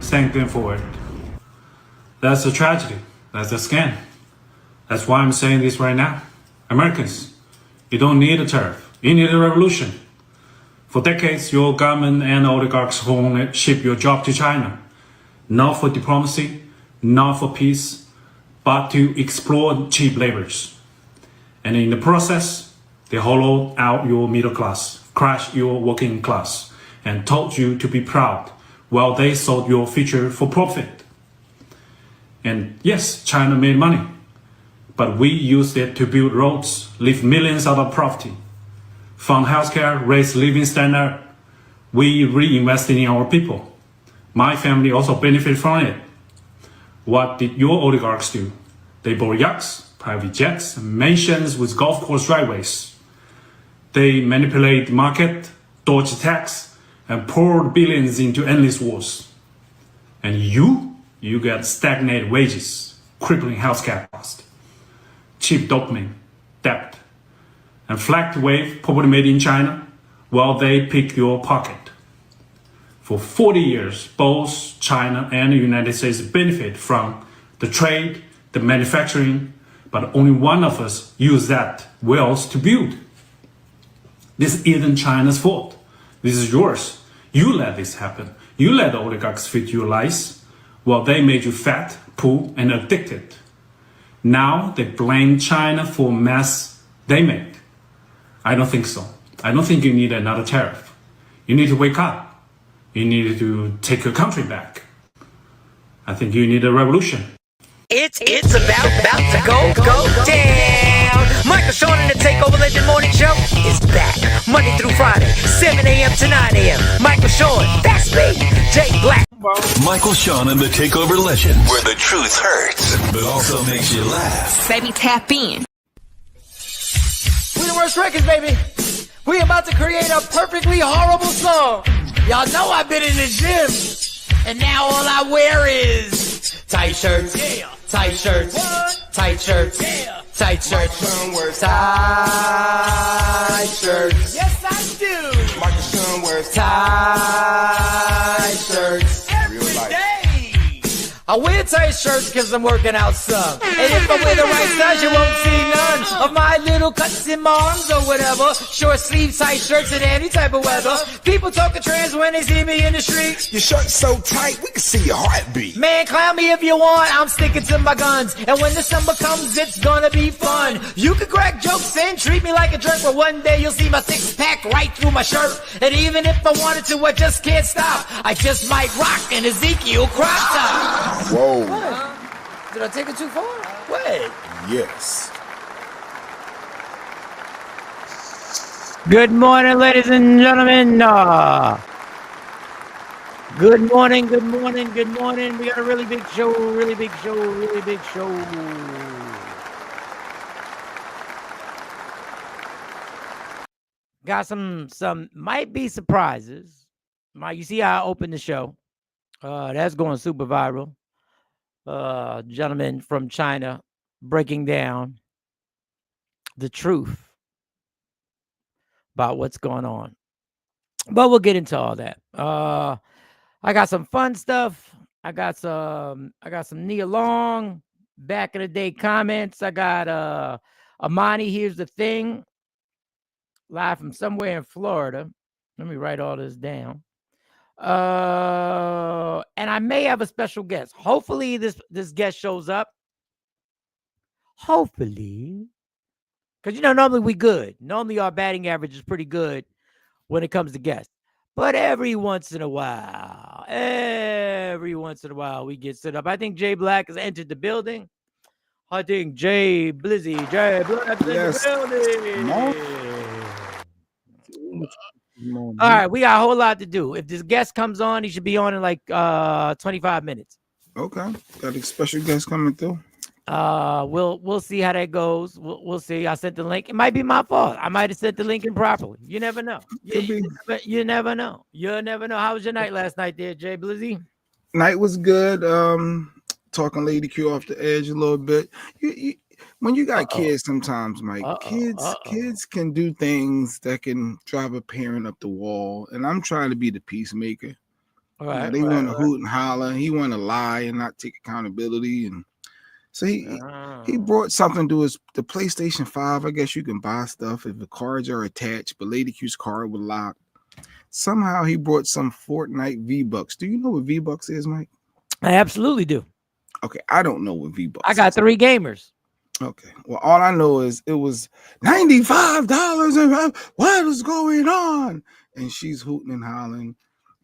thank them for it. That's a tragedy. That's a scam. That's why I'm saying this right now. Americans, you don't need a tariff. You need a revolution. For decades, your government and oligarchs only ship your job to China, not for diplomacy, not for peace, but to exploit cheap laborers. And in the process, they hollow out your middle class, crash your working class, and taught you to be proud while they sold your future for profit. And yes, China made money, but we used it to build roads, lift millions out of poverty, fund healthcare, raise living standard. We reinvested in our people. My family also benefited from it. What did your oligarchs do? They bought yachts, private jets, mansions with golf course driveways. They manipulate the market, dodged tax, and poured billions into endless wars. And you get stagnant wages, crippling healthcare costs, cheap dopamine, debt, and flagged wave property made in China while they pick your pocket. For 40 years, both China and the United States benefit from the trade, the manufacturing, but only one of us use that wealth to build. This isn't China's fault. This is yours. You let this happen. You let the oligarchs fit your lies while they made you fat, poor, and addicted. Now they blame China for mess they made. I don't think so. I don't think you need another tariff. You need to wake up. You need to take your country back. I think you need a revolution. It's about to go down. Michael Sean and the Takeover Legend Morning Show is back. Monday through Friday, 7 a.m. to 9 a.m. Michael Sean, that's me, Jay Black. Michael Sean and the Takeover Legend, where the truth hurts, but also makes you laugh. Baby, tap in. We the worst records, baby. We about to create a perfectly horrible song. Y'all know I've been in the gym, and now all I wear is tight shirts, yeah. Tight shirts, what? Tight shirts, yeah. Tight shirts, tight shirts. Yes, I do. Michael Sean wears tight shirts every day. I wear tight shirts because I'm working out some. And if I wear the right size, you won't see none of my little cuts in my arms or whatever. Short sleeve tight shirts in any type of weather. People talking trans when they see me in the street. Your shirt's so tight, we can see your heartbeat. Man, clown me if you want, I'm sticking to my guns. And when the summer comes, it's gonna be fun. You can crack jokes and treat me like a jerk, but one day you'll see my six-pack right through my shirt. And even if I wanted to, I just can't stop. I just might rock an Ezekiel crop top. Whoa. What? Did I take it too far? What? Yes. Good morning, ladies and gentlemen. Good morning, good morning, good morning. We got a really big show, really big show, really big show. Got some might be surprises. You see how I opened the show. That's going super viral. Gentleman from China breaking down the truth about what's going on. But we'll get into all that. I got some fun stuff. I got some Nia Long back in the day comments. I got Amani, here's the thing, live from somewhere in Florida. Let me write all this down. And I may have a special guest. Hopefully this guest shows up. Hopefully. Because, normally we good. Normally our batting average is pretty good when it comes to guests. But every once in a while, we get set up. I think Jay Black has entered the building. I think Jay Black is in the building. All right, we got a whole lot to do. If this guest comes on, he should be on in like 25 minutes. Okay, got a special guest coming through. We'll see how that goes. We'll see. I sent the link. It might be my fault. I might have sent the link improperly. You never know. You never know. You'll never know. How was your night last night there, Jay Blizzy? Night was good. Talking Lady Q off the edge a little bit. When you got kids, sometimes, Mike, kids can do things that can drive a parent up the wall. And I'm trying to be the peacemaker. They want to hoot and holler. He want to lie and not take accountability, and so he brought something to the PlayStation 5. I guess you can buy stuff if the cards are attached, but Lady Q's card was locked. Somehow he brought some Fortnite V-Bucks. Do you know what V-Bucks is, Mike? I absolutely do. Okay, I don't know what V-Bucks I got 3 gamers. Okay, well, all I know is it was $95 and what is going on? And she's hooting and hollering,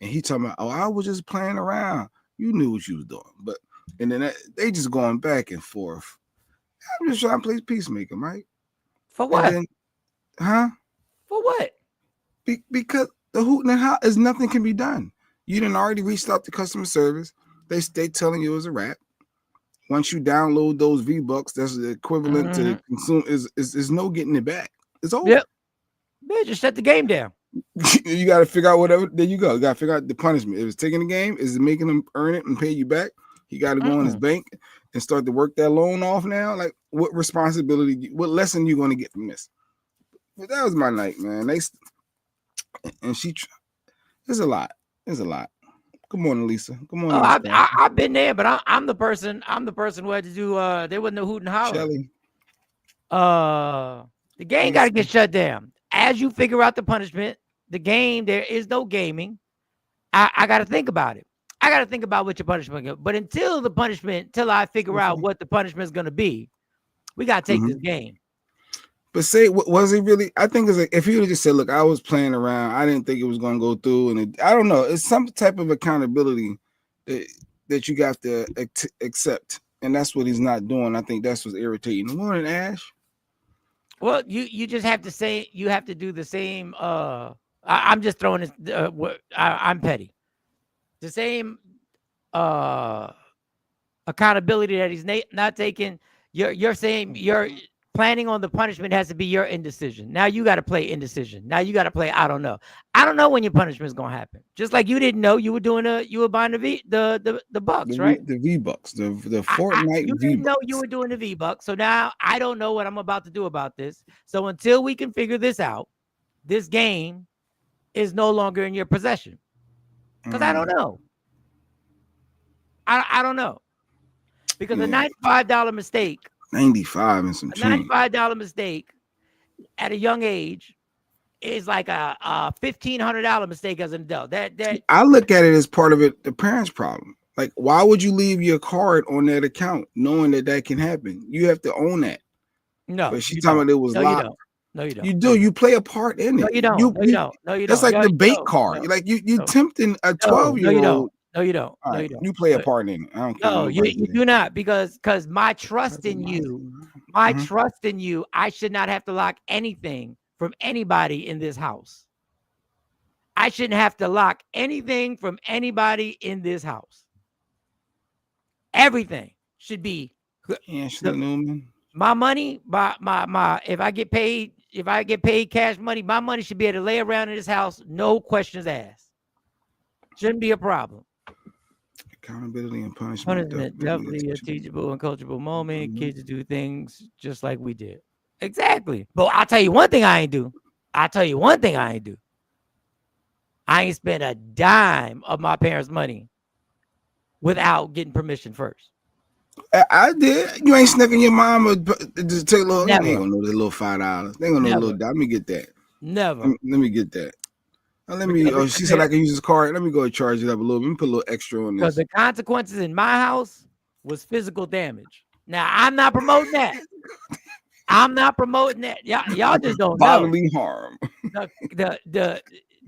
and he talking about, oh, I was just playing around. You knew what you was doing, but and then they just going back and forth. I'm just trying to play peacemaker, Mike. For what? Then, huh? For what? Because the hooting and hollering is nothing can be done. You done already reached out to customer service. They telling you it was a wrap. Once you download those V-Bucks, that's the equivalent to consume is no getting it back. It's over. Yep. Yeah, just shut the game down. You got to figure out whatever. There you go. You got to figure out the punishment. If it's taking the game, is it making him earn it and pay you back? He got to go in his bank and start to work that loan off now. Like, what responsibility, what lesson you going to get from this? But that was my night, man. There's a lot. There's a lot. Good morning, Lisa. Good morning. I've been there, but I'm the person who had to do. There wasn't no hoot and holler. Shelly. The game got to get shut down. As you figure out the punishment, the game, there is no gaming. I got to think about it. I got to think about what your punishment is. But until I figure out what the punishment is going to be, we got to take this game. But say, was he really? I think it's like if he would have just said, "Look, I was playing around. I didn't think it was going to go through," and I don't know. It's some type of accountability that you got to accept, and that's what he's not doing. I think that's what's irritating. Good morning, Ash. Well, you just have to say you have to do the same. I'm just throwing it. I'm petty. The same accountability that he's not taking. You're saying you're planning on the punishment has to be your indecision. Now you got to play indecision. Now you got to play I don't know. I don't know when your punishment is going to happen. Just like you didn't know you were buying the Bucks, right? The V-Bucks, the Fortnite you didn't know you were doing the V-Bucks. So now I don't know what I'm about to do about this. So until we can figure this out, this game is no longer in your possession. Because I don't know. I don't know. Because a $95 mistake. 95 and some change. $95 mistake at a young age is like a $1,500 mistake as an adult. That I look at it as part of it, the parents' problem. Like, why would you leave your card on that account knowing that can happen? You have to own that. No, but she's talking about it was locked. No, you don't. You do. You play a part in it. No, you don't. No, you don't. No, you don't. That's like the bait card. Like you tempting a 12-year-old. No, you don't. Right. No, you don't. You play a part in it. I don't care. No, you do not, because my trust in you, trust in you, I should not have to lock anything from anybody in this house. I shouldn't have to lock anything from anybody in this house. Everything should be Ashley Newman. My money, my if I get paid cash money, my money should be able to lay around in this house, no questions asked. Shouldn't be a problem. Accountability and punishment. Definitely a teachable and coachable moment. Kids do things just like we did. Exactly. But I'll tell you one thing I ain't do. I ain't spent a dime of my parents' money without getting permission first. I did. You ain't snicking your mama just take a little. Never. They ain't gonna know the little $5. They ain't gonna know a little. Let me get that. Never. Let me get that. She said I can use this card. Let me go and charge it up a little bit. Let me put a little extra on this. Because the consequences in my house was physical damage. Now I'm not promoting that. Y'all just don't know. Bodily harm.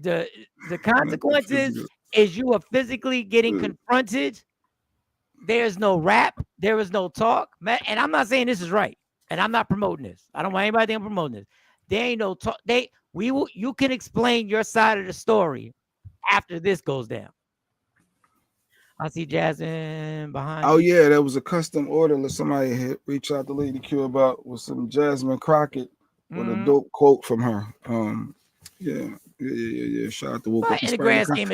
The consequences is you are physically getting confronted. There's no rap. There is no talk. And I'm not saying this is right. And I'm not promoting this. I don't want anybody to think I'm promoting this. There ain't no talk. You can explain your side of the story after this goes down. I see Jasmine behind. Oh yeah, that was a custom order that somebody had reached out to Lady Q about with some Jasmine Crockett with a dope quote from her. Yeah. Shout out to Woke Up in the grand scheme.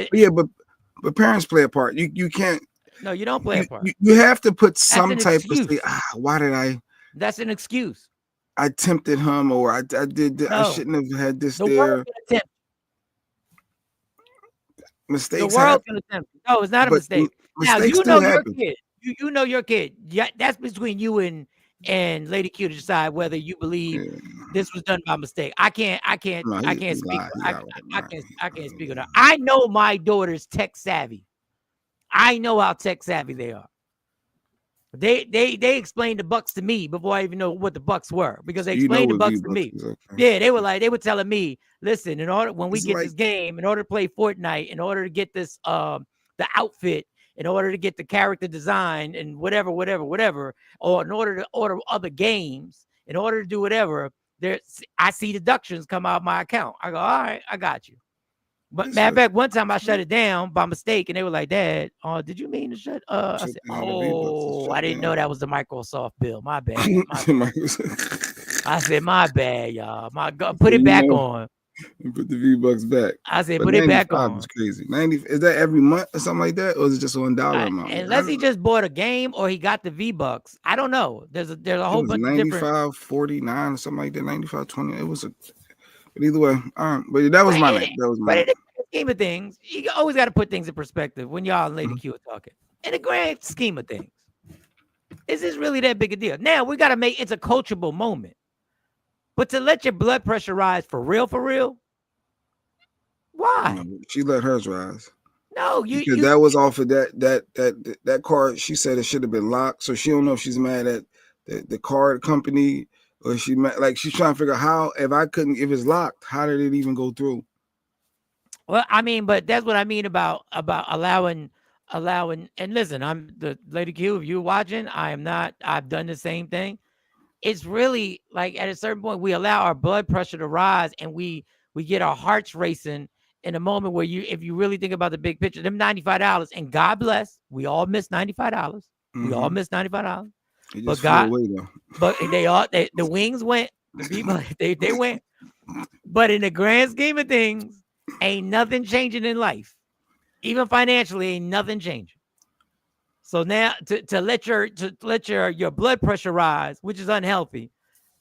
But parents play a part. You can't. No, you don't play a part. You have to put some type of say, why did I? That's an excuse. I tempted him, or I did. I shouldn't have had this there. mistakes world's happen, gonna tempt you. No, it's not a but mistake. Now mistakes you do know your happen. kid. You know your kid. Yeah, that's between you and Lady Q to decide whether you believe Yeah. this was done by mistake. I can't No, I he can't speak. lied. He I, got right, I man. can't speak on that. I know my daughter's tech savvy. I know how tech savvy they are. They explained the bucks to me before I even know what the bucks were, because they You know explained the what bucks to V-Bucks me. is, okay. Yeah, they were telling me, listen, in order when we It's get like this game, in order to play Fortnite, in order to get this the outfit, in order to get the character design and whatever, or in order to order other games, in order to do whatever, I see deductions come out of my account. I go, all right, I got you. But it's matter of like fact, one time I shut it down by mistake, and they were like, "Dad, did you mean to shut?" I shut said, down the V-Bucks is "Oh, I shut didn't know down. that was the Microsoft bill. My bad. My bad." I said, "My bad, y'all. My God, put it back on." And put the V-Bucks back. I said, But "Put it back 95 on." is crazy. 90 is that every month or something like that, or is it just on dollar amount? Unless he just bought a game or he got the V-Bucks. I don't know. There's a it whole was bunch of different. 95.49 or something like that. 95.20. It was a. But either way, but that was But my in, night. That was my but in night. the grand scheme of things, you always got to put things in perspective when y'all and Lady Mhm. Q are talking. In the grand scheme of things, is this really that big a deal? Now we got to make it's a coachable moment. But to let your blood pressure rise for real, why? No, she let hers rise No, because that was off of that card. She said it should have been locked, so she don't know if she's mad at the card company or she like she's trying to figure out how if it's locked, how did it even go through? Well, I mean, but that's what I mean about allowing. And listen, I'm the Lady Q. If you're watching, I am not. I've done the same thing. It's really like at a certain point we allow our blood pressure to rise, and we get our hearts racing in a moment where if you really think about the big picture, them $95, and God bless, we all miss $95. We all miss $95. It But just flew away though. but the wings went, the people they went. But in the grand scheme of things, ain't nothing changing in life. Even financially, ain't nothing changing. So now to let your blood pressure rise, which is unhealthy,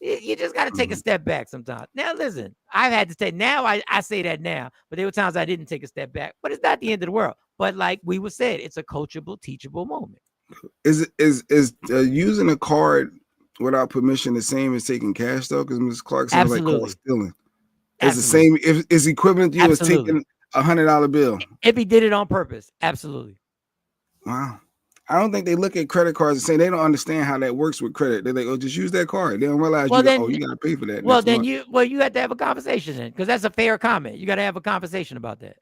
you just got to take a step back sometimes. Now, listen, I've had to take now. I say that now, but there were times I didn't take a step back. But it's not the end of the world. But like we were said, it's a coachable, teachable moment. Is using a card without permission the same as taking cash though? Because Ms. Clark said like call stealing. It's the same. If it's equivalent to you as taking $100 bill. If he did it on purpose, absolutely. Wow. I don't think they look at credit cards and say they don't understand how that works with credit. They're like, oh, just use that card. They don't realize you got to pay for that. Well, then you have to have a conversation then, because that's a fair comment. You got to have a conversation about that.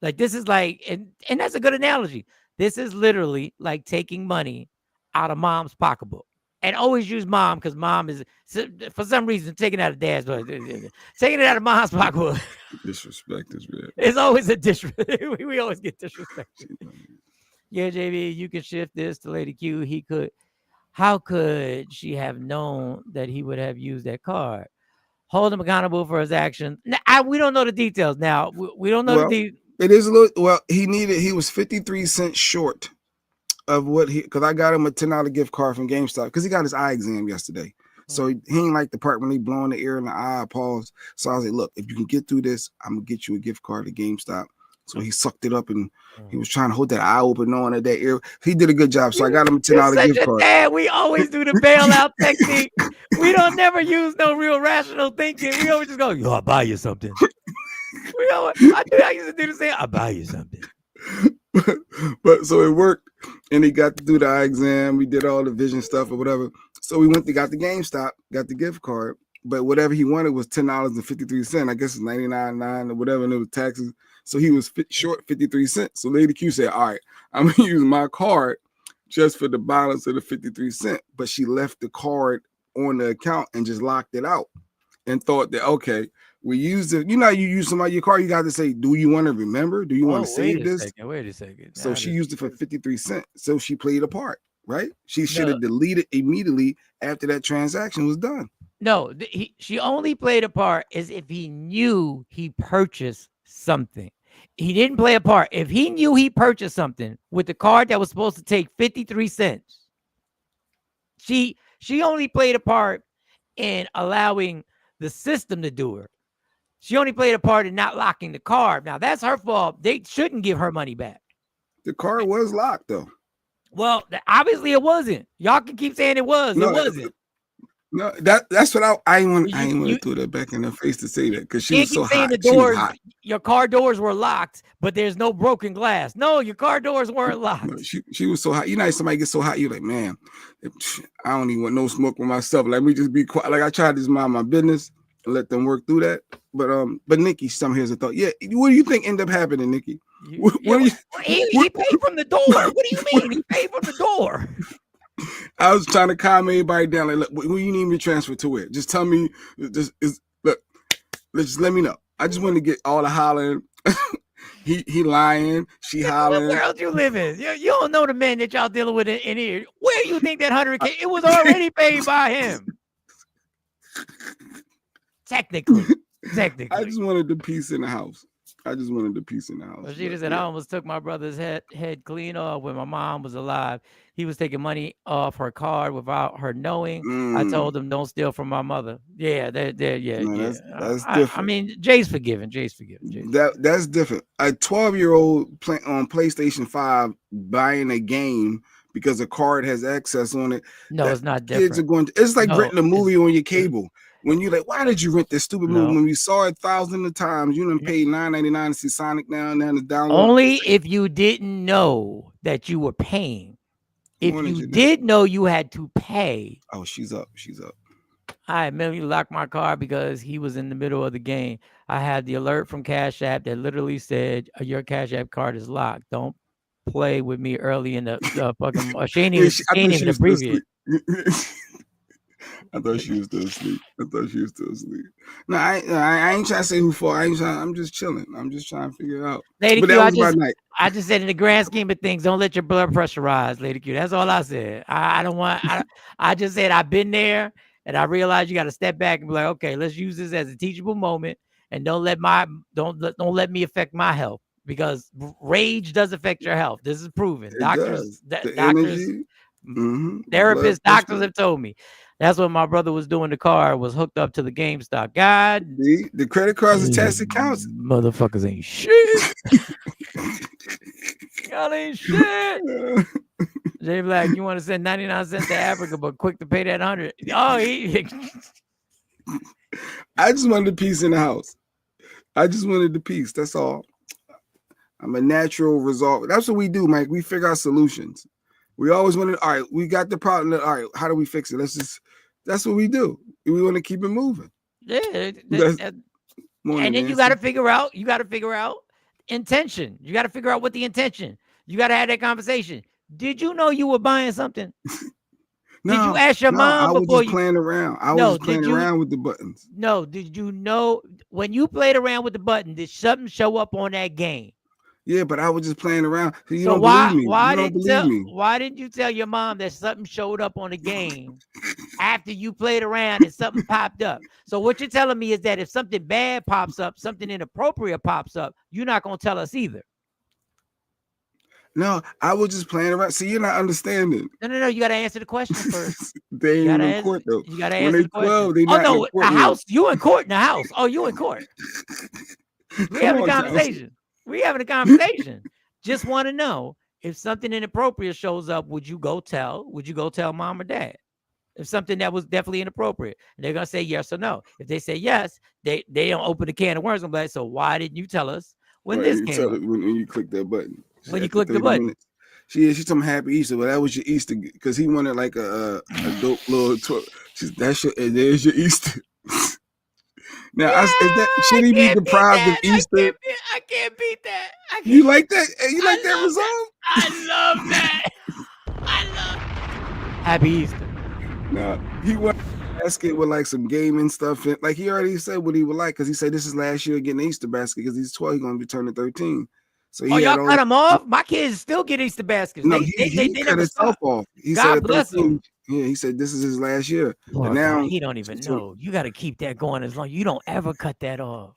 Like this is like, and that's a good analogy. This is literally like taking money out of mom's pocketbook. And always use mom because mom is for some reason taking it out of dad's, taking it out of mom's pocketbook. Disrespect is real. It's always a disrespect. We always get disrespected. Yeah, JB, you can shift this to Lady Q. He could. How could she have known that he would have used that card? Hold him accountable for his actions. Now, we don't know the details. Now we don't know the details. It is a little. Well, he was 53 cents short of what because I got him a $10 gift card from GameStop because he got his eye exam yesterday. So he ain't like the part when they blowing the ear in the eye, pause. So I was like, look, if you can get through this, I'm gonna get you a gift card to GameStop. So he sucked it up and he was trying to hold that eye open on at that ear. He did a good job. So I got him a $10 gift card. Dad, we always do the bailout technique. We don't never use no real rational thinking. We always just go, yo, I'll buy you something. I used to do the same. I'll buy you something. But so it worked, and he got to do the eye exam. We did all the vision stuff or whatever. So we got the GameStop, got the gift card, but whatever he wanted was $10.53. I guess it's $99.9 or whatever, and it was taxes. So he was short 53 cents. So Lady Q said, all right, I'm gonna use my card just for the balance of the 53 cents. But she left the card on the account and just locked it out and thought that, okay, we used it. You know, you use somebody your card, you got to say, do you want to remember? Do you want to save this? Wait a second. So she used it for 53 cents. So she played a part, right? She should have deleted immediately after that transaction was done. No, she only played a part as if he knew he purchased something. He didn't play a part. If he knew he purchased something with the card that was supposed to take 53 cents, she only played a part in allowing the system to do her. She only played a part in not locking the car. Now that's her fault. They shouldn't give her money back. The car was locked though. Well, obviously it wasn't. Y'all can keep saying it was. No, it wasn't. No, that's what I ain't want to throw that back in her face to say that because she was so hot. The doors, your car doors were locked, but there's no broken glass. No, your car doors weren't locked. No, she was so hot. You know, somebody gets so hot, you're like, man, I don't even want no smoke with myself. Let me just be quiet. Like I tried to just mind my business and let them work through that. But Nikki, here's a thought. Yeah, what do you think ended up happening, Nikki? He paid from the door. What do you mean? He paid from the door. I was trying to calm everybody down. Like, look, what you need me to transfer to where? Just tell me. Just let me know. I just want to get all the hollering. he lying. She hollering. What world you live in? You don't know the man that y'all dealing with in here. Where you think that 100K? It was already paid by him. Technically. I just wanted the peace in the house. Well, she just said, I almost took my brother's head clean off when my mom was alive. He was taking money off her card without her knowing. I told him, don't steal from my mother. Yeah, that's different. I mean, Jay's forgiven. That's different. A 12-year-old on PlayStation 5 buying a game because a card has access on it. No, it's not different. It's like renting a movie on your cable. When you're like, why did you rent this stupid movie? When we saw it thousands of times, you done paid $9.99 to see Sonic now and then to download. Only if you didn't know that you were paying. If you did know you had to pay. Oh, she's up. I immediately locked my car because he was in the middle of the game. I had the alert from Cash App that literally said, your Cash App card is locked. Don't play with me early in the fucking. She ain't even abbreviate. I thought she was still asleep. No, I ain't trying to say who for. I'm just chilling. I'm just trying to figure it out. Lady Q, I just said in the grand scheme of things, don't let your blood pressure rise, Lady Q. That's all I said. I just said I've been there and I realized you got to step back and be like, okay, let's use this as a teachable moment and don't let me affect my health because rage does affect your health. This is proven. Doctors, therapists, doctors have told me. That's what my brother was doing. The car was hooked up to the GameStop. God, the credit cards attached accounts. Motherfuckers ain't shit. Y'all ain't shit. Jay Black, you want to send 99 cents to Africa, but quick to pay that 100. Oh, I just wanted the peace in the house. That's all. I'm a natural result. That's what we do, Mike. We figure out solutions. We always want to, all right, we got the problem. All right, how do we fix it? That's what we do. We want to keep it moving. Yeah. And then you got to figure out intention. You got to figure out what the intention. You got to have that conversation. Did you know you were buying something? Did you ask your mom before you playing around? I was playing around with the buttons. No, did you know when you played around with the button, did something show up on that game? Yeah, but I was just playing around. You don't believe me. Why didn't you tell your mom that something showed up on the game after you played around and something popped up? So what you're telling me is that if something bad pops up, something inappropriate pops up, you're not going to tell us either. No, I was just playing around. See, you're not understanding. No. You got to answer the question first. They ain't in court, though. You got to answer the question. The house. You in court in the house. Oh, you in court. We having a conversation. We having a conversation. Just want to know if something inappropriate shows up, would you go tell mom or dad? If something that was definitely inappropriate, and they're gonna say yes or no. If they say yes, they don't open the can of worms and be like, so why didn't you tell us when this came up? When you click that button. When you click the button. Minutes. She told me happy Easter, but that was your Easter because he wanted like a dope little toy. There's your Easter. Now, should he be deprived of Easter? I can't beat that. You like that? You like that result? I love that. Happy Easter. Now, he wanted a basket with like some gaming stuff. Like he already said what he would like because he said this is last year getting an Easter basket because he's 12, he's going to be turning 13. So y'all cut him off? My kids still get Easter baskets. No, he cut himself off. He God bless him. Yeah, he said this is his last year. But now he don't even know. You got to keep that going as long. You don't ever cut that off.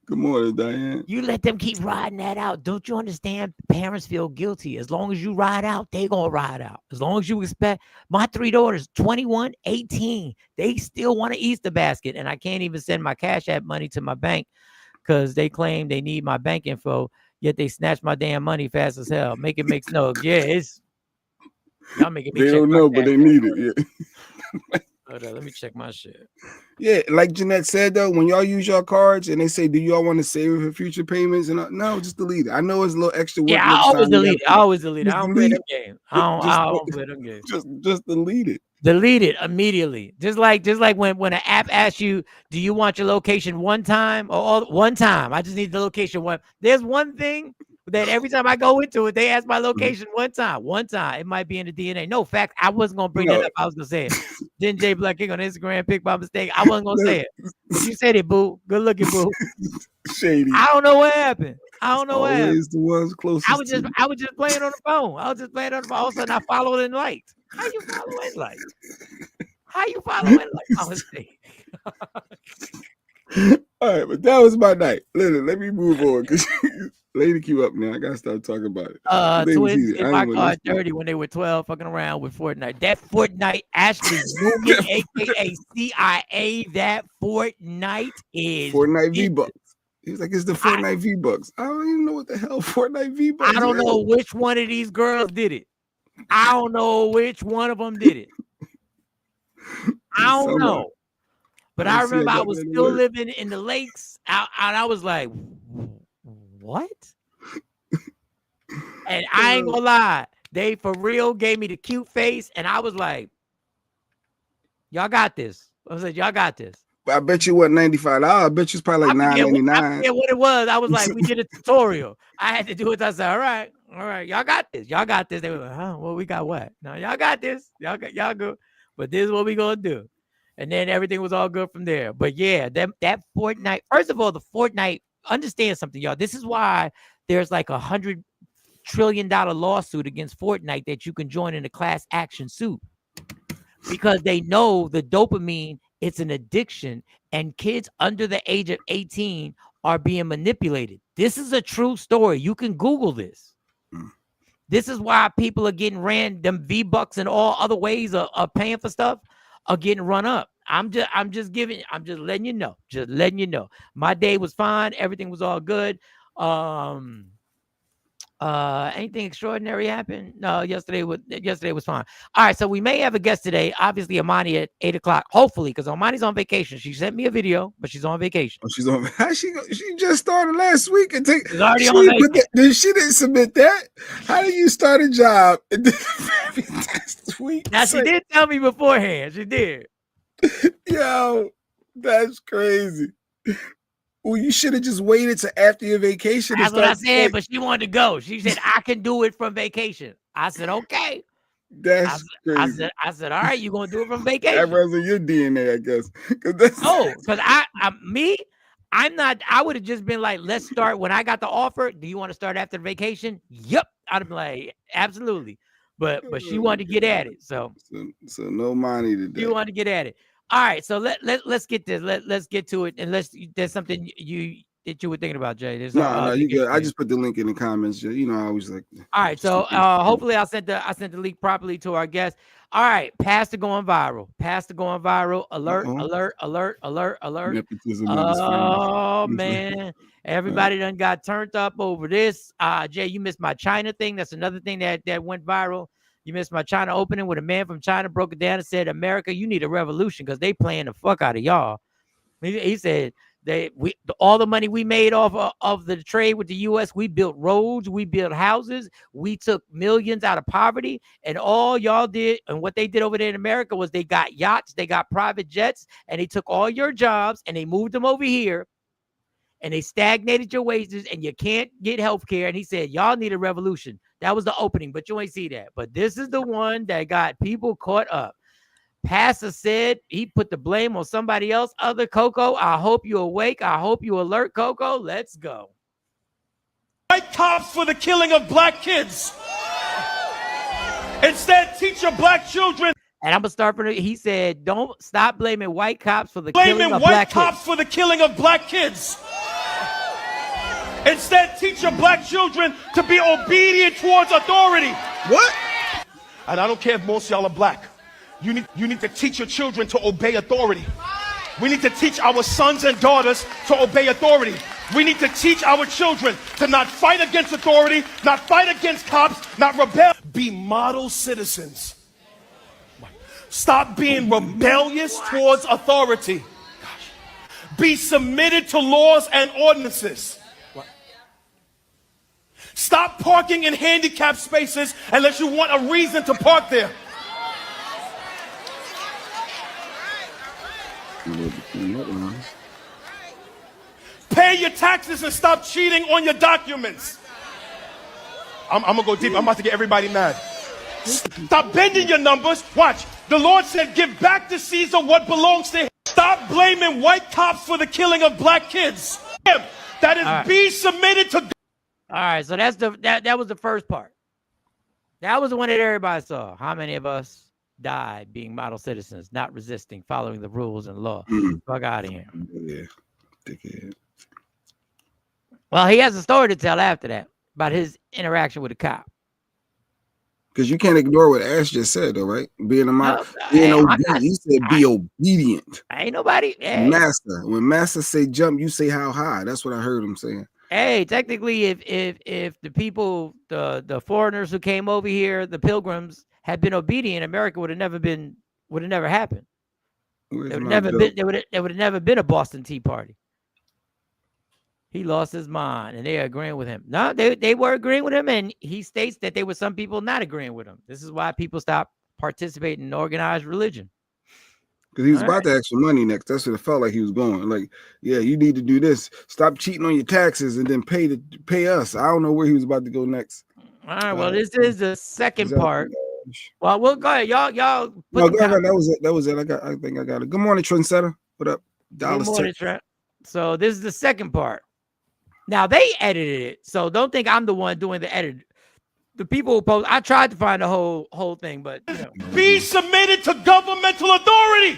Good morning, Diane. You let them keep riding that out. Don't you understand? Parents feel guilty. As long as you ride out, they gonna ride out. As long as you expect. My 3 daughters, 21, 18, they still want an Easter basket. And I can't even send my Cash App money to my bank because they claim they need my bank info, yet they snatch my damn money fast as hell. Make it make no. Yeah, it's y'all making me They check don't my know, Cash but they App. need it. Yeah. Hold on, let me check my shit. Yeah, like Jeanette said though, when y'all use your cards and they say, "Do y'all want to save it for future payments?" And no, just delete it. I know it's a little extra work. Yeah, I always delete it. I always delete it. I don't play delete them games. I don't play them games. Just delete it. Delete it immediately. Just like when an app asks you, do you want your location one time or all one time? I just need the location one. There's one thing that every time I go into it, they ask my location one time. One time. It might be in the DNA. No, fact, I wasn't gonna bring that up. I was gonna say it. Then Jay Black King on Instagram picked by mistake. I wasn't gonna say it. But you said it, boo. Good looking, boo. Shady. I don't know what happened. I don't know what happened. Always the ones closest. I was just playing on the phone. I was just playing on the phone. All of a sudden I followed and liked. How you follow and like? How you follow and like? Oh, all right, but that was my night. Listen, let me move on because Lady Q up now. I gotta stop talking about it. Twins in my car 30 when they were 12, fucking around with Fortnite. That Fortnite, Ashley Newman, aka CIA. That Fortnite is Fortnite V-Bucks. He was like, "It's the Fortnite V-Bucks." I don't even know what the hell Fortnite V-Bucks. I don't know which one of these girls did it. I don't know which one of them did it. I don't know. But I remember I was still living in the lakes, and I was like, what? And I ain't gonna lie, they for real gave me the cute face, and I was like, y'all got this. I was like, y'all got this. I bet you what, $95. I bet you it's probably like $9.99. I forget what it was. I was like, we did a tutorial. I had to do it. I said, all right, y'all got this. Y'all got this. They were like, huh? Well, we got what? No, y'all got this. Y'all good. But this is what we gonna do. And then everything was all good from there. But yeah, that Fortnite. First of all, the Fortnite. Understand something, y'all. This is why there's like $100 trillion lawsuit against Fortnite that you can join in a class action suit, because they know the dopamine. It's an addiction, and kids under the age of 18 are being manipulated. This is a true story. You can Google this. This is why people are getting random V-Bucks and all other ways of paying for stuff are getting run up. I'm just letting you know. Just letting you know. My day was fine. Everything was all good. Anything extraordinary happened? No, yesterday was fine. All right, so we may have a guest today. Obviously, Amani at 8:00. Hopefully, because Amani's on vacation. She sent me a video, but she's on vacation. Oh, she's on. She just started last week and she's already on vacation. She didn't submit that. How do you start a job and then this week? Now she did tell me beforehand. She did. Yo, that's crazy. Well, you should have just waited to after your vacation. That's what I said, but she wanted to go. She said, I can do it from vacation. I said, okay. That's crazy. I said, all right, you're going to do it from vacation. That runs in your DNA, I guess. Because I would have just been like, let's start. When I got the offer, do you want to start after vacation? Yep. I'd have been like, absolutely. But she wanted to get at it. So no money today. You want to get at it. All right, so let's get this. Let's get to it, and there's something that you were thinking about, Jay. No, you good. I just put the link in the comments. You know, I always like. All right, so hopefully I sent the link properly to our guest. All right, Pastor going viral. Pastor going viral. Alert! Alert! Nepotism oh man, everybody done got turned up over this. Jay, you missed my China thing. That's another thing that went viral. You missed my China opening with a man from China broke it down and said, America, you need a revolution because they playing the fuck out of y'all. He said all the money we made off of the trade with the U.S., we built roads, we built houses, we took millions out of poverty, and all y'all did, and what they did over there in America was they got yachts, they got private jets, and they took all your jobs and they moved them over here, and they stagnated your wages, and you can't get health care. And he said, y'all need a revolution. That was the opening, but you ain't see that. But this is the one that got people caught up. Pastor said he put the blame on somebody else. Other Coco, I hope you awake. I hope you alert, Coco. Let's go. White cops for the killing of black kids. Instead, teach your black children. And I'm going to start from he said, don't stop blaming white cops for the killing of black kids. Blaming white cops for the killing of black kids. Instead, teach your black children to be obedient towards authority. What? And I don't care if most of y'all are black. You need to teach your children to obey authority. We need to teach our sons and daughters to obey authority. We need to teach our children to not fight against authority, not fight against cops, not rebel. Be model citizens. Stop being rebellious towards authority. Be submitted to laws and ordinances. Stop parking in handicapped spaces unless you want a reason to park there. Pay your taxes and stop cheating on your documents. I'm gonna go deep. I'm about to get everybody mad. Stop bending your numbers. Watch. The Lord said, give back to Caesar what belongs to him. Stop blaming white cops for the killing of black kids. That is right. Be submitted to. All right, so that was the first part. That was the one that everybody saw. How many of us died being model citizens, not resisting, following the rules and law? Fuck out of here. Yeah. Dickhead. Well, he has a story to tell after that about his interaction with a cop. Because you can't ignore what Ash just said, though, right? Being obedient. He said be obedient. Ain't nobody. Hey. Master. When master say jump, you say how high. That's what I heard him saying. Hey, technically, if the people, the foreigners who came over here, the pilgrims, had been obedient, America would have never happened. There would have never been a Boston Tea Party. He lost his mind, and they are agreeing with him. No, they were agreeing with him, and he states that there were some people not agreeing with him. This is why people stopped participating in organized religion. Because he was about to ask for money next. That's what it felt like he was going. Like, yeah, you need to do this. Stop cheating on your taxes and then pay us. I don't know where he was about to go next. All right. Well, this is the second part. Well, we'll go ahead. Y'all. No, go ahead. That was it. I think I got it. Good morning, Trendsetter. What up? Good morning, Trent. So this is the second part. Now they edited it, so don't think I'm the one doing the edit. The people who post, I tried to find the whole thing, but you know. Be submitted to governmental authority.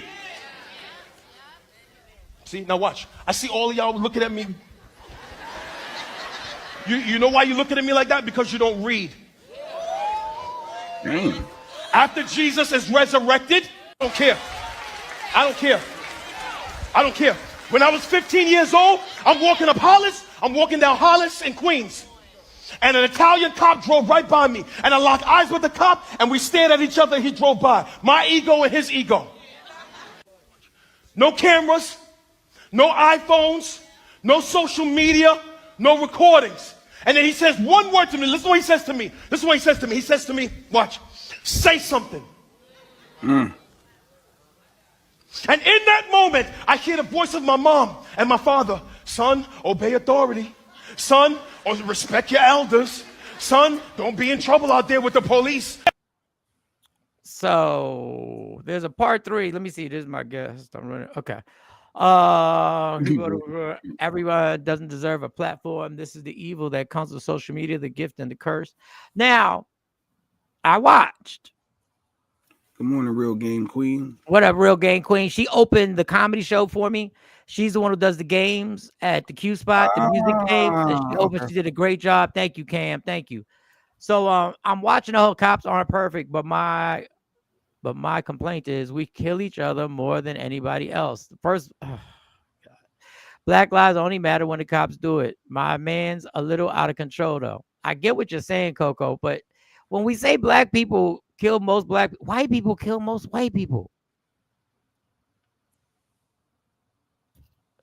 See, now watch. I see all of y'all looking at me. You know why you're looking at me like that? Because you don't read. Damn. After Jesus is resurrected, I don't care. I don't care. I don't care. When I was 15 years old, I'm walking up Hollis. I'm walking down Hollis in Queens. And an Italian cop drove right by me. And I locked eyes with the cop, and we stared at each other. He drove by. My ego and his ego. No cameras, no iPhones, no social media, no recordings. And then he says one word to me. Listen to what he says to me. This is what he says to me. He says to me, watch, say something. And in that moment, I hear the voice of my mom and my father. Son, obey authority. Son, respect your elders. Son, don't be in trouble out there with the police. So there's a part 3. Let me see. This is my guest. I'm running. Okay. Everyone doesn't deserve a platform. This is the evil that comes with social media, the gift and the curse. Now, I watched. Good morning, Real Game Queen. What up, Real Game Queen? She opened the comedy show for me. She's the one who does the games at the Q Spot, the music games. She did a great job. Thank you, Cam. Thank you. So I'm watching the whole Cops Aren't Perfect, but my complaint is we kill each other more than anybody else. The first, Black lives only matter when the cops do it. My man's a little out of control, though. I get what you're saying, Coco, but when we say black people kill most white people kill most white people.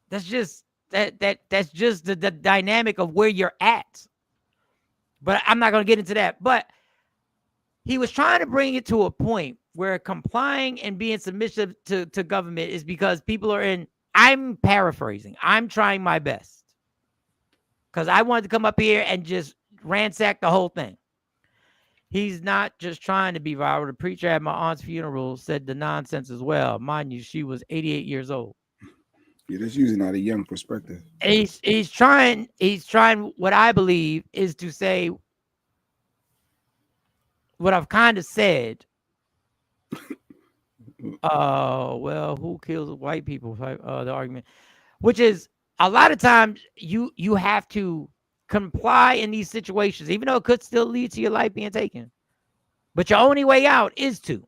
That's just that's just the dynamic of where you're at. But I'm not going to get into that. But he was trying to bring it to a point where complying and being submissive to government is because people are in, I'm paraphrasing, I'm trying my best. Because I wanted to come up here and just ransack the whole thing. He's not just trying to be viral. The preacher at my aunt's funeral said the nonsense as well. Mind you, she was 88 years old. Yeah, that's using out a young perspective. He's trying what I believe is to say what I've kind of said. Well, who kills white people? The argument, which is a lot of times you have to comply in these situations, even though it could still lead to your life being taken. But your only way out is to.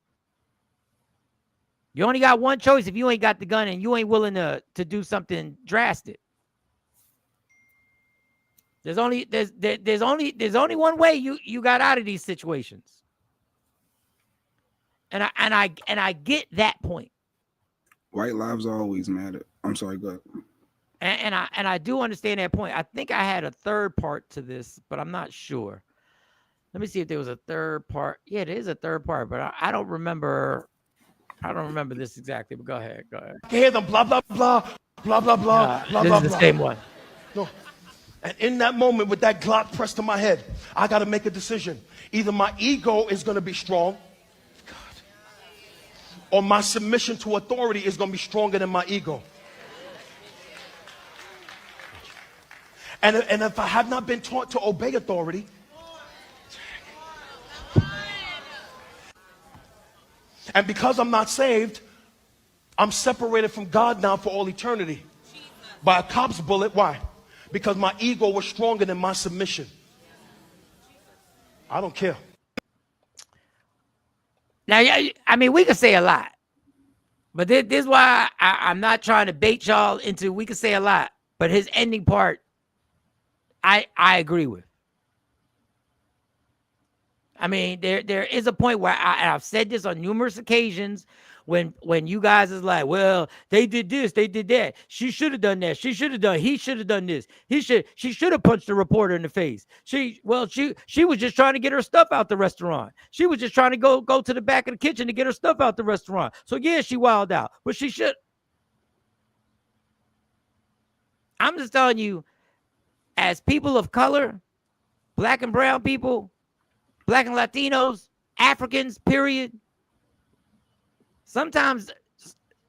You only got one choice if you ain't got the gun and you ain't willing to do something drastic. There's only one way you got out of these situations. And I get that point. White lives always matter. I'm sorry, go ahead. And I do understand that point. I think I had a third part to this, but I'm not sure. Let me see if there was a third part. Yeah, there is a third part, but I don't remember. I don't remember this exactly. But go ahead. Hear them blah blah blah blah blah blah blah This blah is the blah. same one. No. And in that moment with that Glock pressed to my head, I got to make a decision. Either my ego is going to be strong, God, or my submission to authority is going to be stronger than my ego. And if I have not been taught to obey authority, and because I'm not saved, I'm separated from God now for all eternity by a cop's bullet. Why? Because my ego was stronger than my submission. I don't care. Now, I mean, we could say a lot, but this is why I'm not trying to bait y'all into. We could say a lot, but his ending part, I agree with. I mean, there is a point where I've said this on numerous occasions when you guys is like, well, they did this, they did that. She should have done that. She should have done. He should have done this. She should have punched the reporter in the face. She was just trying to get her stuff out the restaurant. She was just trying to go to the back of the kitchen to get her stuff out the restaurant. So yeah, she wilded out, but she should. I'm just telling you, as people of color, black and brown people, black and Latinos, Africans, period. Sometimes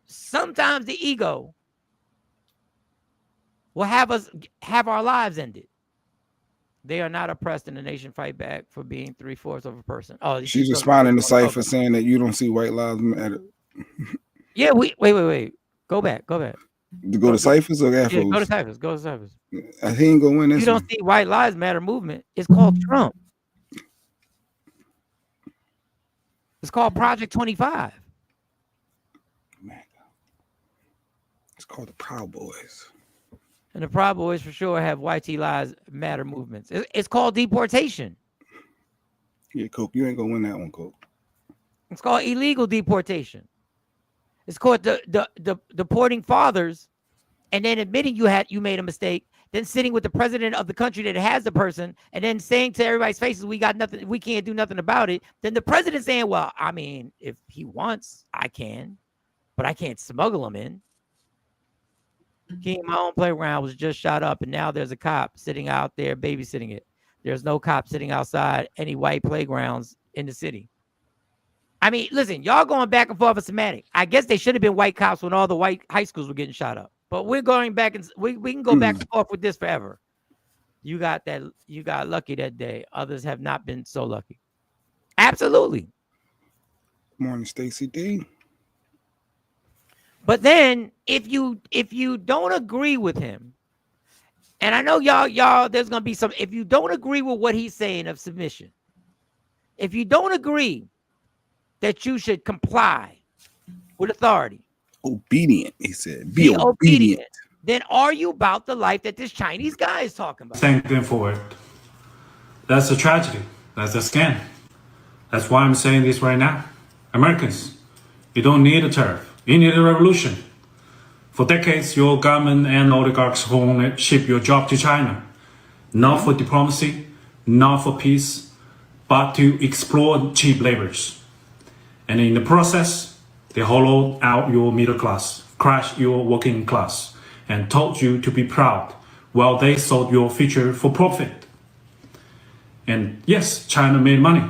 the ego will have our lives ended. They are not oppressed, and the nation fight back for being 3/4 of a person. Oh, She's responding to Cypher saying that you don't see white lives matter. Yeah, wait. Go back. To go to Cyphers or Afros? Yeah, go to Cyphers. He ain't gonna win this. You don't see white lives matter movement. It's called Trump. It's called Project 25. It's called the Proud Boys. And the Proud Boys for sure have white lives matter movements. It's called deportation. Yeah, Coke, you ain't gonna win that one, Coke. It's called illegal deportation. It's called the deporting fathers, and then admitting you made a mistake, then sitting with the president of the country that has the person, and then saying to everybody's faces, we got nothing, we can't do nothing about it. Then the president saying, well, I mean, if he wants, I can, but I can't smuggle him in. My own playground was just shot up, and now there's a cop sitting out there babysitting it. There's no cop sitting outside any white playgrounds in the city. I mean, listen, y'all going back and forth with semantic. I guess they should have been white cops when all the white high schools were getting shot up. But we're going back and we can go back and forth with this forever. You got lucky that day. Others have not been so lucky. Absolutely. Morning, Stacey D. But then if you don't agree with him, and I know y'all, there's gonna be some, if you don't agree with what he's saying of submission, if you don't agree that you should comply with authority, obedient, he said, be obedient, then are you about the life that this Chinese guy is talking about? Same thing forward. That's a tragedy. That's a scam. That's why I'm saying this right now. Americans, you don't need a tariff. You need a revolution. For decades, your government and oligarchs only ship your job to China. Not for diplomacy, not for peace, but to exploit cheap laborers. And in the process, they hollowed out your middle class, crushed your working class, and taught you to be proud while they sold your future for profit. And yes, China made money,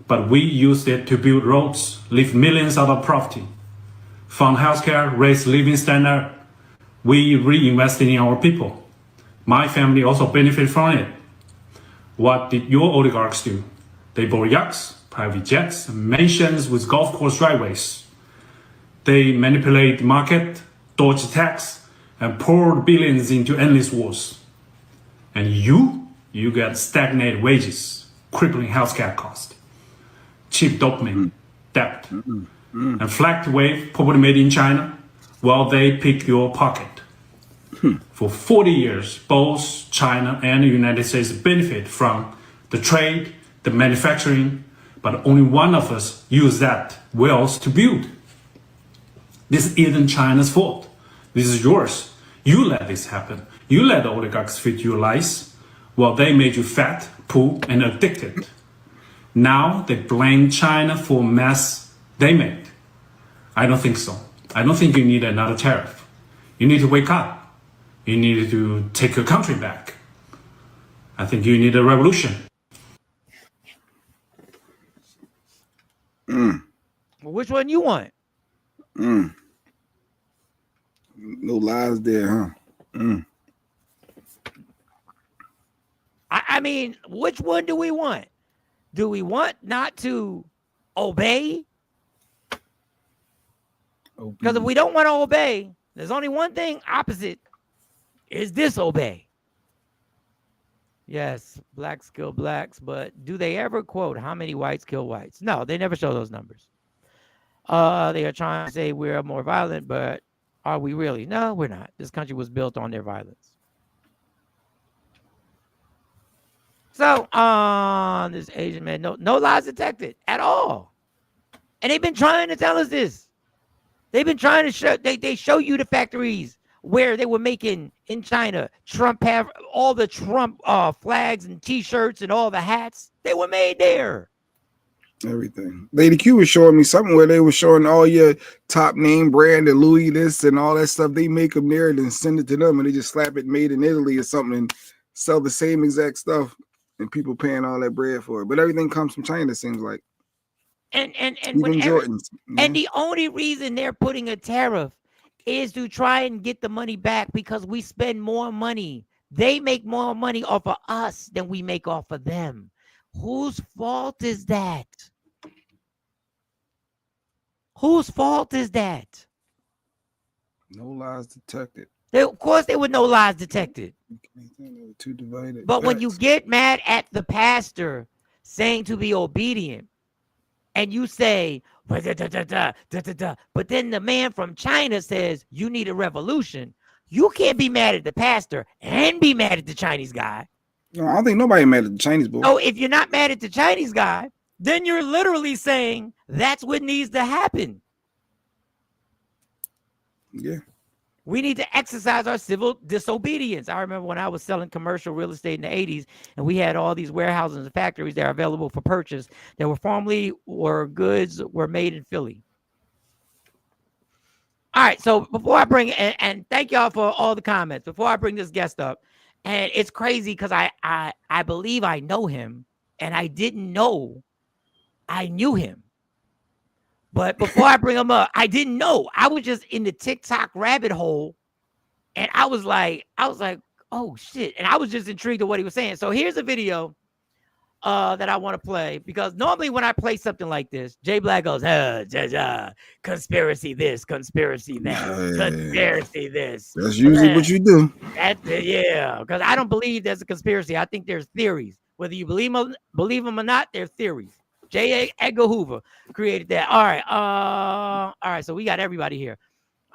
but we used it to build roads, lift millions out of poverty, fund healthcare, raise living standard. We reinvested in our people. My family also benefited from it. What did your oligarchs do? They bought yachts, private jets, mansions with golf course driveways. They manipulate the market, dodged tax, and poured billions into endless wars. And you get stagnated wages, crippling healthcare cost, cheap dopamine, debt, and flagged wave poverty made in China, while they pick your pocket. For 40 years, both China and the United States benefit from the trade, the manufacturing, but only one of us use that wealth to build. This isn't China's fault. This is yours. You let this happen. You let the oligarchs feed you lies, while they made you fat, poor, and addicted. Now they blame China for mess they made. I don't think so. I don't think you need another tariff. You need to wake up. You need to take your country back. I think you need a revolution. Well, which one you want? No lies there, huh? I mean, which one do we want? Do we want not to obey? Because if we don't want to obey, there's only one thing opposite is disobey. Yes, blacks kill blacks, but do they ever quote how many whites kill whites? No, they never show those numbers. They are trying to say we're more violent, but are we really? No, we're not. This country was built on their violence. So, this Asian man, no lies detected at all. And they've been trying to tell us this. They've been trying to show, they show you the factories where they were making in China. Trump have all the Trump flags and T-shirts and all the hats. They were made there. Everything. Lady Q was showing me something where they were showing all your top name brand and Louis this and all that stuff. They make them there and then send it to them, and they just slap it made in Italy or something and sell the same exact stuff, and people paying all that bread for it. But everything comes from China, it seems like. And Jordans, and the only reason they're putting a tariff is to try and get the money back, because we spend more money. They make more money off of us than we make off of them. Whose fault is that? Whose fault is that? No lies detected. Of course, there were no lies detected. Too divided. But when you get mad at the pastor saying to be obedient, and you say, but then the man from China says you need a revolution, you can't be mad at the pastor and be mad at the Chinese guy. No, I don't think nobody mad at the Chinese boy. So if you're not mad at the Chinese guy, then you're literally saying that's what needs to happen. Yeah. We need to exercise our civil disobedience. I remember when I was selling commercial real estate in the 80s, and we had all these warehouses and factories that are available for purchase that were formerly goods were made in Philly. All right, so before I bring and thank y'all for all the comments. Before I bring this guest up, and it's crazy because I believe I know him, and I didn't know I knew him. But before I bring him up, I didn't know. I was just in the TikTok rabbit hole, and I was like, oh shit. And I was just intrigued at what he was saying. So here's a video that I want to play, because normally when I play something like this, Jay Black goes, conspiracy this, conspiracy that, conspiracy this. That's usually what you do. That's it, yeah. Because I don't believe there's a conspiracy. I think there's theories. Whether you believe them or not, they're theories. J. Edgar Hoover created that. All right. So we got everybody here.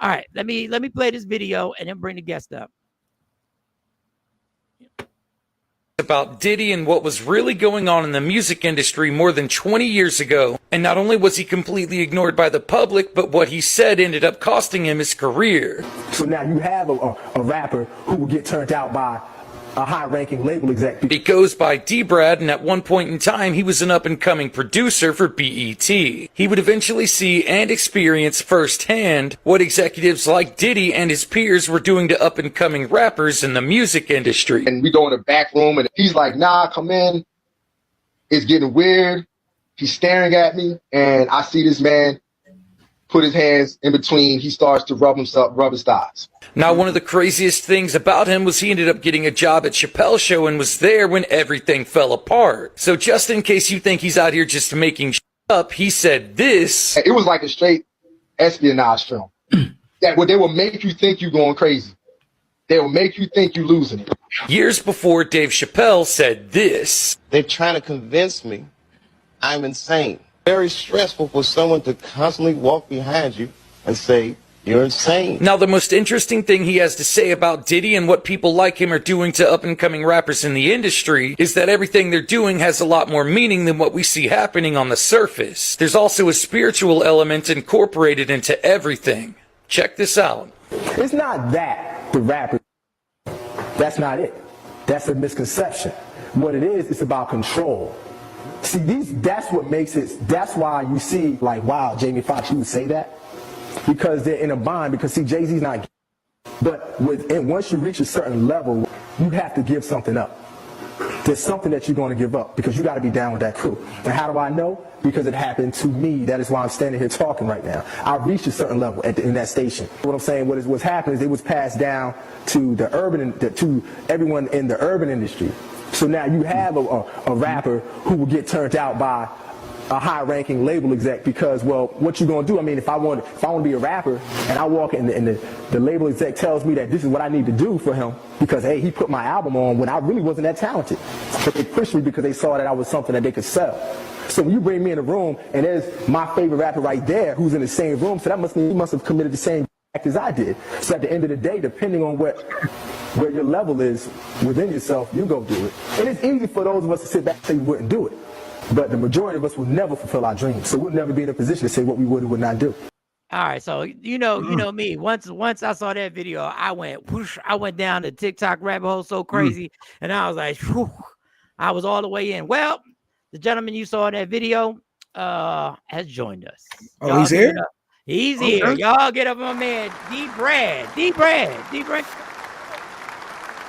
All right. Let me play this video and then bring the guest up. About Diddy and what was really going on in the music industry more than 20 years ago. And not only was he completely ignored by the public, but what he said ended up costing him his career. So now you have a rapper who will get turned out by a high-ranking label executive. He goes by D-Brad, and at one point in time, he was an up-and-coming producer for B.E.T. He would eventually see and experience firsthand what executives like Diddy and his peers were doing to up-and-coming rappers in the music industry. And we go in the back room, and he's like, nah, come in. It's getting weird. He's staring at me, and I see this man put his hands in between. He starts to rub his thighs. Now, one of the craziest things about him was he ended up getting a job at Chappelle's show and was there when everything fell apart. So just in case you think he's out here just making shit up, he said this. It was like a straight espionage film. That they will make you think you're going crazy. They'll make you think you're losing it. Years before Dave Chappelle said this. They're trying to convince me I'm insane. Very stressful for someone to constantly walk behind you and say, you're insane. Now, the most interesting thing he has to say about Diddy and what people like him are doing to up-and-coming rappers in the industry is that everything they're doing has a lot more meaning than what we see happening on the surface. There's also a spiritual element incorporated into everything. Check this out. It's not that the rapper, that's not it. That's a misconception. What it is, it's about control. See, that's what makes it, that's why you see, like, wow, Jamie Foxx, you would say that? Because they're in a bind, because see, Jay-Z's not, but once you reach a certain level, you have to give something up. There's something that you're going to give up, because you got to be down with that crew. And how do I know? Because it happened to me. That is why I'm standing here talking right now. I reached a certain level in that station. What I'm saying, what's happening is it was passed down to to everyone in the urban industry. So now you have a rapper who will get turned out by a high-ranking label exec because, well, what you gonna do? I mean, if I want to be a rapper and I walk in and the label exec tells me that this is what I need to do for him because, hey, he put my album on when I really wasn't that talented. But they pushed me because they saw that I was something that they could sell. So when you bring me in a room and there's my favorite rapper right there who's in the same room, so that must mean he must have committed the same act as I did. So at the end of the day, depending on where your level is within yourself, you go do it. And it's easy for those of us to sit back and say we wouldn't do it. But the majority of us will never fulfill our dreams. So we'll never be in a position to say what we would or would not do. All right, so you know me. Once I saw that video, I went whoosh, I went down the TikTok rabbit hole so crazy, and I was like, whew, I was all the way in. Well, the gentleman you saw in that video has joined us. Oh, Y'all he's get here? up. He's here. Y'all get up on my man, D-Brad.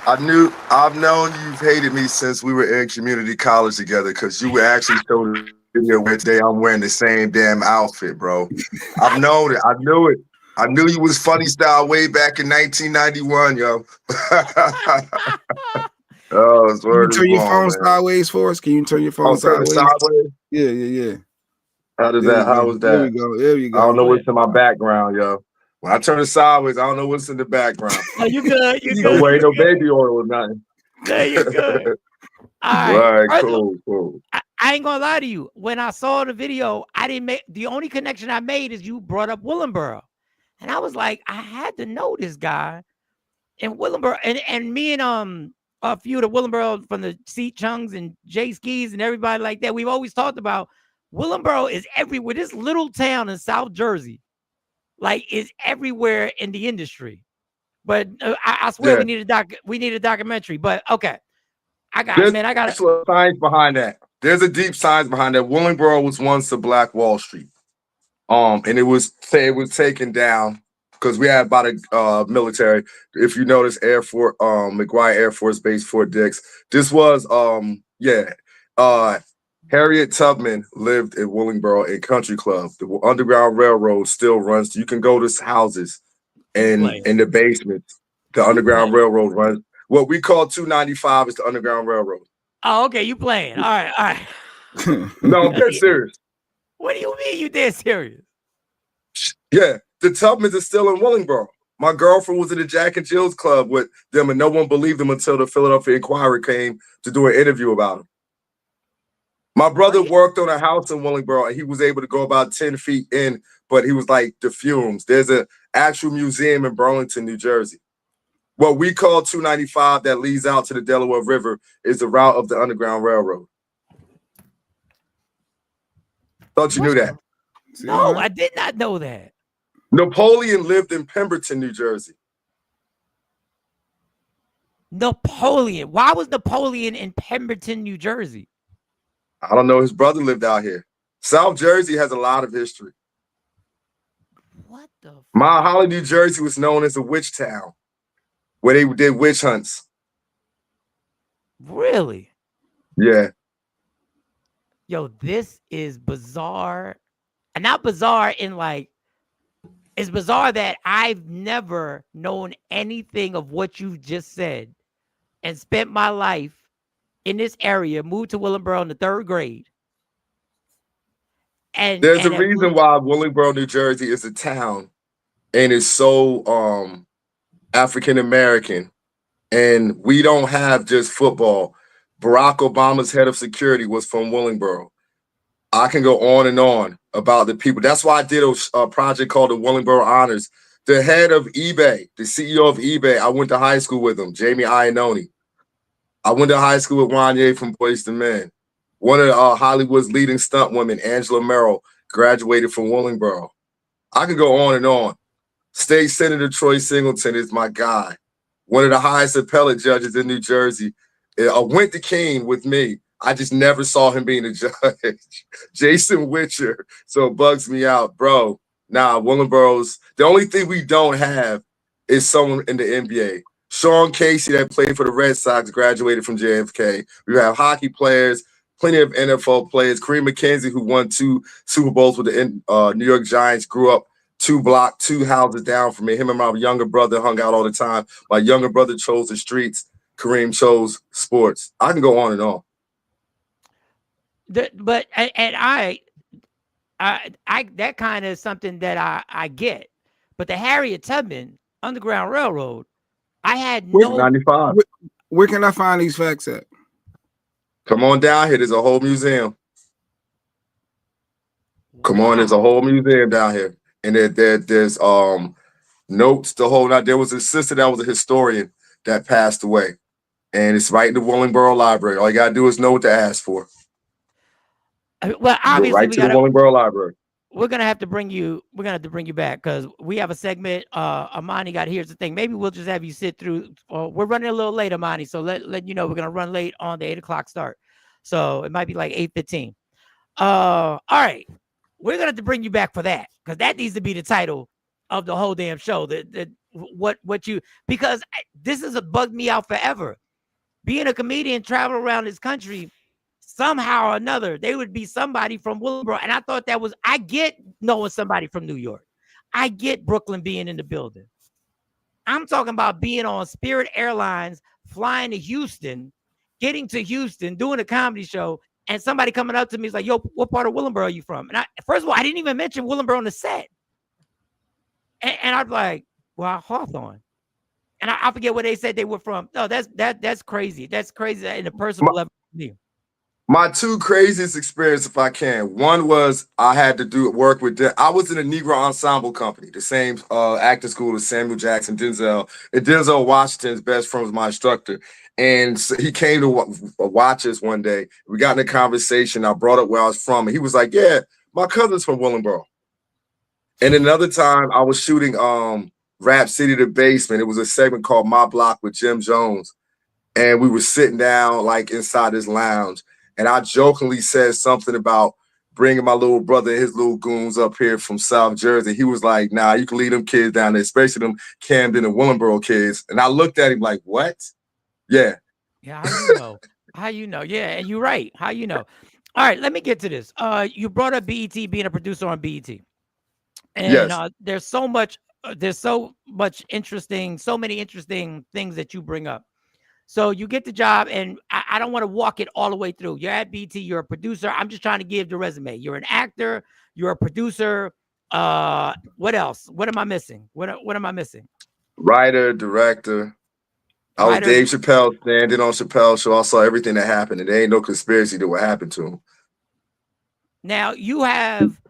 I've known you've hated me since we were in community college together because you were actually showing the video where today I'm wearing the same damn outfit, bro. I've known it. I knew it. I knew you was funny style way back in 1991, yo. Oh, it's Can you turn your phone sideways for us? Can you turn your phone sideways? Yeah. How was that? There we go. I don't know what's in my background, yo. When I turn it sideways, I don't know what's in the background. Oh, you good? Don't worry, no baby oil or nothing. There you good. All right, cool. I ain't gonna lie to you. When I saw the video, I didn't make the only connection I made is you brought up Willenboro. And I was like, I had to know this guy. And Willenboro, and me and a few of the Willenboro from the Seat Chungs and Jay Skis and everybody like that, we've always talked about Willenboro is everywhere. This little town in South Jersey, like, is everywhere in the industry. But I swear we need a documentary. But okay, There's science behind that. There's a deep science behind that. Willingboro was once a Black Wall Street. And it was taken down because we had about a military. If you notice, McGuire Air Force Base, Fort Dix. This was Harriet Tubman lived in Willingboro in Country Club. The Underground Railroad still runs. You can go to houses and in the basement. The Underground Railroad runs. What we call 295 is the Underground Railroad. Oh, okay. You playing. All right. No, I'm dead serious. What do you mean you dead serious? Yeah, the Tubmans are still in Willingboro. My girlfriend was at the Jack and Jill's Club with them, and no one believed them until the Philadelphia Inquirer came to do an interview about them. My brother worked on a house in Willingboro, and he was able to go about 10 feet in, but he was like the fumes. There's an actual museum in Burlington, New Jersey. What we call 295 that leads out to the Delaware River is the route of the Underground Railroad. Thought you knew that. No, I did not know that. Napoleon lived in Pemberton, New Jersey. Napoleon. Why was Napoleon in Pemberton, New Jersey? I don't know. His brother lived out here. South Jersey has a lot of history. What the? Mount Holly, New Jersey was known as a witch town where they did witch hunts. Really? Yeah. Yo, this is bizarre. And not bizarre in like, it's bizarre that I've never known anything of what you just said and spent my life in this area, moved to Willingboro in the 3rd grade. And there's a reason why Willingboro, New Jersey is a town and is so African American, and we don't have just football. Barack Obama's head of security was from Willingboro. I can go on and on about the people. That's why I did a project called the Willingboro Honors. The head of eBay, the CEO of eBay, I went to high school with him, Jamie Iannone. I went to high school with Wanye from Boyz II Men. One of Hollywood's leading stunt women, Angela Merrill, graduated from Willingboro. I could go on and on. State Senator Troy Singleton is my guy. One of the highest appellate judges in New Jersey. Went to Keene with me. I just never saw him being a judge. Jason Witcher. So it bugs me out, bro. Nah, Willingboro's, the only thing we don't have is someone in the NBA. Sean Casey, that played for the Red Sox, graduated from JFK. We have hockey players, plenty of NFL players. Kareem McKenzie, who won 2 Super Bowls with the New York Giants, grew up 2 houses down from me. Him and my younger brother hung out all the time. My younger brother chose the streets. Kareem chose sports. I can go on and on. But I that kind of something that I get. But the Harriet Tubman Underground Railroad, I had no 95. Where can I find these facts at? Come on down here. There's a whole museum. Come on, there's a whole museum down here. And there's notes, the whole night. There was a sister that was a historian that passed away. And it's right in the Willingboro Library. All you gotta do is know what to ask for. Well, obviously, right to the Willingboro Library. We're gonna have to bring you. We're gonna have to bring you back because we have a segment. Amani got. Here's the thing. Maybe we'll just have you sit through. We're running a little late, Amani. So let you know we're gonna run late on the 8 o'clock start. So it might be like 8:15. All right, we're gonna have to bring you back for that because that needs to be the title of the whole damn show. Because this has bugged me out forever. Being a comedian, traveling around this country. Somehow or another, they would be somebody from Willingboro. And I thought that was, I get knowing somebody from New York. I get Brooklyn being in the building. I'm talking about being on Spirit Airlines, flying to Houston, getting to Houston, doing a comedy show, and somebody coming up to me is like, yo, what part of Willingboro are you from? And first of all, I didn't even mention Willingboro on the set. And I'm like, well, Hawthorne. And I forget where they said they were from. No, that's crazy. That's crazy in a personal level for me. My 2 craziest experiences, if I can. One was I had to work with. I was in a Negro ensemble company, the same acting school as Samuel Jackson, Denzel. And Denzel Washington's best friend was my instructor. And so he came to watch us one day. We got in a conversation. I brought up where I was from. And he was like, yeah, my cousin's from Willingboro. And another time I was shooting Rap City The Basement. It was a segment called My Block with Jim Jones. And we were sitting down like inside this lounge. And I jokingly said something about bringing my little brother and his little goons up here from South Jersey. He was like, nah, you can leave them kids down there, especially them Camden and Willingboro kids. And I looked at him like, what? Yeah. Yeah, how you know? How you know? Yeah, and you're right. How you know? All right, let me get to this. You brought up B.E.T, being a producer on B.E.T. And yes. There's so many interesting things that you bring up. So you get the job, and I don't want to walk it all the way through. You're at BT, you're a producer. I'm just trying to give the resume. You're an actor, you're a producer. What else? What am I missing? What am I missing? Writer, director. I was Dave Chappelle standing on Chappelle's show. I saw everything that happened, and there ain't no conspiracy to what happened to him. Now you have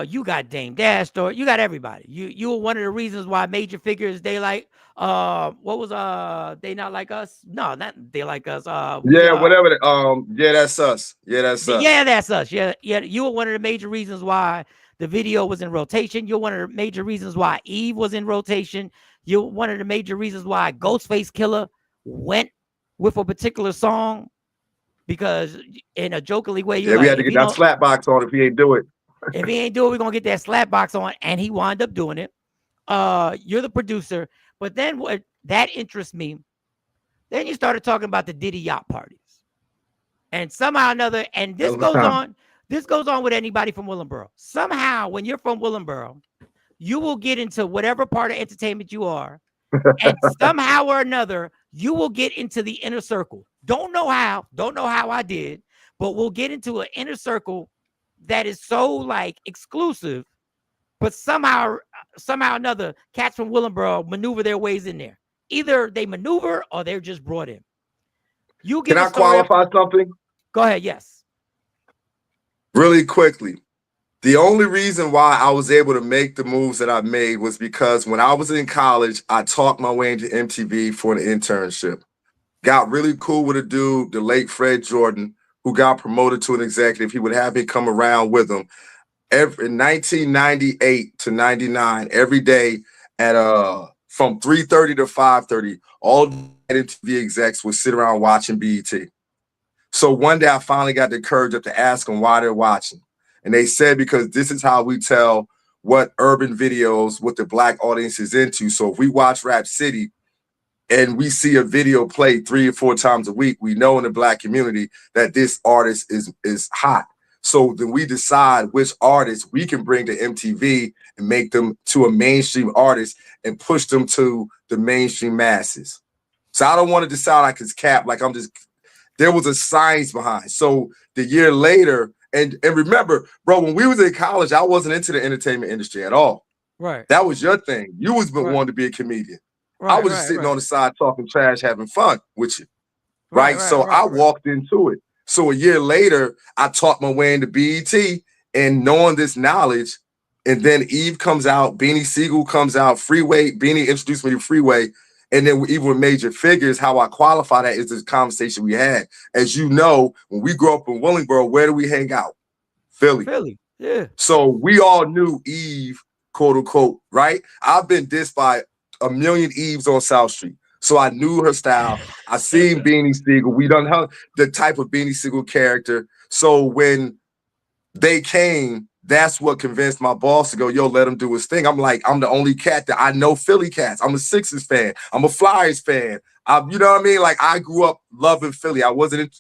you got Dame Dash, or you got everybody. You were one of the reasons why major figures they like what was They Not Like Us? No, not They Like Us. Whatever. Yeah, that's us. Yeah, that's us. Yeah, that's us. Yeah. You were one of the major reasons why the video was in rotation. You're one of the major reasons why Eve was in rotation. You're one of the major reasons why Ghostface Killer went with a particular song, because in a jokingly way, we had to get that slap box on if he ain't do it. If he ain't do it, we're gonna get that slap box on, and he wound up doing it. You're the producer, but then what that interests me, then you started talking about the Diddy Yacht parties. And somehow or another, and this goes on with anybody from Willingboro. Somehow, when you're from Willingboro, you will get into whatever part of entertainment you are, and somehow or another, you will get into the inner circle. Don't know how I did, but we'll get into an inner circle that is so like exclusive, but somehow somehow or another, cats from Willingboro maneuver their ways in there. Either they maneuver or they're just brought in. You give Can a I story. qualify something? Go ahead. Yes. Really quickly. The only reason why I was able to make the moves that I made was because when I was in college, I talked my way into MTV for an internship. Got really cool with a dude, the late Fred Jordan, who got promoted to an executive. He would have me come around with him. In 1998 to 99, every day at from 3:30 to 5:30, all MTV execs would sit around watching BET. So one day I finally got the courage up to ask them why they're watching. And they said, because this is how we tell what urban videos, what the Black audience is into. So if we watch Rap City and we see a video played 3 or 4 times a week, we know in the Black community that this artist is hot. So then we decide which artists we can bring to MTV and make them to a mainstream artist and push them to the mainstream masses. So I don't want to decide like it's cap, like I'm just, there was a science behind. So the year later, and remember, bro, when we was in college, I wasn't into the entertainment industry at all. Right. That was your thing. You was Right. wanting to be a comedian. Right, I was just sitting on the side talking trash, having fun with you. Right. So I walked into it. So a year later, I taught my way into BET and knowing this knowledge. And then Eve comes out, Beanie Siegel comes out, Freeway, Beanie introduced me to Freeway. And then even with Major Figures, how I qualify that is this conversation we had. As you know, when we grew up in Willingboro, where do we hang out? Philly. Philly, yeah. So we all knew Eve, quote unquote, right? I've been dissed by a million Eves on South Street. So I knew her style. I seen Beanie Siegel. We done her the type of Beanie Siegel character. So when they came, that's what convinced my boss to go, yo, let him do his thing. I'm like, I'm the only cat that I know Philly cats. I'm a Sixers fan. I'm a Flyers fan. You know what I mean? Like I grew up loving Philly. I wasn't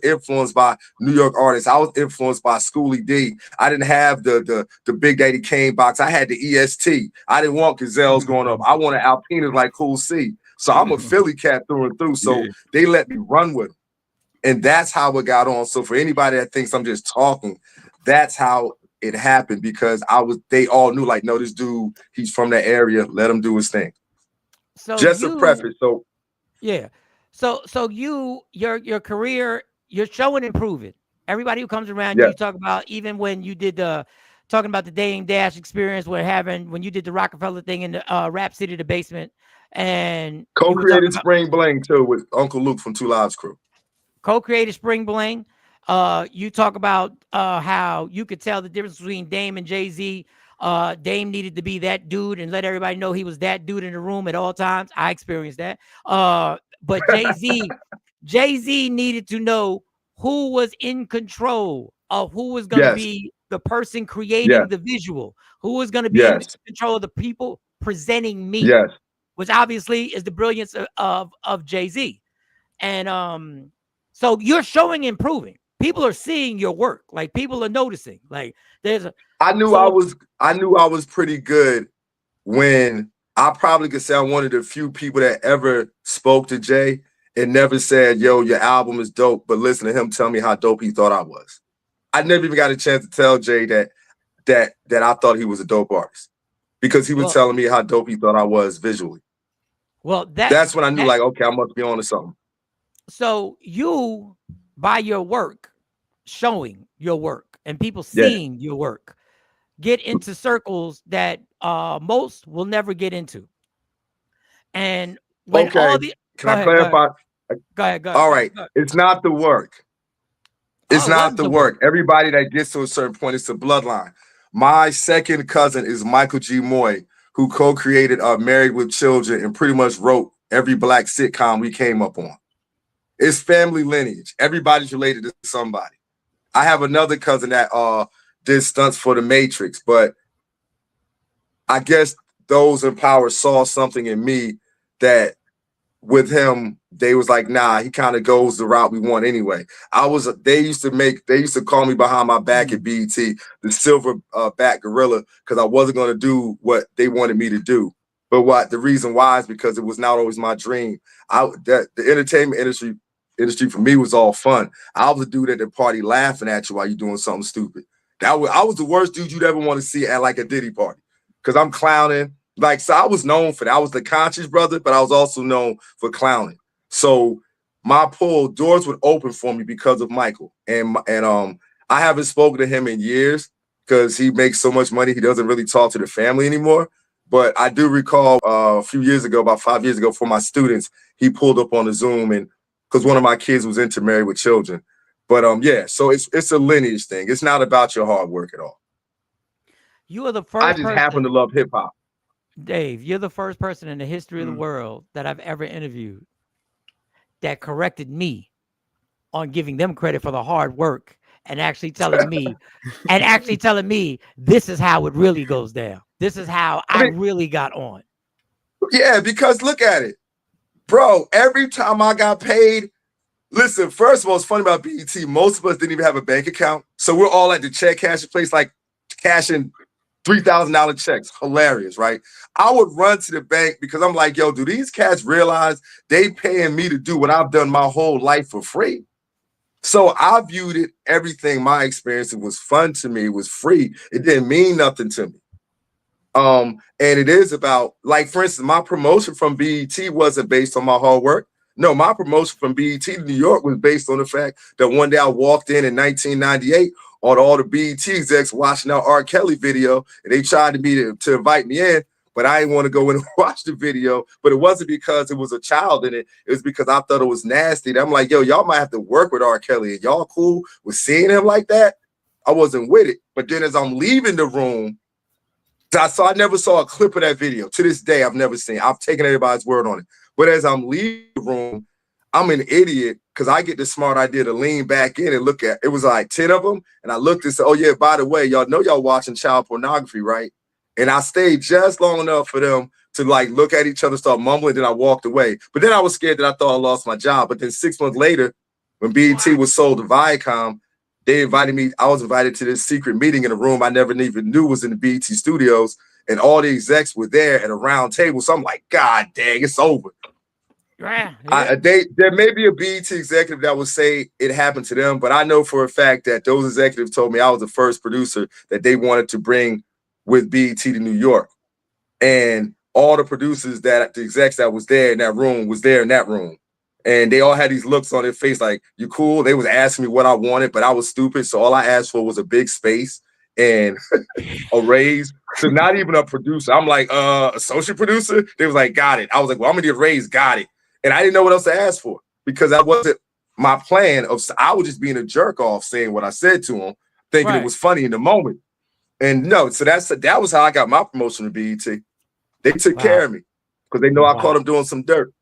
influenced by New York artists. I was influenced by Schoolie D. I didn't have the Big Daddy Kane box. I had the EST. I didn't want gazelles growing up. I wanted alpinas like Cool C. So I'm a Philly cat through and through. So they let me run with them. And that's how it got on. So for anybody that thinks I'm just talking, that's how it happened, because they all knew, like, no, this dude, he's from that area. Let him do his thing. So just a preface. So yeah. So your career, you're showing improving. Everybody who comes around, you talk about, even when you did talking about the Dame Dash experience, when you did the Rockefeller thing in the Rap City, the basement, and co-created Spring Bling too with Uncle Luke from Two Lives Crew. Co-created Spring Bling. You talk about how you could tell the difference between Dame and Jay-Z. Dame needed to be that dude and let everybody know he was that dude in the room at all times. I experienced that. But Jay-Z needed to know who was in control of who was going to be the person creating the visual, who was going to be in control of the people presenting me, which obviously is the brilliance of Jay-Z. And so you're showing improving. People are seeing your work. Like, people are noticing. Like, I knew I was pretty good when I probably could say I'm one of the few people that ever spoke to Jay and never said, yo, your album is dope, but listen to him tell me how dope he thought I was. I never even got a chance to tell Jay that I thought he was a dope artist, because he was telling me how dope he thought I was visually. Well, that's when I knew, like, okay, I must be on to something. So you, by your work, showing your work and people seeing your work, get into circles that most will never get into. And when all the can I clarify? Go ahead. All right. It's not the work. It's not the work. Everybody that gets to a certain point, it's the bloodline. My second cousin is Michael G. Moy, who co-created Married with Children and pretty much wrote every Black sitcom we came up on. It's family lineage. Everybody's related to somebody. I have another cousin that did stunts for The Matrix, but I guess those in power saw something in me that with him, they was like, nah, he kind of goes the route we want anyway. They used to call me behind my back at BET, the silver back gorilla, because I wasn't going to do what they wanted me to do. But the reason why is because it was not always my dream. The entertainment industry for me was all fun. I was the dude at the party laughing at you while you're doing something stupid. I was the worst dude you'd ever want to see at like a Diddy party. because I'm clowning. Like, so I was known for that. I was the conscious brother, but I was also known for clowning. So my pull doors would open for me because of Michael. And I haven't spoken to him in years because he makes so much money. He doesn't really talk to the family anymore. But I do recall a few years ago, about 5 years ago, for my students, he pulled up on the Zoom, and because one of my kids was into Married with Children. But yeah, so it's a lineage thing. It's not about your hard work at all. You are the first I just happen to love hip hop. Dave, you're the first person in the history of the world that I've ever interviewed that corrected me on giving them credit for the hard work and actually telling me this is how it really goes down. This is how I really got on. Yeah, because look at it, bro. Every time I got paid, listen, first of all, it's funny about BET. Most of us didn't even have a bank account. So we're all at the check cashing place, like cashing $3,000 checks. Hilarious, right? I would run to the bank because I'm like, yo, do these cats realize they paying me to do what I've done my whole life for free? So I viewed it, everything, my experience, it was fun to me, it was free. It didn't mean nothing to me. And it is about, like, for instance, my promotion from BET wasn't based on my hard work. No, my promotion from BET to New York was based on the fact that one day I walked in 1998 on all the BET execs watching our R. Kelly video, and they tried to invite me in, but I didn't want to go in and watch the video. But it wasn't because it was a child in it. It was because I thought it was nasty. And I'm like, yo, y'all might have to work with R. Kelly. And y'all cool with seeing him like that? I wasn't with it. But then as I'm leaving the room, so I never saw a clip of that video. To this day, I've never seen. I've taken everybody's word on it. But as I'm leaving the room, I'm an idiot because I get the smart idea to lean back in and look at, it was like 10 of them. And I looked and said, oh yeah, by the way, y'all know y'all watching child pornography, right? And I stayed just long enough for them to like look at each other, start mumbling, then I walked away. But then I was scared that I thought I lost my job. But then 6 months later, when BET was sold to Viacom, they invited me. I was invited to this secret meeting in a room I never even knew was in the BET studios. And all the execs were there at a round table. So I'm like, God dang, it's over. Yeah. There may be a BET executive that would say it happened to them, but I know for a fact that those executives told me I was the first producer that they wanted to bring with BET to New York. And all the producers the execs that was there in that room was there in that room. And they all had these looks on their face like, you cool? They was asking me what I wanted, but I was stupid. So all I asked for was a big space and a raise. So not even a producer. I'm like, associate producer? They was like, got it. I was like, well, I'm gonna get a raise, got it. And I didn't know what else to ask for because that wasn't my plan. I was just being a jerk off saying what I said to him, thinking it was funny in the moment. And no, so that was how I got my promotion to BET. They took care of me because they know I caught them doing some dirt.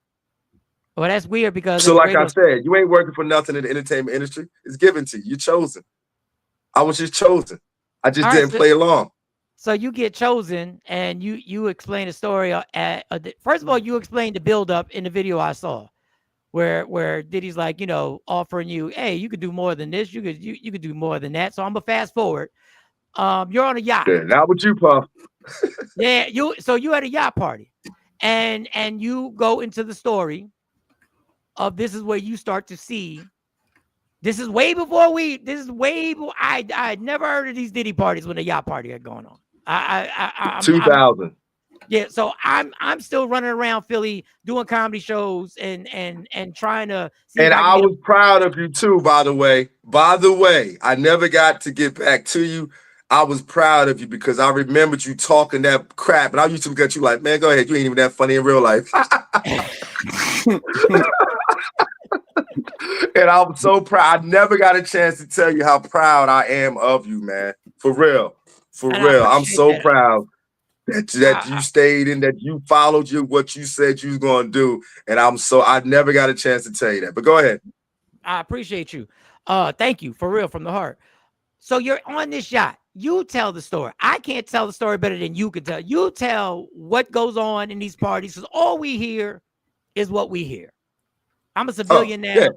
Well, that's weird because so like I said, you ain't working for nothing in the entertainment industry. It's given to you. You're chosen. I was just chosen. I just didn't play along. So you get chosen and you explain the story. First of all, you explained the buildup in the video I saw where Diddy's like, you know, offering you, hey, you could do more than this. You could do more than that. So I'm gonna fast forward. You're on a yacht. Yeah, not with you, Puff. Yeah, so you at a yacht party and you go into the story of this is where you start to see. This is way before I never heard of these Diddy parties when the yacht party got going on. 2000. Yeah, so I'm still running around Philly doing comedy shows and trying to see. And I was proud of you too, by the way. By the way, I never got to get back to you. I was proud of you because I remembered you talking that crap, and I used to look at you like, man, go ahead, you ain't even that funny in real life. And I'm so proud. I never got a chance to tell you how proud I am of you, man. For real. For real. I'm so proud that you stayed in, that you followed what you said you was going to do. And I never got a chance to tell you that. But go ahead. I appreciate you. Thank you, for real, from the heart. So you're on this yacht. You tell the story. I can't tell the story better than you can tell. You tell what goes on in these parties because all we hear is what we hear. I'm a civilian now. Yeah.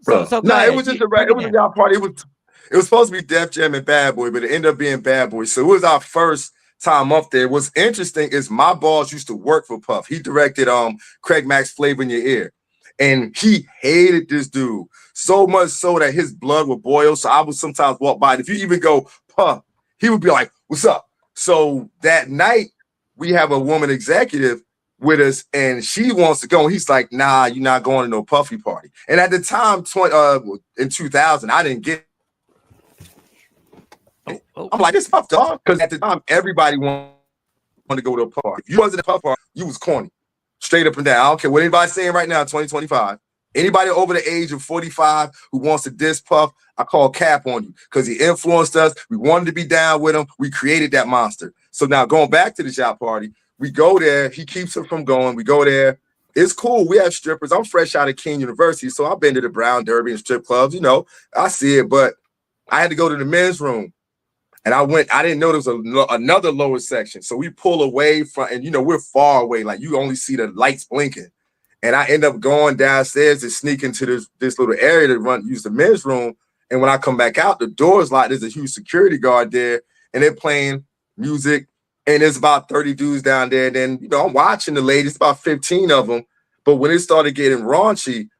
So no, it was just it was a yacht party. It was supposed to be Def Jam and Bad Boy, but it ended up being Bad Boy. So it was our first time up there. What's interesting is my boss used to work for Puff. He directed Craig Mack's Flavor in Your Ear. And he hated this dude so much so that his blood would boil. So I would sometimes walk by. And if you even go, Puff, he would be like, what's up? So that night, we have a woman executive with us, and she wants to go. And he's like, nah, you're not going to no Puffy party. And at the time, in 2000, I didn't get it. I'm like, this Puff dog. Because at the time, everybody wanted to go to a party. If you wasn't a Puff party, you was corny. Straight up and down. I don't care what anybody's saying right now, 2025. Anybody over the age of 45 who wants to diss Puff, I call cap on you because he influenced us. We wanted to be down with him. We created that monster. So now going back to the yacht party, we go there. He keeps it from going. We go there. It's cool. We have strippers. I'm fresh out of King University, so I've been to the Brown Derby and strip clubs. You know, I see it, but I had to go to the men's room. And I didn't know there was another lower section. So we pull away from, and you know, we're far away. Like you only see the lights blinking. And I end up going downstairs and sneak into this little area to use the men's room. And when I come back out, the door's locked. There's a huge security guard there, and they're playing music. And there's about 30 dudes down there. And then, you know, I'm watching the ladies, about 15 of them. But when it started getting raunchy,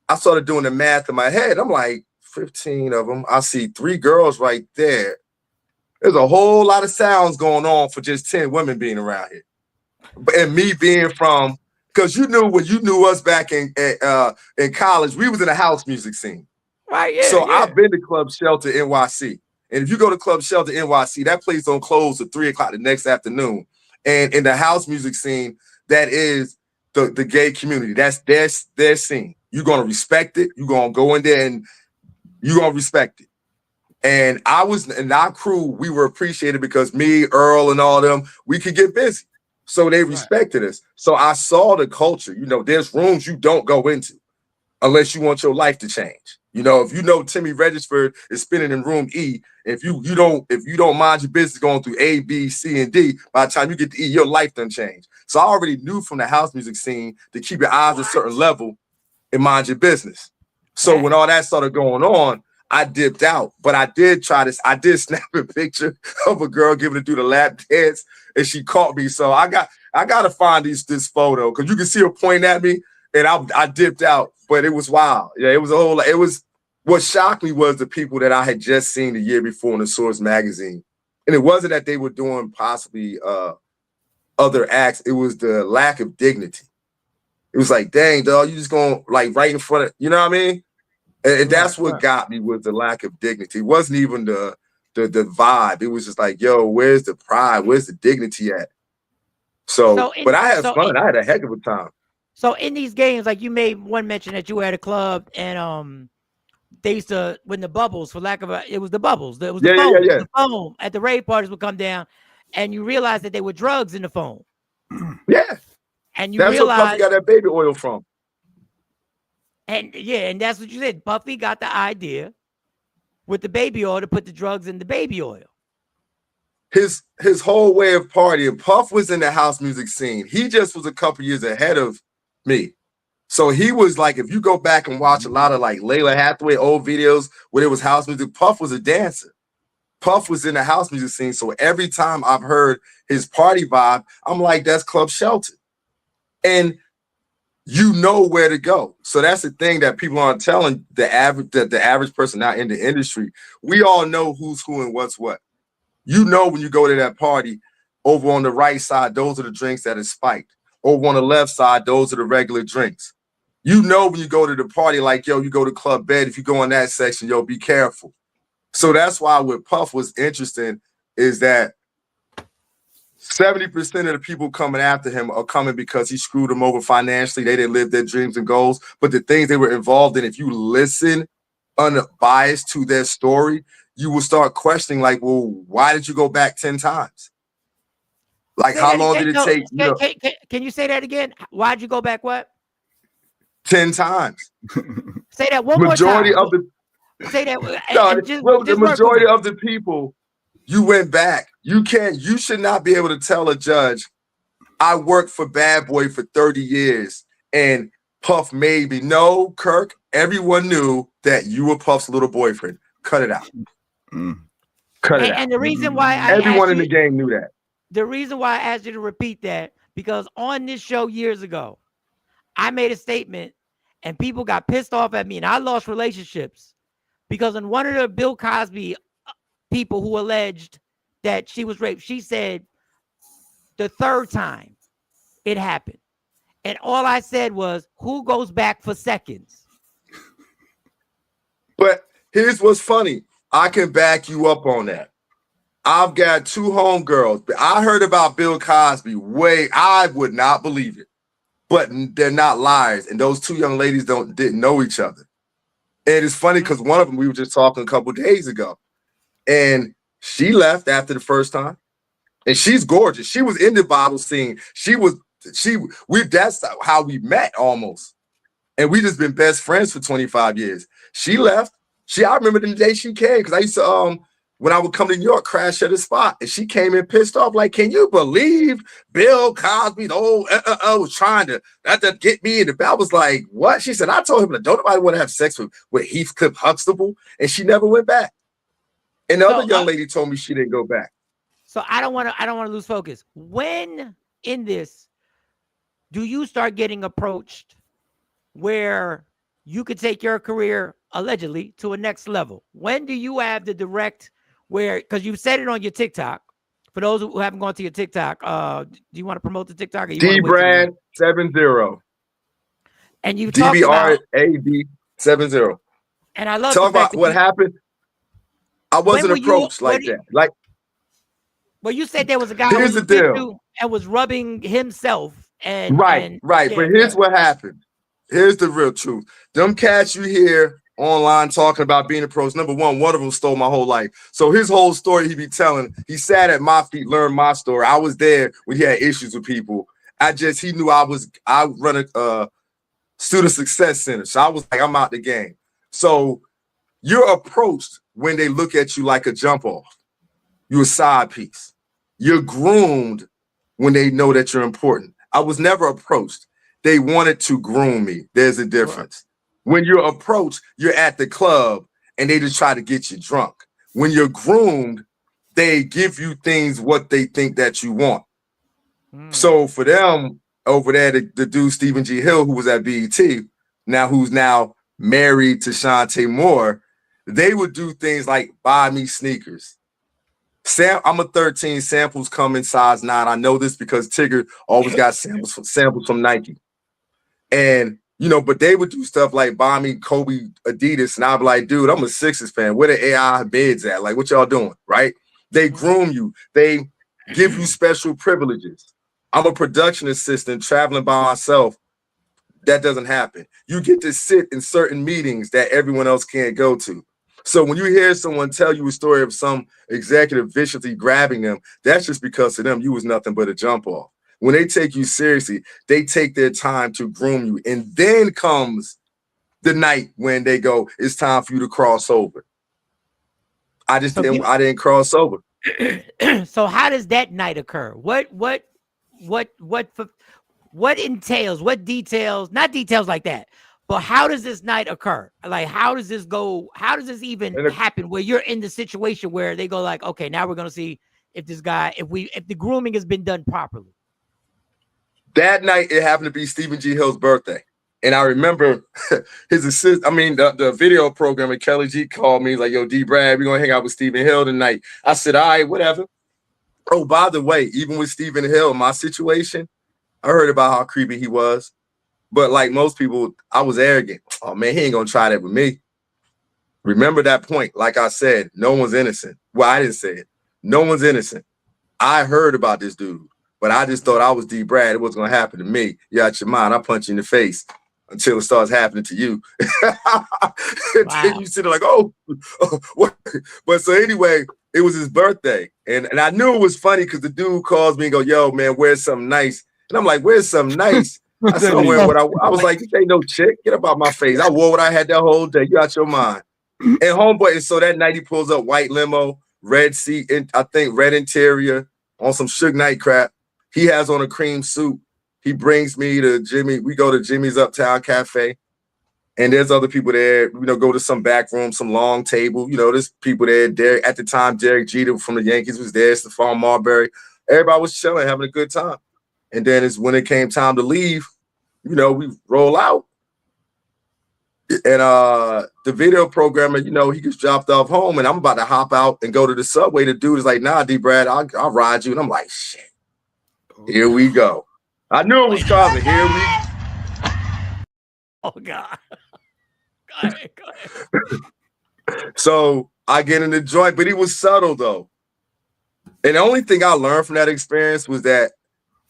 I started doing the math in my head. I'm like, 15 of them. I see 3 girls right there. There's a whole lot of sounds going on for just 10 women being around here. And me being from, because you knew when you knew us back in college, we was in a house music scene. Right, yeah. So I've been to Club Shelter NYC. And if you go to Club Shelter NYC, that place don't close at 3 o'clock the next afternoon. And in the house music scene, that is the gay community. That's their scene. You're going to respect it. You're going to go in there and you're going to respect it. And our crew, we were appreciated because me, Earl, and all them, we could get busy. So they respected us. So I saw the culture. You know, there's rooms you don't go into unless you want your life to change. You know, if you know Timmy Regisford is spinning in room E, if you don't mind your business going through A, B, C, and D, by the time you get to E, your life done change. So I already knew from the house music scene to keep your eyes at a certain level and mind your business. So when all that started going on, I dipped out, but I did snap a picture of a girl giving it through the lap dance, and she caught me. So I gotta find this photo because you can see her pointing at me, and I dipped out, but it was wild. Yeah, it was what shocked me was the people that I had just seen the year before in the Source magazine. And it wasn't that they were doing possibly other acts, it was the lack of dignity. It was like, dang, dog, you just going like right in front of, you know what I mean? And that's what got me was the lack of dignity. It wasn't even the vibe. It was just like, yo, where's the pride? Where's the dignity at? But I had fun. I had a heck of a time. So in these games, like you made one mention that you were at a club and they used to, when the bubbles, for lack of it was the bubbles. It was the foam. The foam at the rave parties would come down, and you realize that there were drugs in the foam. Yeah. And that's where Puffy got that baby oil from. And and that's what you said. Puffy got the idea with the baby oil to put the drugs in the baby oil. His whole way of partying, Puff was in the house music scene. He just was a couple years ahead of me. So he was like, if you go back and watch a lot of like Layla Hathaway old videos where it was house music, Puff was a dancer. Puff was in the house music scene. So every time I've heard his party vibe, I'm like, that's Club Shelter. And you know where to go. So that's the thing that people aren't telling the average person not in the industry. We all know who's who and what's what. You know when you go to that party, over on the right side, those are the drinks that are spiked. Over on the left side, those are the regular drinks. You know when you go to the party, like, yo, you go to Club Bed, if you go in that section, yo, be careful. So that's why what Puff was interesting is that 70% of the people coming after him are coming because he screwed them over financially. They didn't live their dreams and goals. But the things they were involved in, if you listen unbiased to their story, you will start questioning, like, well, why did you go back 10 times? Like, how long did it take? Can you say that again? Why'd you go back what? 10 times. Say that one more time. Say that. The majority of the people, you went back. You should not be able to tell a judge, I worked for Bad Boy for 30 years and Puff made me. No, Kirk, everyone knew that you were Puff's little boyfriend. Cut it out. Cut it out. And the reason why everyone in the game knew that. The reason why I asked you to repeat that, because on this show years ago, I made a statement and people got pissed off at me and I lost relationships because on one of the Bill Cosby people who alleged that she was raped. She said the third time it happened. And all I said was, who goes back for seconds? But here's what's funny. I can back you up on that. I've got 2 homegirls. I heard about Bill Cosby I would not believe it. But they're not liars. And those 2 young ladies didn't know each other. And it's funny because one of them, we were just talking a couple of days ago. And she left after the first time. And she's gorgeous. She was in the Bible scene. That's how we met almost. And we just been best friends for 25 years. She left. I remember the day she came, because I used to when I would come to New York, crash at a spot, and she came in pissed off, like, can you believe Bill Cosby, the old was trying to get me? And I was like, what? She said, I told him that don't nobody want to have sex with Heathcliff Huxtable, and she never went back. And the other young lady told me she didn't go back. So I don't want to lose focus. When in this do you start getting approached where you could take your career allegedly to a next level? When do you have the direct where, because you've said it on your TikTok, for those who haven't gone to your TikTok, do you want to promote the TikTok? DBRAD70. And you talked about DBRAD70. And I love talk about what happened. I wasn't approached like that. Like, well, you said there was a guy here's who the deal. And was rubbing himself and right. But here's what happened. Here's the real truth. Them cats you hear online talking about being approached. Number one of them stole my whole life. So his whole story he be telling, he sat at my feet, learned my story. I was there when he had issues with people. He knew I run a student success center. So I was like, I'm out the game. So you're approached when they look at you like a jump off. You're a side piece. You're groomed when they know that you're important. I was never approached. They wanted to groom me. There's a difference. When you're approached, you're at the club and they just try to get you drunk. When you're groomed, they give you things what they think that you want. So for them over there, the dude Stephen G. Hill, who was at B.E.T, who's now married to Shantae Moore, they would do things like buy me sneakers. I'm a 13, samples come in size 9. I know this because Tigger always got samples from Nike. And, but they would do stuff like buy me Kobe Adidas. And I'd be like, dude, I'm a Sixers fan. Where the AI bids at? Like, what y'all doing? Right? They groom you. They give you special privileges. I'm a production assistant traveling by myself. That doesn't happen. You get to sit in certain meetings that everyone else can't go to. So when you hear someone tell you a story of some executive viciously grabbing them, that's just because to them, you was nothing but a jump off. When they take you seriously, they take their time to groom you. And then comes the night when they go, it's time for you to cross over. I didn't cross over. So how does that night occur? What entails, what details, not details like that, but how does this night occur? Like, how does this go? How does this even happen where you're in the situation where they go like, okay, now we're going to see if this guy, if the grooming has been done properly. That night, it happened to be Stephen G. Hill's birthday. And I remember his assistant, the video programmer, Kelly G, called me like, yo, D. Brad, we're going to hang out with Stephen Hill tonight. I said, all right, whatever. Oh, by the way, even with Stephen Hill, my situation, I heard about how creepy he was. But like most people, I was arrogant. Oh, man, he ain't going to try that with me. Remember that point. Like I said, no one's innocent. Well, I didn't say it. No one's innocent. I heard about this dude, but I just thought I was D. Brad. It wasn't going to happen to me. You out your mind. I punch you in the face until it starts happening to you. Wow. You sit there like, what? But so anyway, it was his birthday. And I knew it was funny because the dude calls me and go, yo, man, where's something nice? And I'm like, where's something nice? I said, I'm wearing what I was like, this ain't no chick. Get up out my face. I wore what I had that whole day. You out your mind. And homeboy, and so that night he pulls up white limo, red seat, I think red interior on some Suge Knight crap. He has on a cream suit. He brings me to Jimmy. We go to Jimmy's Uptown Cafe. And there's other people there, go to some back room, some long table. There's people there. Derek, at the time, Derek Jeter from the Yankees was there. Stephon Marbury. Everybody was chilling, having a good time. And then when it came time to leave, we roll out. And the video programmer, you know, he gets dropped off home, and I'm about to hop out and go to the subway. The dude is like, "Nah, D. Brad, I'll ride you." And I'm like, "Shit, here we go." I knew it was coming. Here we. Oh God. Go ahead. So I get in the joint, but he was subtle though. And the only thing I learned from that experience was that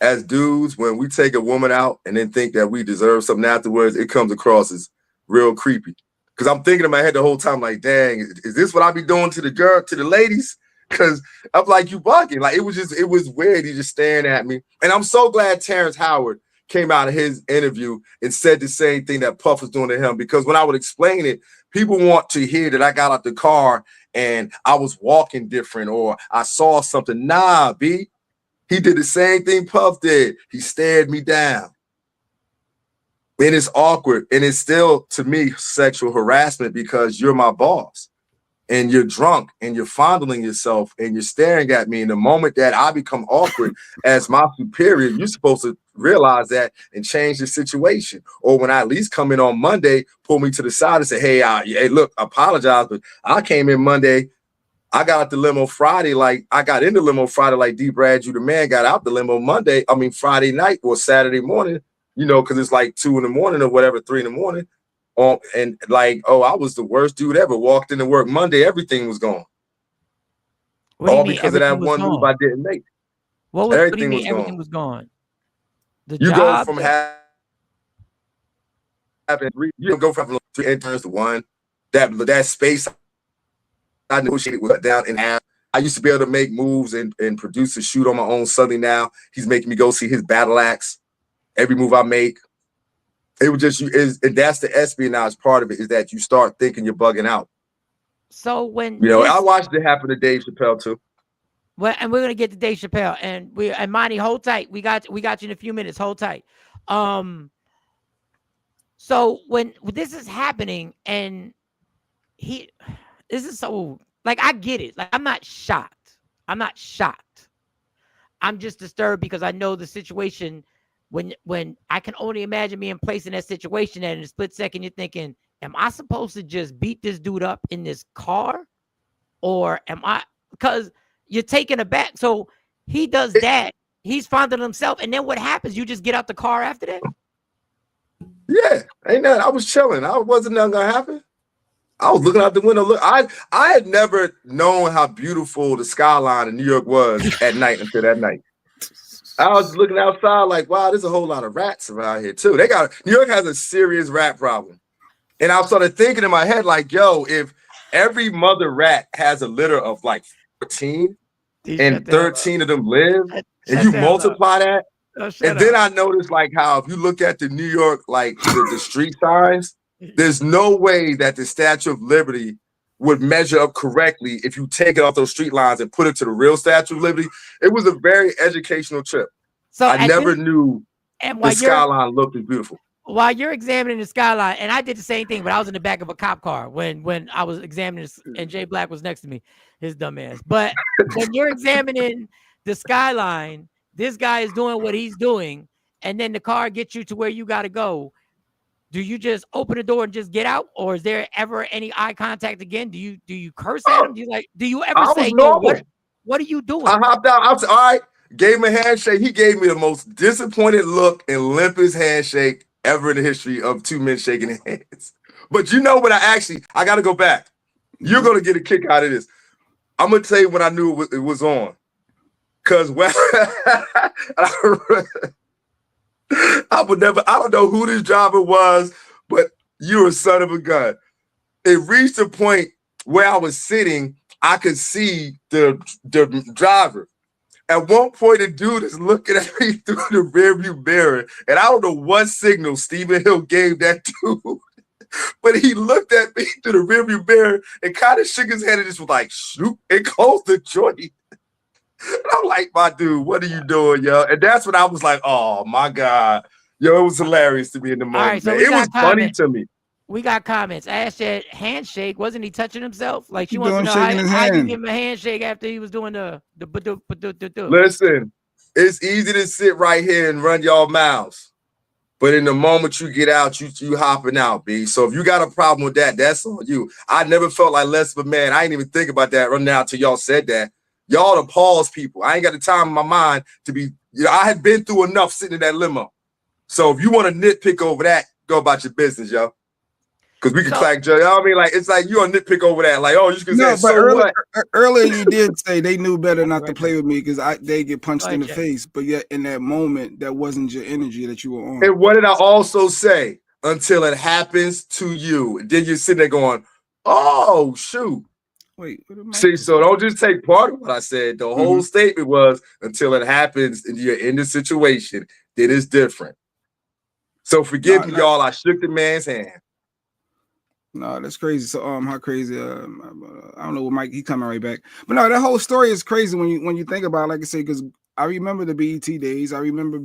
as dudes, when we take a woman out and then think that we deserve something afterwards, it comes across as real creepy. Because I'm thinking in my head the whole time, like, dang, is this what I be doing to the ladies? Because I'm like, you bugging. Like, it was weird. He just staring at me. And I'm so glad Terrence Howard came out of his interview and said the same thing that Puff was doing to him. Because when I would explain it, people want to hear that I got out the car and I was walking different or I saw something. Nah, B. He did the same thing Puff did. He stared me down. And it's awkward. And it's still, to me, sexual harassment because you're my boss. And you're drunk and you're fondling yourself and you're staring at me. And the moment that I become awkward as my superior, you're supposed to realize that and change the situation. Or when I at least come in on Monday, pull me to the side and say, hey, look, apologize, but I came in Monday. I got out the limo Friday, like I got in the limo Friday, like D. Brad, you the man, got out the limo Friday night or Saturday morning, you know, because it's like 2 in the morning or whatever, 3 in the morning. And like, I was the worst dude ever. Walked into work Monday, everything was gone. All because of that one move I didn't make. Everything was gone. The you job go from having you go from 3 interns to 1. That space I negotiated with down in half. I used to be able to make moves and produce a shoot on my own. Suddenly now he's making me go see his battle axe. Every move I make. It was just and that's the espionage part of it, is that you start thinking you're bugging out. So when I watched it happen to Dave Chappelle too. Well, and we're gonna get to Dave Chappelle, and Monty, hold tight. We got you in a few minutes. Hold tight. So when this is happening, and this is so, like, I get it. Like, I'm not shocked. I'm just disturbed because I know the situation. When I can only imagine being placed in that situation, that in a split second you're thinking, am I supposed to just beat this dude up in this car? Or am I, because you're taken aback. So he does that. He's fondling himself. And then what happens? You just get out the car after that? Yeah. Ain't nothing. I was chilling. I wasn't nothing gonna happen. I was looking out the window. Look, I had never known how beautiful the skyline in New York was at night until that night. I was looking outside like, wow, there's a whole lot of rats around here too. New York has a serious rat problem. And I started thinking in my head, like, yo, if every mother rat has a litter of like 14 and 13 of them live, and you multiply that, and then I noticed like how if you look at the New York, like the street signs, there's no way that the Statue of Liberty would measure up correctly if you take it off those street lines and put it to the real Statue of Liberty. It was a very educational trip. So I never knew the skyline looked as beautiful. While you're examining the skyline, and I did the same thing, but I was in the back of a cop car when I was examining this, and Jay Black was next to me, his dumb ass. But when you're examining the skyline, this guy is doing what he's doing, and then the car gets you to where you got to go. Do you just open the door and just get out, or is there ever any eye contact again? Do you curse at him? Do you ever say, yo, what are you doing? I hopped out. I said, all right, gave him a handshake. He gave me the most disappointed look and limpest handshake ever in the history of two men shaking hands. But you know what? I got to go back. You're going to get a kick out of this. I'm going to tell you when I knew it was on. Because I don't know who this driver was, but you're a son of a gun. It reached a point where I was sitting, I could see the driver. At one point, the dude is looking at me through the rearview mirror, and I don't know what signal Stephen Hill gave that dude, but he looked at me through the rearview mirror and kind of shook his head and just was like, shoot, and closed the joint. And I'm like, my dude, what are you doing, yo? And that's when I was like, oh, my God. Yo, it was hilarious to me in the moment. Right, so it was funny to me. We got comments. Ash said handshake. Wasn't he touching himself? Like, she wants to know how you give him a handshake after he was doing the. Listen, it's easy to sit right here and run y'all mouths. But in the moment you get out, you hopping out, B. So if you got a problem with that, that's on you. I never felt like less of a man. I ain't even think about that right now till y'all said that. Y'all the pause people. I ain't got the time in my mind to be, I had been through enough sitting in that limo. So if you want to nitpick over that, go about your business, yo. Because we can clack Joe. You know what I mean? Like, it's like you a nitpick over that. Like, oh, you can say, so what? Earlier you did say they knew better not to play with me because they get punched in the face. But yet in that moment, that wasn't your energy that you were on. And what did I also say? Until it happens to you. Then you're sitting there going, oh, shoot. Wait. See, so don't just take part of what I said. The whole statement was until it happens and you're in the situation, then it's different. So forgive me, y'all. I shook the man's hand. No, that's crazy. So how crazy? I don't know what Mike. He coming right back. But no, that whole story is crazy when you think about it, like I say, because I remember the B.E.T days. I remember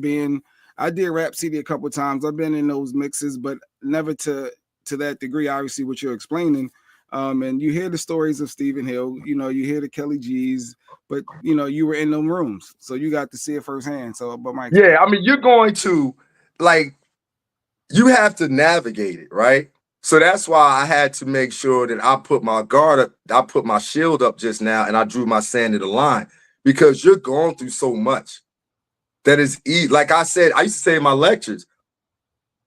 I did Rap City a couple of times. I've been in those mixes, but never to that degree. Obviously, what you're explaining. And you hear the stories of Stephen Hill. You know, you hear the Kelly G's, but you know, you were in them rooms, so you got to see it firsthand. So, but Mike. Yeah, I mean, you're going to you have to navigate it, right? So that's why I had to make sure that I put my guard up, I put my shield up just now, and I drew my sand to the line because you're going through so much that is easy. Like I said, I used to say in my lectures,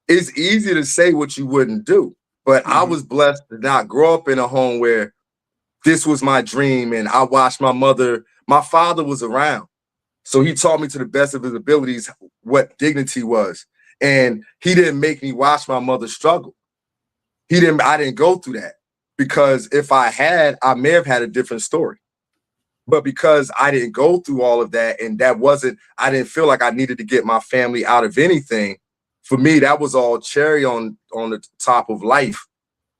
it's easy to say what you wouldn't do, but I was blessed to not grow up in a home where this was my dream and I watched my father was around. So he taught me to the best of his abilities what dignity was. And he didn't make me watch my mother struggle. I didn't go through that because if I had, I may have had a different story. But because I didn't go through all of that and I didn't feel like I needed to get my family out of anything. For me, that was all cherry on the top of life.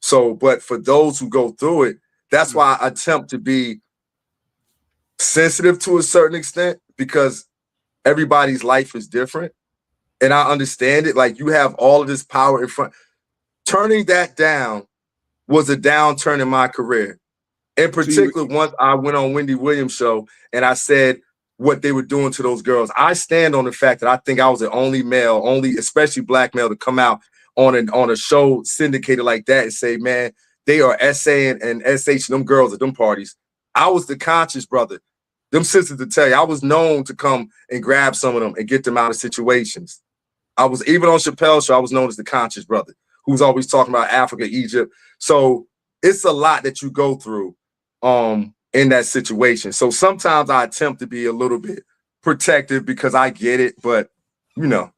So, but for those who go through it, that's why I attempt to be sensitive to a certain extent because everybody's life is different. And I understand it. Like you have all of this power in front. Turning that down was a downturn in my career. In particular, once I went on Wendy Williams' show and I said what they were doing to those girls. I stand on the fact that I think I was the only male, especially black male, to come out on a show syndicated like that and say, man, they are essaying and SH them girls at them parties. I was the conscious brother. Them sisters to tell you, I was known to come and grab some of them and get them out of situations. I was even on Chappelle's show, I was known as the conscious brother, who's always talking about Africa, Egypt. So it's a lot that you go through in that situation. So sometimes I attempt to be a little bit protective because I get it, but you know.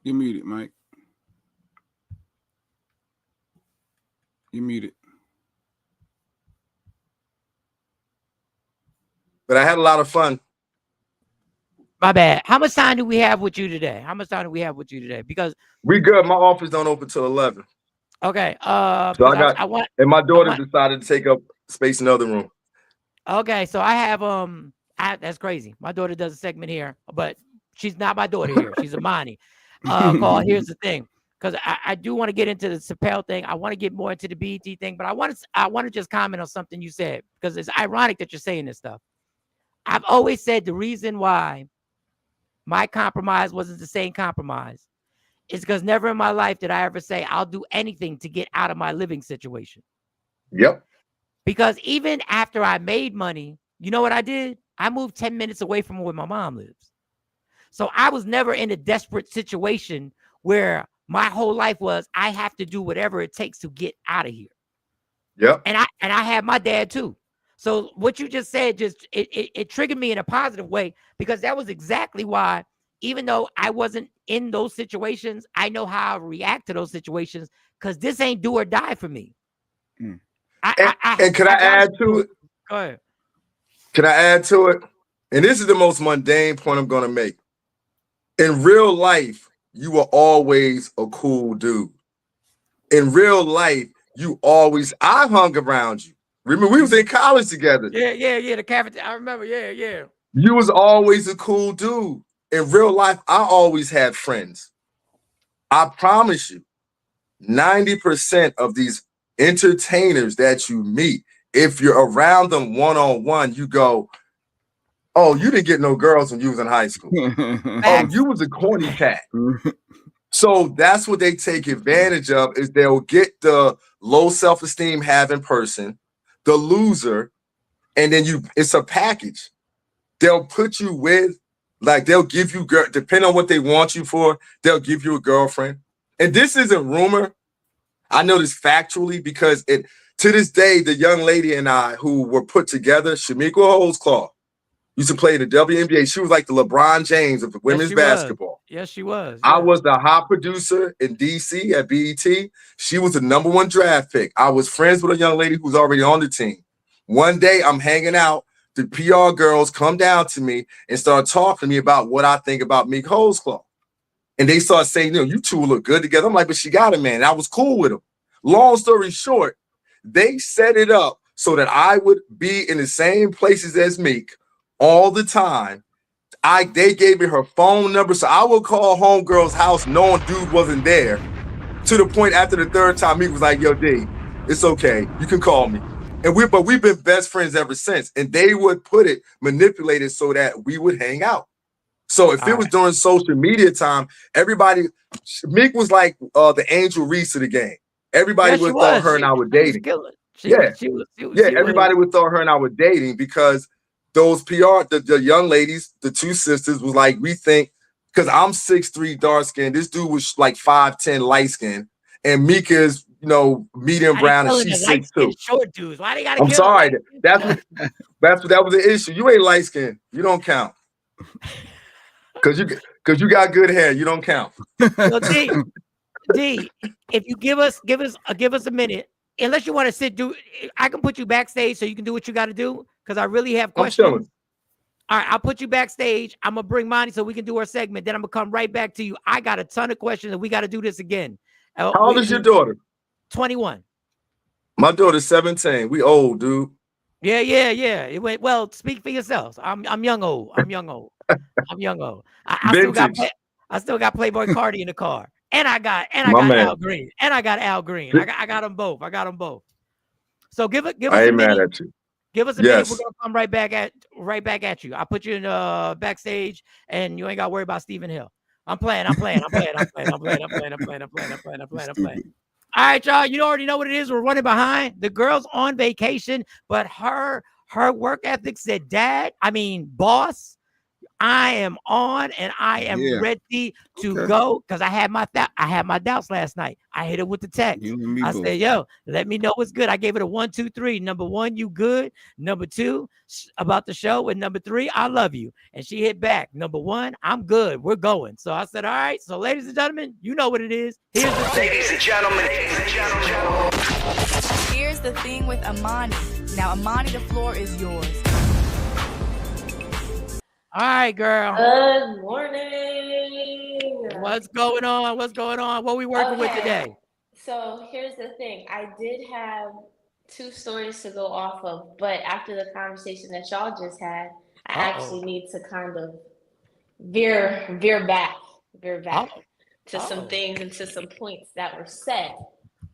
You're muted, Mike. You're muted. But I had a lot of fun. My bad. How much time do we have with you today? Because we good. My office don't open till 11. Okay. So I want, and my daughter decided to take up space in the other room. Okay, so I have that's crazy. My daughter does a segment here, but she's not my daughter here. She's Amani. Called Here's the Thing. Because I do want to get into the Chappelle thing. I want to get more into the B.E.T thing, but I want to just comment on something you said because it's ironic that you're saying this stuff. I've always said the reason why my compromise wasn't the same compromise is because never in my life did I ever say I'll do anything to get out of my living situation. Yep. Because even after I made money, you know what I did? I moved 10 minutes away from where my mom lives. So I was never in a desperate situation where my whole life was I have to do whatever it takes to get out of here. Yep. And I had my dad too. So what you just said it triggered me in a positive way because that was exactly why, even though I wasn't in those situations, I know how I react to those situations because this ain't do or die for me. Can I add to it? Go ahead. Can I add to it? And this is the most mundane point I'm going to make. In real life, you were always a cool dude. In real life, I hung around you. Remember, we was in college together. Yeah. The cafeteria. I remember. Yeah. You was always a cool dude. In real life, I always had friends. I promise you, 90% of these entertainers that you meet, if you're around them one-on-one, you go, Oh, you didn't get no girls when you was in high school. Oh, Facts. you was a corny cat. So that's what they take advantage of, is they'll get the low self-esteem having person, the loser, and then it's a package. They'll put you with, like, they'll give you, depending on what they want you for, they'll give you a girlfriend. And this isn't rumor. I know this factually because to this day, the young lady and I who were put together, Shamika Holdsclaw, used to play the WNBA. She was like the LeBron James of women's basketball. Yes, she was. I was the hot producer in DC at B.E.T. She was the #1 draft pick. I was friends with a young lady who's already on the team. One day I'm hanging out. The PR girls come down to me and start talking to me about what I think about Meek Holdsclaw. And they start saying, you two look good together. I'm like, but she got a man. And I was cool with them. Long story short, they set it up so that I would be in the same places as Meek all the time. They gave me her phone number, so I would call homegirl's house knowing dude wasn't there. To the point after the third time, he was like, "Yo, D, it's okay. You can call me." And we've been best friends ever since. And they would manipulate it so that we would hang out. So if it was during social media time, Meek was like the Angel Reese of the game. Everybody would have thought her and I were dating. Everybody would thought her and I were dating because those the young ladies, the two sisters, was like, we think, because I'm 6'3", dark skin. This dude was like 5'10", light skin, and Mika is, medium brown, and she's 6'2". Short dudes. Why they gotta? I'm sorry. That was the issue. You ain't light skin. You don't count. Cause you got good hair. You don't count. Well, D, if you give us a minute, unless you want to I can put you backstage so you can do what you got to do. Because I really have questions. All right, I'll put you backstage. I'm gonna bring Monty so we can do our segment. Then I'm gonna come right back to you. I got a ton of questions, and we got to do this again. How old is your daughter? 21. My daughter's 17. We old, dude. Yeah. It went well. Speak for yourselves. I'm young old. I'm young old. I still got Playboy Cardi in the car, and I got Al Green, I got them both. So give us I ain't a minute. mad at you. Give us a minute. We're gonna come right back at you. I'll put you in backstage, and you ain't got to worry about Stephen Hill. I'm playing. All right, y'all. You already know what it is. We're running behind. The girl's on vacation, but her work ethic said, boss, I am on and I am ready to go, because I had my doubts last night. I hit it with the text. I said, yo, let me know what's good. I gave it a 1, 2, 3. Number 1, you good. Number 2, about the show. And number 3, I love you. And she hit back. Number 1, I'm good. We're going. So I said, all right. So ladies and gentlemen, you know what it is. Here's the thing. Ladies and gentlemen. Here's the thing with Amani. Now, Amani, the floor is yours. All right, girl. Good morning. What's going on? What are we working with today? So here's the thing. I did have 2 stories to go off of, but after the conversation that y'all just had, I actually need to kind of veer back to some things and to some points that were said.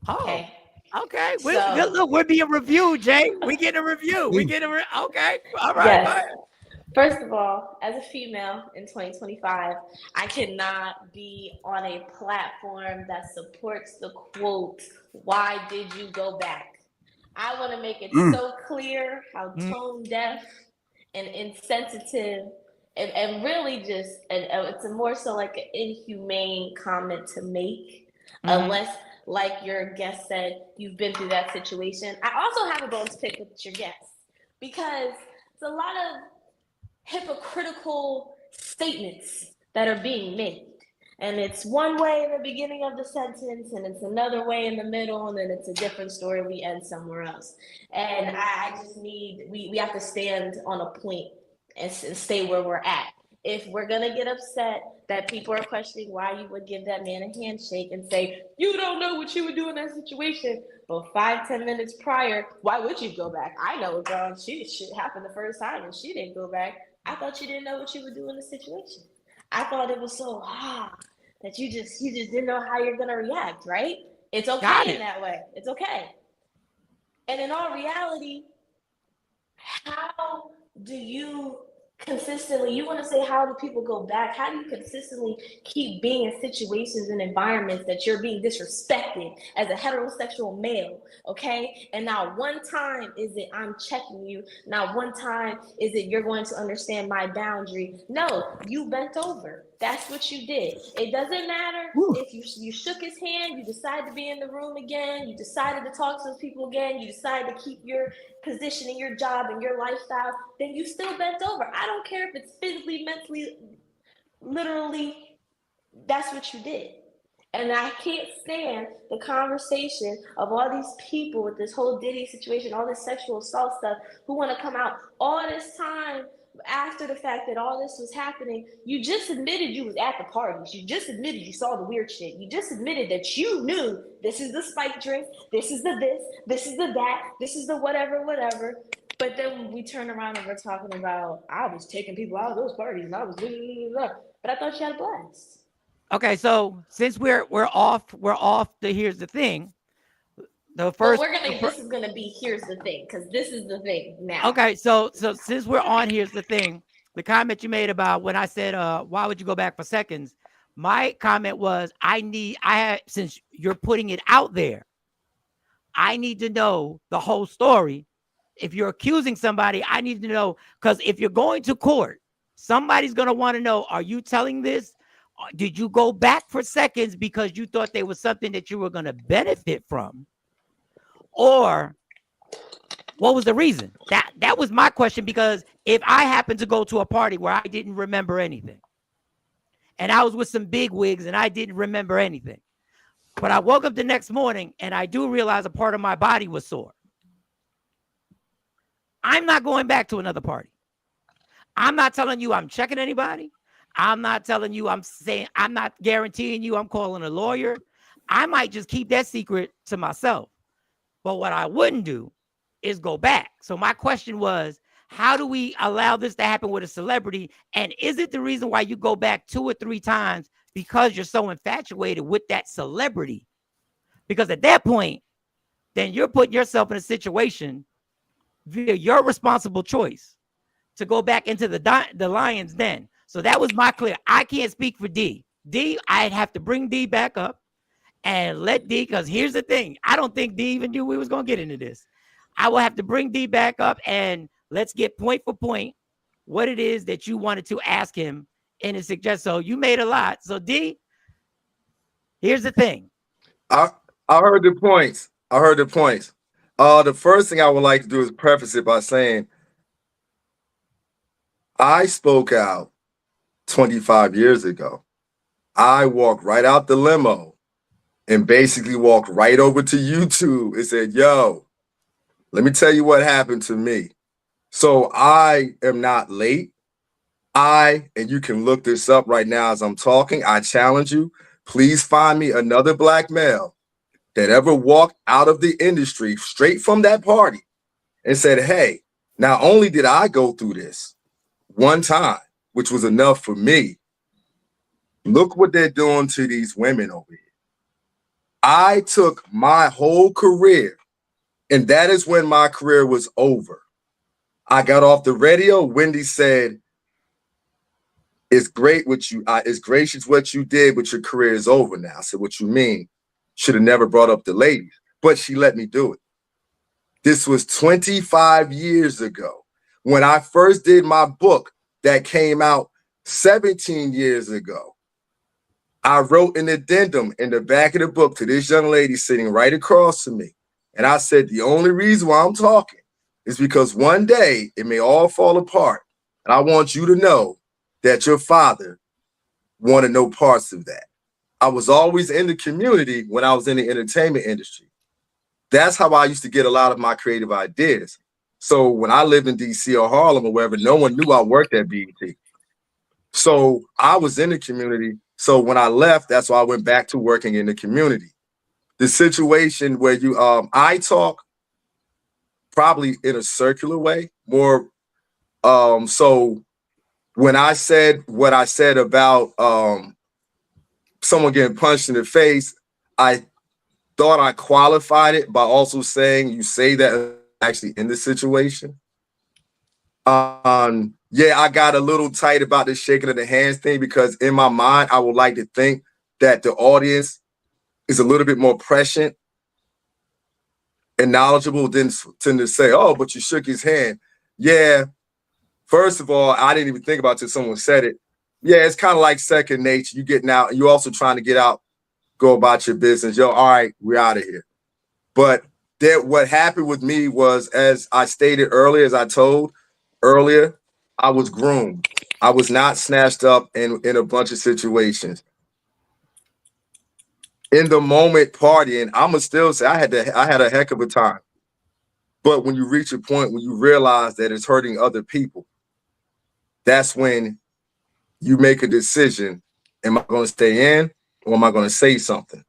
Okay. Okay. Look, we're being reviewed, Jay. We get a review. Okay. All right. Yes. First of all, as a female in 2025, I cannot be on a platform that supports the quote, "Why did you go back?" I want to make it so clear how tone deaf and insensitive and really just, it's more so like an inhumane comment to make, unless, like your guest said, you've been through that situation. I also have a bone to pick with your guest, because it's a lot of hypocritical statements that are being made. And it's one way in the beginning of the sentence, and it's another way in the middle, and then it's a different story. We end somewhere else. And I just need, we have to stand on a point and stay where we're at. If we're going to get upset that people are questioning why you would give that man a handshake and say, you don't know what you would do in that situation, but 5-10 minutes prior, why would you go back? I know, girl, shit happened the first time and she didn't go back. I thought you didn't know what you would do in the situation. I thought it was so that you just didn't know how you're gonna react, right? It's okay in that way. It's okay. And in all reality, how do you consistently, you want to say, how do people go back? How do you consistently keep being in situations and environments that you're being disrespected as a heterosexual male? Okay. And not one time is it I'm checking you. Not one time is it you're going to understand my boundary. No, you bent over. That's what you did. It doesn't matter if you shook his hand, you decided to be in the room again, you decided to talk to those people again, you decided to keep your position in your job and your lifestyle, then you still bent over. I don't care if it's physically, mentally, literally, that's what you did. And I can't stand the conversation of all these people with this whole Diddy situation, all this sexual assault stuff, who want to come out all this time after the fact that all this was happening. You just admitted you was at the parties. You just admitted you saw the weird shit. You just admitted that you knew this is the spike drink, this is the this is the that, this is the whatever. But then when we turn around and we're talking about, I was taking people out of those parties and I was, but I thought you had a blast. Okay, so since we're off the here's the thing. The first this is gonna be here's the thing, because this is the thing now. Okay, so since we're on here's the thing, the comment you made about when I said why would you go back for seconds, my comment was since you're putting it out there, I need to know the whole story. If you're accusing somebody, I need to know, because if you're going to court, somebody's going to want to know, are you telling this? Did you go back for seconds because you thought there was something that you were going to benefit from? Or what was the reason? That was my question, because if I happened to go to a party where I didn't remember anything, and I was with some big wigs and I didn't remember anything, but I woke up the next morning and I do realize a part of my body was sore, I'm not going back to another party. I'm not telling you I'm checking anybody. I'm not telling you, I'm not guaranteeing you I'm calling a lawyer. I might just keep that secret to myself. But what I wouldn't do is go back. So my question was, how do we allow this to happen with a celebrity? And is it the reason why you go back 2 or 3 times because you're so infatuated with that celebrity? Because at that point, then you're putting yourself in a situation via your responsible choice to go back into the lion's den. So that was my clear. I can't speak for D. I'd have to bring D back up and let D, because here's the thing. I don't think D even knew we was going to get into this. I will have to bring D back up and let's get point for point what it is that you wanted to ask him in his suggestion. So you made a lot. So D, here's the thing. I heard the points. The first thing I would like to do is preface it by saying I spoke out 25 years ago. I walked right out the limo and basically walked right over to YouTube and said, yo, let me tell you what happened to me. So I am not late. And you can look this up right now as I'm talking, I challenge you, please find me another black male that ever walked out of the industry straight from that party and said, hey, not only did I go through this one time, which was enough for me, look what they're doing to these women over here. I took my whole career, and that is when my career was over. I got off the radio. Wendy said, it's great what you, it's gracious what you did, but your career is over now. I said, what you mean? Should have never brought up the ladies, but she let me do it. This was 25 years ago when I first did my book that came out 17 years ago. I wrote an addendum in the back of the book to this young lady sitting right across from me. And I said, the only reason why I'm talking is because one day it may all fall apart. And I want you to know that your father wanted no parts of that. I was always in the community when I was in the entertainment industry. That's how I used to get a lot of my creative ideas. So when I lived in DC or Harlem or wherever, no one knew I worked at B.E.T. So I was in the community. So when I left, that's why I went back to working in the community. The situation where you, I talk probably in a circular way, more. So when I said what I said about someone getting punched in the face, I thought I qualified it by also saying you say that actually in this situation. yeah, I got a little tight about the shaking of the hands thing because in my mind, I would like to think that the audience is a little bit more prescient and knowledgeable than to say, oh, but you shook his hand. Yeah, first of all, I didn't even think about it till someone said it. Yeah, it's kind of like second nature. You getting out, and you're also trying to get out, go about your business. Yo, all right, we're out of here. But what happened with me was, as I stated earlier, as I told earlier, I was groomed. I was not snatched up in a bunch of situations. In the moment partying, I'ma still say I had a heck of a time. But when you reach a point when you realize that it's hurting other people, that's when you make a decision. Am I going to stay in or am I going to say something?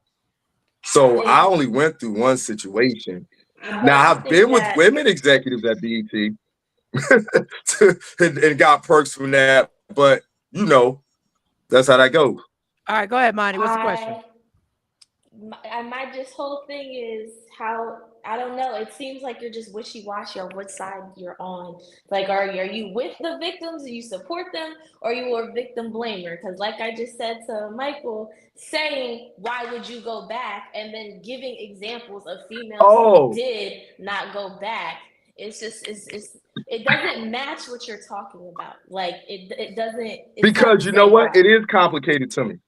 So I only went through one situation. Now I've been with women executives at BET and got perks from that, but you know, that's how that goes. All right, go ahead, Monty. What's the question? My just whole thing is how, I don't know, it seems like you're just wishy-washy on what side you're on. Like, are you with the victims, do you support them, or are you a victim blamer? Because like I just said to Michael, saying why would you go back and then giving examples of females who did not go back, it's just it doesn't match what you're talking about. Like it doesn't, because you know what, it is complicated to me.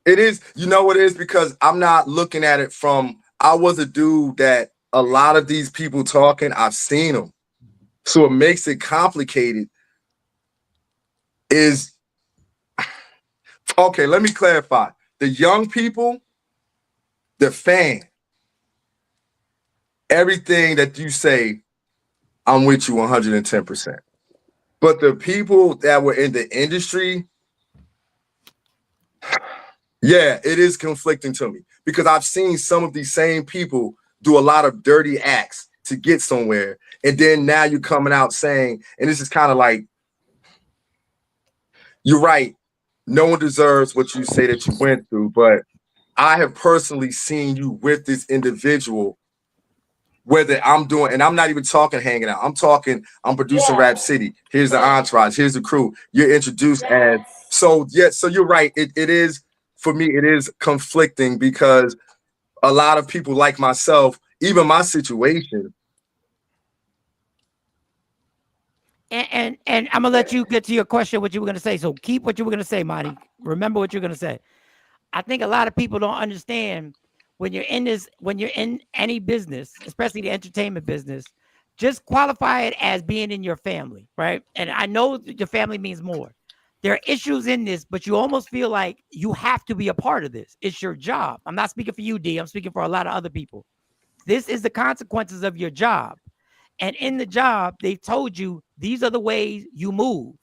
It is, you know what it is, because I'm not looking at it from, I was a dude that a lot of these people talking, I've seen them. So it makes it complicated is, okay, let me clarify. The young people, the fan, everything that you say, I'm with you 110%. But the people that were in the industry, yeah, it is conflicting to me because I've seen some of these same people do a lot of dirty acts to get somewhere. And then now you're coming out saying, and this is kind of like, you're right. No one deserves what you say that you went through, but I have personally seen you with this individual, whether I'm doing, and I'm not even talking hanging out. I'm talking, I'm producing Rap City. Here's the entourage. Here's the crew. You're introduced as, so yeah, so you're right. It is, for me, it is conflicting because a lot of people like myself, even my situation. And I'm gonna let you get to your question, what you were gonna say. So keep what you were gonna say, Monty. Remember what you're gonna say. I think a lot of people don't understand when you're in any business, especially the entertainment business, just qualify it as being in your family, right? And I know your family means more. There are issues in this, but you almost feel like you have to be a part of this. It's your job. I'm not speaking for you, D. I'm speaking for a lot of other people. This is the consequences of your job. And in the job, they've told you these are the ways you move.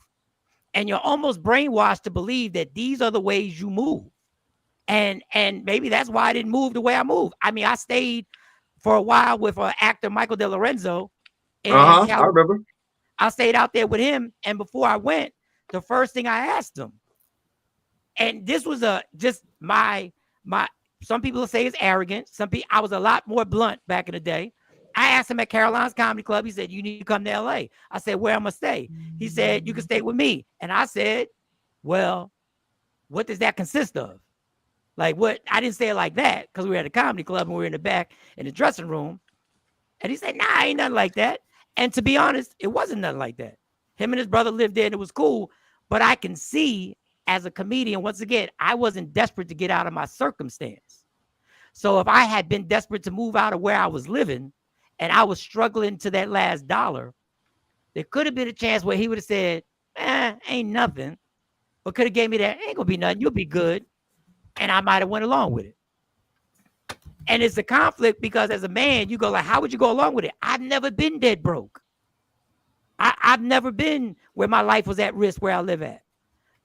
And you're almost brainwashed to believe that these are the ways you move. And maybe that's why I didn't move the way I moved. I mean, I stayed for a while with actor Michael De Lorenzo. I remember. I stayed out there with him. And before I went, the first thing I asked him, and this was just my some people say it's arrogant. Some people, I was a lot more blunt back in the day. I asked him at Caroline's Comedy Club. He said, you need to come to LA. I said, where I'm gonna stay? He said, you can stay with me. And I said, well, what does that consist of? Like what? I didn't say it like that because we were at a comedy club and we were in the back in the dressing room. And he said, nah, ain't nothing like that. And to be honest, it wasn't nothing like that. Him and his brother lived there and it was cool. But I can see as a comedian, once again, I wasn't desperate to get out of my circumstance. So if I had been desperate to move out of where I was living and I was struggling to that last dollar, there could have been a chance where he would have said, ain't nothing. But could have gave me that, ain't gonna be nothing, you'll be good. And I might have went along with it. And it's a conflict because as a man, you go like, how would you go along with it? I've never been dead broke. I've never been where my life was at risk where I live at.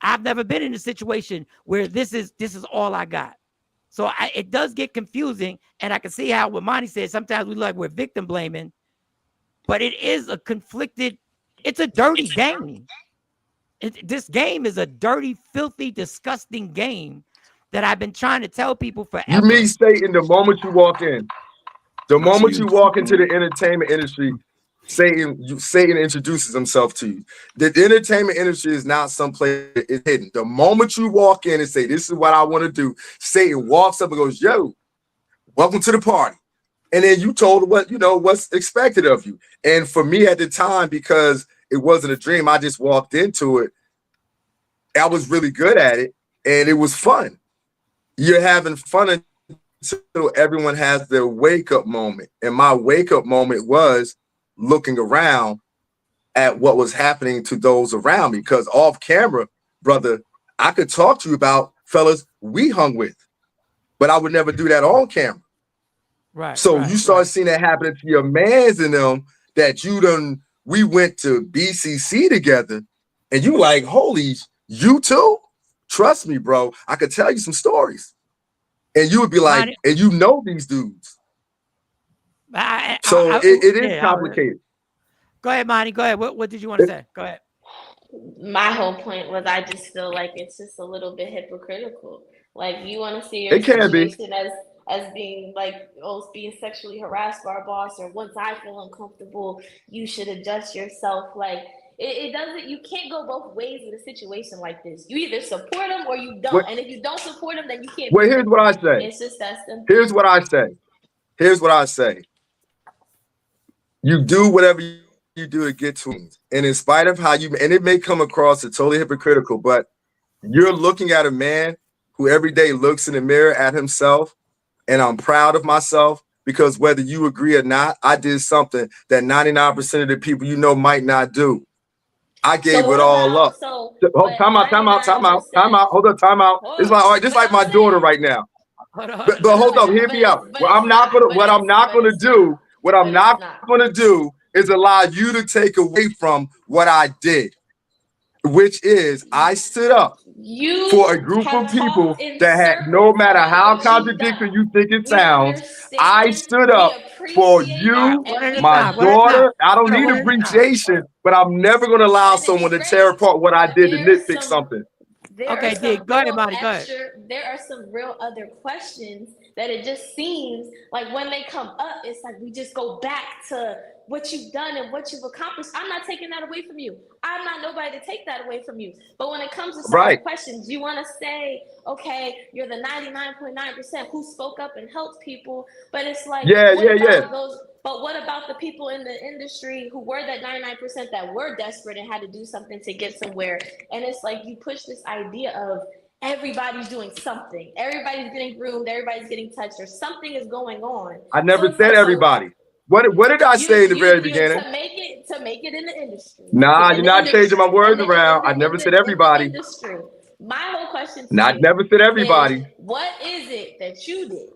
I've never been in a situation where this is all I got. So it does get confusing. And I can see how what Monty said, sometimes we like we're victim blaming, but it is a conflicted, it's a dirty game. This game is a dirty, filthy, disgusting game that I've been trying to tell people forever. You mean stating the moment you walk in, the moment you walk into the entertainment industry, Satan introduces himself to you. The entertainment industry is not someplace, it's hidden. The moment you walk in and say, this is what I want to do, Satan walks up and goes, yo, welcome to the party. And then you told what, what's expected of you. And for me at the time, because it wasn't a dream, I just walked into it. I was really good at it and it was fun. You're having fun until everyone has their wake-up moment. And my wake-up moment was looking around at what was happening to those around me. Because off camera, brother, I could talk to you about fellas we hung with, but I would never do that on camera. Right. So you start seeing that happening to your mans in them that we went to BCC together and you like, holy, you too? Trust me, bro. I could tell you some stories. And you would be like, and you know these dudes. It is complicated. Go ahead, Monty. Go ahead. What did you want to say? Go ahead. My whole point was I just feel like it's just a little bit hypocritical. Like you want to see your situation as being like, being sexually harassed by our boss, or once I feel uncomfortable, you should adjust yourself. Like it doesn't. You can't go both ways with a situation like this. You either support them or you don't. And if you don't support them, then you can't. Well, here's what I say. It's just that simple. Here's what I say. You do whatever you do to get to it. And in spite of how and it may come across as totally hypocritical, but you're looking at a man who every day looks in the mirror at himself, and I'm proud of myself because whether you agree or not, I did something that 99% of the people might not do. I gave it all up. Time out. Hold up, time out. It's like, all right, just like my daughter right now. But hold up, hear me out. What I'm not gonna do is allow you to take away from what I did, which is I stood up for a group of people that had, no matter how contradictory you think it sounds, I stood up for you, my daughter. I don't need appreciation, but I'm never going to allow someone to tear apart what I did to nitpick something. Okay, Dick, go ahead, Monty, go ahead. There are some real other questions that it just seems like when they come up, it's like we just go back to what you've done and what you've accomplished. I'm not taking that away from you. I'm not nobody to take that away from you. But when it comes to certain questions, you want to say, okay, you're the 99.9% who spoke up and helped people. But it's like, but what about the people in the industry who were that 99% that were desperate and had to do something to get somewhere? And it's like you push this idea of everybody's doing something. Everybody's getting groomed. Everybody's getting touched. Or something is going on. I never said everybody. What did I say in the very beginning? To make it in the industry. Nah, you're not changing my words around. I never said everybody. My whole question I never said everybody. What is it that you did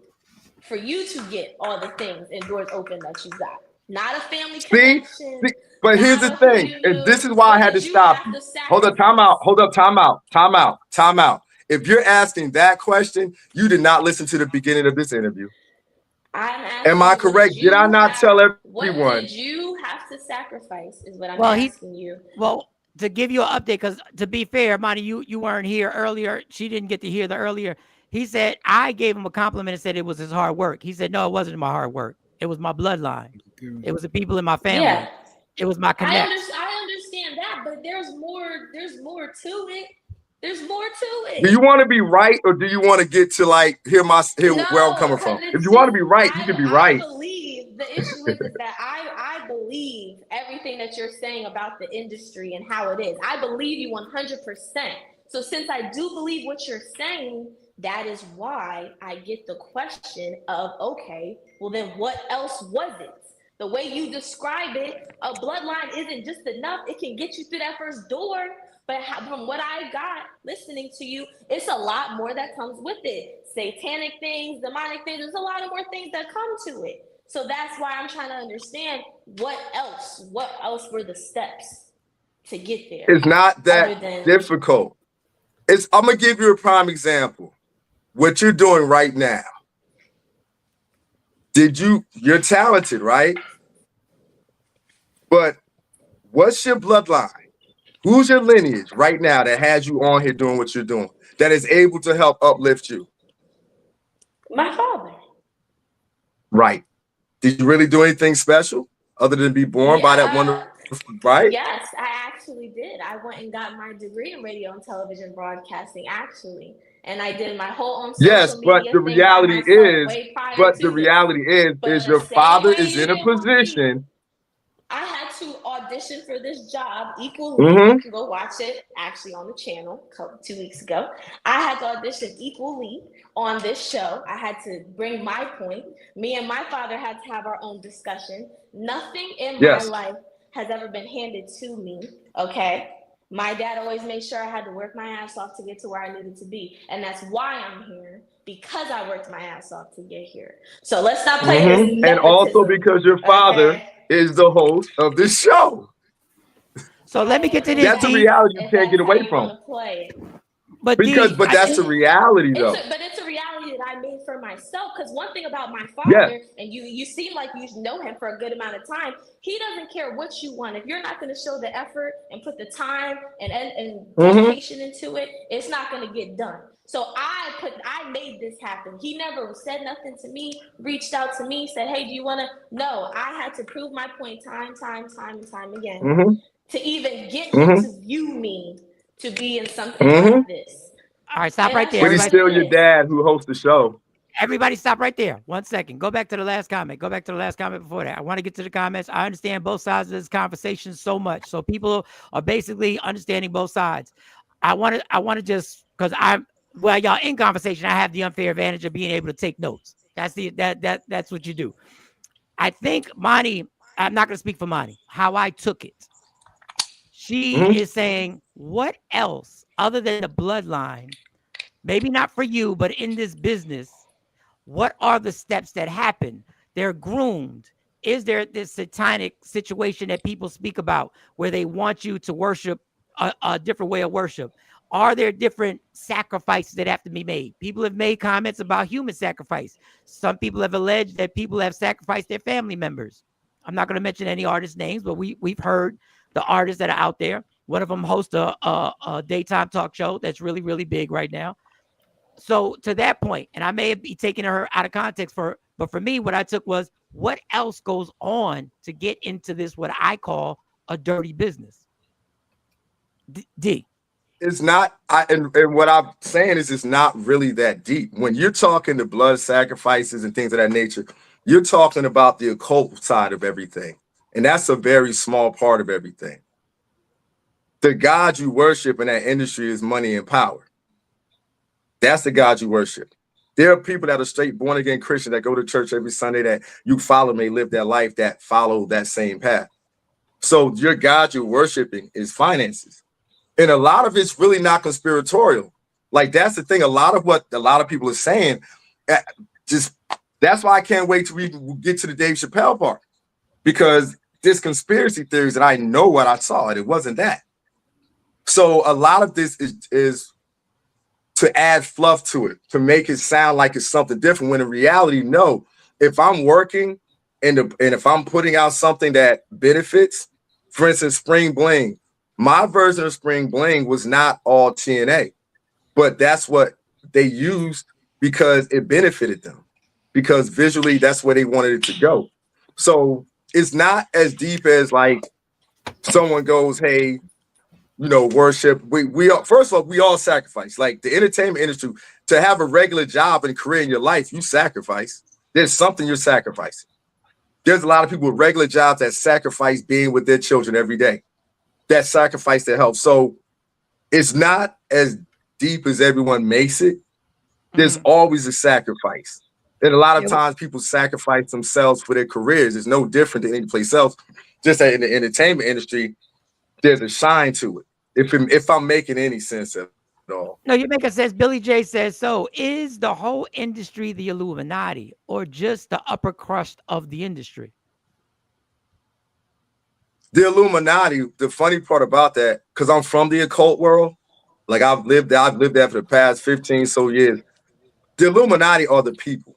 for you to get all the things and doors open that you got? Not a family connection. See, but here's the thing, and this is why I had to stop you. Hold up, time out. If you're asking that question, you did not listen to the beginning of this interview. Am I correct? Did I not tell everyone? What did you have to sacrifice is what I'm asking you. Well, to give you an update, because to be fair, Monty, you weren't here earlier. She didn't get to hear the earlier. He said, I gave him a compliment and said it was his hard work. He said, no, it wasn't my hard work. It was my bloodline. It was the people in my family. Yeah. It was my connect. I understand that, but there's more to it. There's more to it. Do you want to be right, or do you want to get to hear where I'm coming from? If you want to be right, you can be right. I believe the issue is that I believe everything that you're saying about the industry and how it is. I believe you 100%. So since I do believe what you're saying, that is why I get the question of, okay, well then what else was it? The way you describe it, a bloodline isn't just enough. It can get you through that first door. But from what I got listening to you, it's a lot more that comes with it. Satanic things, demonic things, there's a lot of more things that come to it. So that's why I'm trying to understand what else were the steps to get there. It's not that difficult. I'm going to give you a prime example. What you're doing right now. You're talented, right? But what's your bloodline? Who's your lineage right now that has you on here doing what you're doing, that is able to help uplift you? My father. Right. Did you really do anything special? other than be born by that wonderful, right? Yes, I actually did. I went and got my degree in radio and television broadcasting, actually. And I did my whole own Yes, social but media the thing by reality myself is, way prior to this. But is the your same father way is you in a didn't want me, position. I had to audition for this job equally. Mm-hmm. You can go watch it actually on the channel 2 weeks ago. I had to audition equally on this show. I had to bring my point. Me and my father had to have our own discussion. Nothing in my Yes. life has ever been handed to me, okay? My dad always made sure I had to work my ass off to get to where I needed to be. And that's why I'm here, because I worked my ass off to get here. So let's not play this Mm-hmm. And also nepotism. because your father is the host of this show. So let me get to this, That's a D. reality you If can't that's get how away you from. want to play it. But But that's the reality, though. But it's a reality that I made for myself. Because one thing about my father, Yes. and you seem like you know him for a good amount of time, he doesn't care what you want. If you're not going to show the effort and put the time and dedication into it, it's not going to get done. So I made this happen. He never said nothing to me, reached out to me, said, hey, do you want to? No, I had to prove my point time and time again to even get him to view me to be in something like this. All right, stop And right there. But he's still your dad who hosts the show. Everybody stop right there. 1 second. Go back to the last comment. Go back to the last comment before that. I want to get to the comments. I understand both sides of this conversation so much. So people are basically understanding both sides. I want to just, because while y'all in conversation, I have the unfair advantage of being able to take notes. That's what you do. I think Monty, I'm not going to speak for Monty, how I took it. She is saying, what else other than the bloodline, maybe not for you, but in this business, what are the steps that happen? They're groomed. Is there this satanic situation that people speak about where they want you to worship a different way of worship? Are there different sacrifices that have to be made? People have made comments about human sacrifice. Some people have alleged that people have sacrificed their family members. I'm not going to mention any artist names, but we've heard the artists that are out there. One of them hosts a daytime talk show that's really, really big right now. So to that point, and I may be taking her out of context but for me, what I took was what else goes on to get into this, what I call a dirty business. D. It's not, and what I'm saying is it's not really that deep. When you're talking to blood sacrifices and things of that nature, you're talking about the occult side of everything. And that's a very small part of everything. The God you worship in that industry is money and power. That's the God you worship. There are people that are straight born again Christian that go to church every Sunday that you follow may live their life that follow that same path. So your God you're worshiping is finances. And a lot of it's really not conspiratorial. Like that's the thing. A lot of what a lot of people are saying, that's why I can't wait till we get to the Dave Chappelle part. Because there's conspiracy theories that I know what I saw, and it wasn't that. So a lot of this is to add fluff to it, to make it sound like it's something different, when in reality, no. If I'm working and if I'm putting out something that benefits, for instance, Spring Bling, my version of Spring Bling was not all TNA, but that's what they used because it benefited them, because visually that's where they wanted it to go. So it's not as deep as like someone goes, hey, you know, worship. We all, first of all, we all sacrifice. Like the entertainment industry, to have a regular job and career in your life, you sacrifice. There's something you're sacrificing. There's a lot of people with regular jobs that sacrifice being with their children every day, that sacrifice their health. So it's not as deep as everyone makes it. There's always a sacrifice. And a lot of times people sacrifice themselves for their careers. It's no different than any place else. Just that in the entertainment industry, there's a shine to it. If I'm making any sense at all. No, you're making sense. Billy J says, so is the whole industry the Illuminati or just the upper crust of the industry? The Illuminati, the funny part about that, because I'm from the occult world, like I've lived there for the past 15 so years. The Illuminati are the people.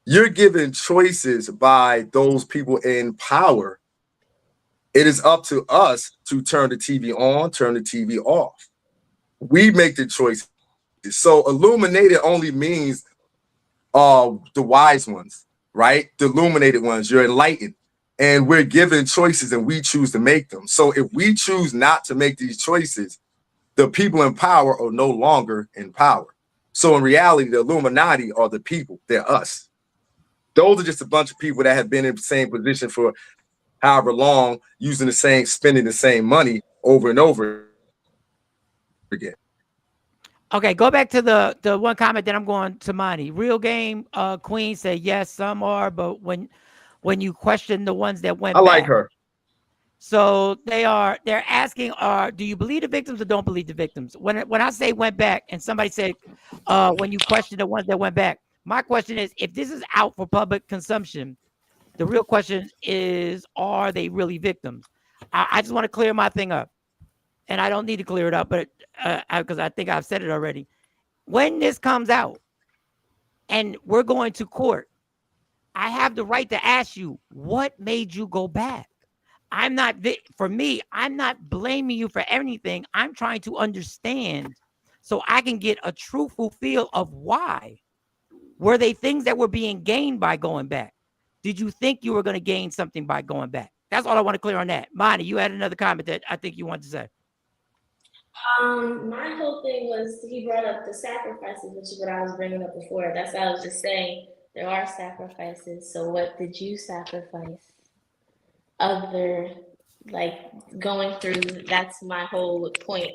You're given choices by those people in power. It is up to us to turn the TV on, turn the TV off. We make the choices. So illuminated only means the wise ones, right? The illuminated ones, you're enlightened. and we're given choices and we choose to make them. So if we choose not to make these choices, the people in power are no longer in power. So in reality, the Illuminati are the people. They're us. Those are just a bunch of people that have been in the same position for however long, spending the same money over and over again. Okay, go back to the one comment that I'm going to Monty. Real game Queen said yes, some are, but when you question the ones that went I back. like her. So they're asking, do you believe the victims or don't believe the victims? When I say went back and somebody said, when you question the ones that went back, my question is, if this is out for public consumption, the real question is, are they really victims? I just want to clear my thing up. And I don't need to clear it up, but because I think I've said it already. When this comes out and we're going to court, I have the right to ask you, what made you go back? I'm not blaming you for anything. I'm trying to understand so I can get a truthful feel of why. Were they things that were being gained by going back? Did you think you were going to gain something by going back? That's all I want to clear on that. Monty, you had another comment that I think you wanted to say. My whole thing was he brought up the sacrifices, which is what I was bringing up before. That's what I was just saying. There are sacrifices. So what did you sacrifice? Other, like, going through, that's my whole point.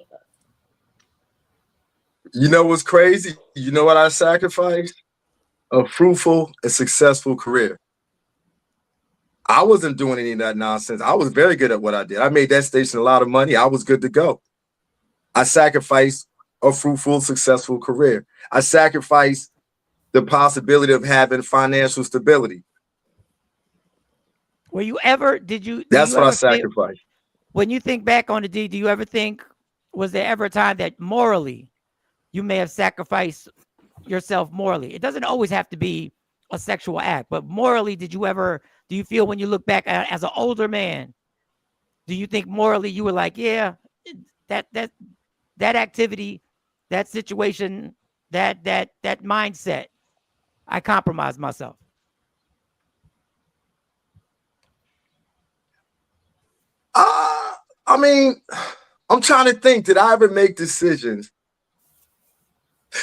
You know what's crazy? You know what I sacrificed? A fruitful and successful career. I wasn't doing any of that nonsense. I was very good at what I did. I made that station a lot of money. I was good to go. I sacrificed a fruitful, successful career. I sacrificed the possibility of having financial stability. Were you ever, That's what I sacrificed. When you think back on it, do you ever think, was there ever a time that morally you may have sacrificed yourself morally? It doesn't always have to be a sexual act, but morally, do you feel when you look back as an older man, do you think morally you were like, yeah, that activity, that situation, that mindset, I compromised myself? I mean, I'm trying to think, did I ever make decisions?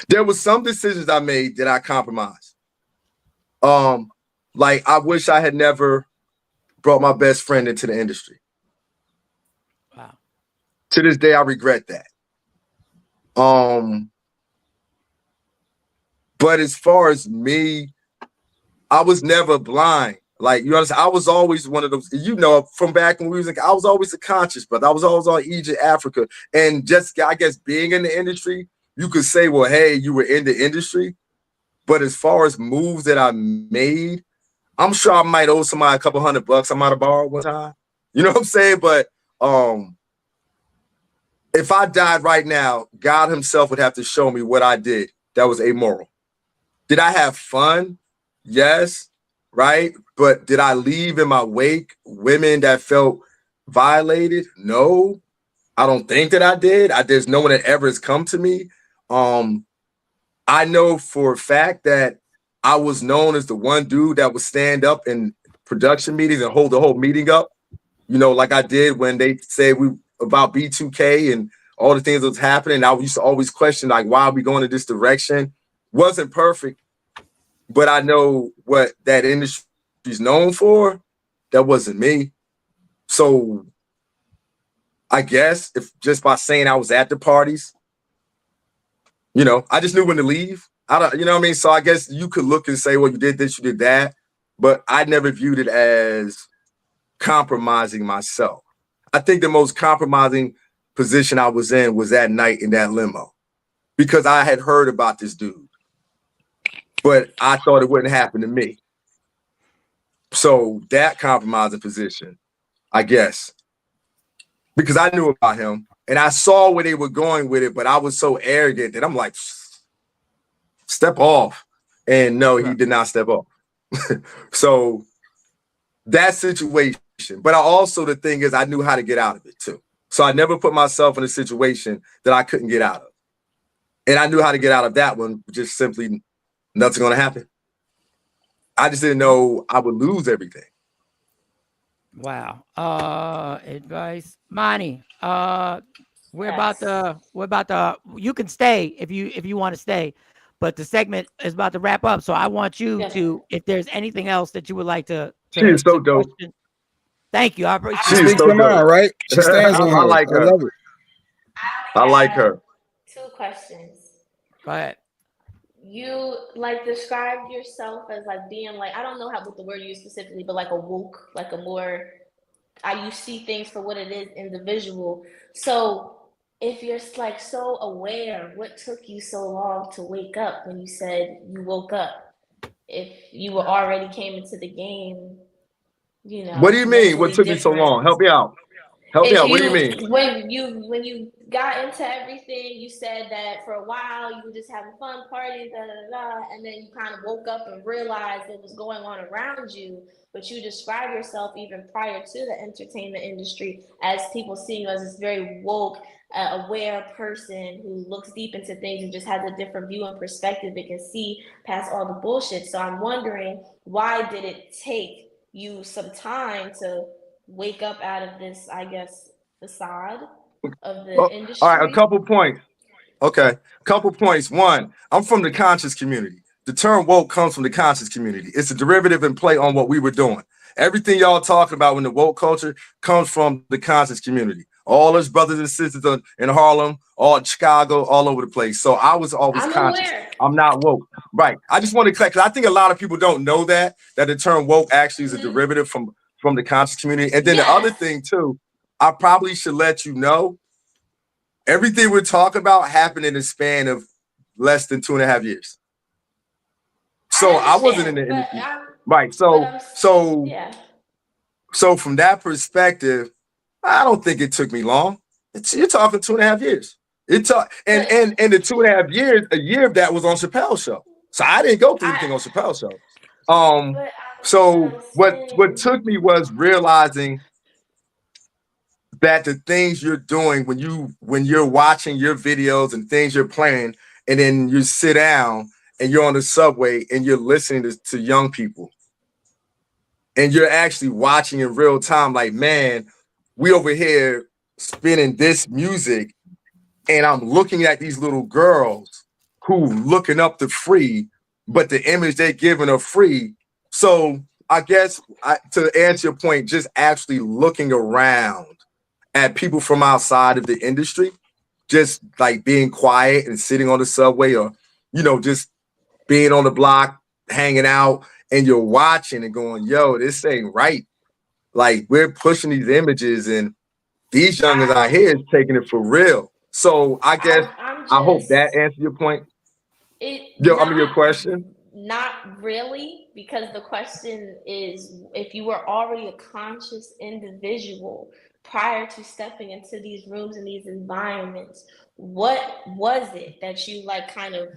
There was some decisions I made that I compromised. Like I wish I had never brought my best friend into the industry. Wow. To this day, I regret that. But as far as me, I was never blind. Like, you understand, I was always one of those, from back when we was like, I was always a conscious, but I was always on Egypt, Africa. And just, I guess, being in the industry, you could say, well, hey, you were in the industry. But as far as moves that I made, I'm sure I might owe somebody a couple $100 I might have borrowed one time. You know what I'm saying? But if I died right now, God himself would have to show me what I did that was amoral. Did I have fun? Yes. Right? But did I leave in my wake women that felt violated? No, I don't think that I did. There's no one that ever has come to me. I know for a fact that I was known as the one dude that would stand up in production meetings and hold the whole meeting up, like I did when they said about B2K and all the things that was happening. I used to always question, like, why are we going in this direction? Wasn't perfect, but I know what that industry is known for. That wasn't me. So I guess if just by saying I was at the parties, I just knew when to leave. I don't, you know what I mean? So I guess you could look and say, well, you did this, you did that, but I never viewed it as compromising myself. I think the most compromising position I was in was that night in that limo, because I had heard about this dude, but I thought it wouldn't happen to me. So that compromising position, I guess, because I knew about him and I saw where they were going with it, but I was so arrogant that I'm like, step off. And no, he did not step off. So that situation. But the thing is, I knew how to get out of it too. So I never put myself in a situation that I couldn't get out of. And I knew how to get out of that one, just simply nothing's going to happen. I just didn't know I would lose everything. Wow. Advice, Monty. We're about Yes. to. We're about to. You can stay if you want to stay, but the segment is about to wrap up. So I want you Yes. to, if there's anything else that you would like She is so to dope. question. Thank you. I She appreciate speaks that. her mind, right? She stands on I hers. like I her. love it. I I like have her. 2 questions. Go ahead. You like described yourself as like being like, I don't know how what the word you use specifically, but like a woke, like a more you see things for what it is individual. So if you're like so aware, what took you so long to wake up when you said you woke up? If you were already came into the game, What do you mean? What mentally took me so different. long? Help me out. Help me If out. What do you mean? you when you got into everything, you said that for a while you were just having fun, partying, and then you kind of woke up and realized what was going on around you. But you describe yourself even prior to the entertainment industry as people see you as this very woke, aware person who looks deep into things and just has a different view and perspective and can see past all the bullshit. So I'm wondering, why did it take you some time to wake up out of this, I guess, facade of the Well, all right, a industry? couple points. Okay, couple points. One, I'm from the conscious community. The term woke comes from the conscious community. It's a derivative and play on what we were doing. Everything y'all talking about when the woke culture comes from the conscious community. All us brothers and sisters in Harlem, all Chicago, all over the place. So I was always I'm conscious. aware. I'm not woke. Right. I just want to correct, because I think a lot of people don't know that the term woke actually is a derivative from the conscious community. And then the other Yes. thing too, I probably should let you know, everything we're talking about happened in a span of less than 2.5 years. So I wasn't in the industry. Right. Yeah. So from that perspective, I don't think it took me long. You're talking 2.5 years. And the 2.5 years, a year of that was on Chappelle's show. So I didn't go through everything on Chappelle's show. So what took me was realizing that the things you're doing when you're watching your videos and things you're playing, and then you sit down and you're on the subway and you're listening to young people, and you're actually watching in real time, like, man, we over here spinning this music, and I'm looking at these little girls who looking up to free, but the image they're giving are free. So I guess to answer your point, just actually looking around at people from outside of the industry, just like being quiet and sitting on the subway, or, just being on the block, hanging out, and you're watching and going, yo, this ain't right. Like, we're pushing these images, and these youngers out here is taking it for real. So I guess I hope that answers your point. Your question. Not really, because the question is, if you were already a conscious individual prior to stepping into these rooms and these environments, what was it that you kind of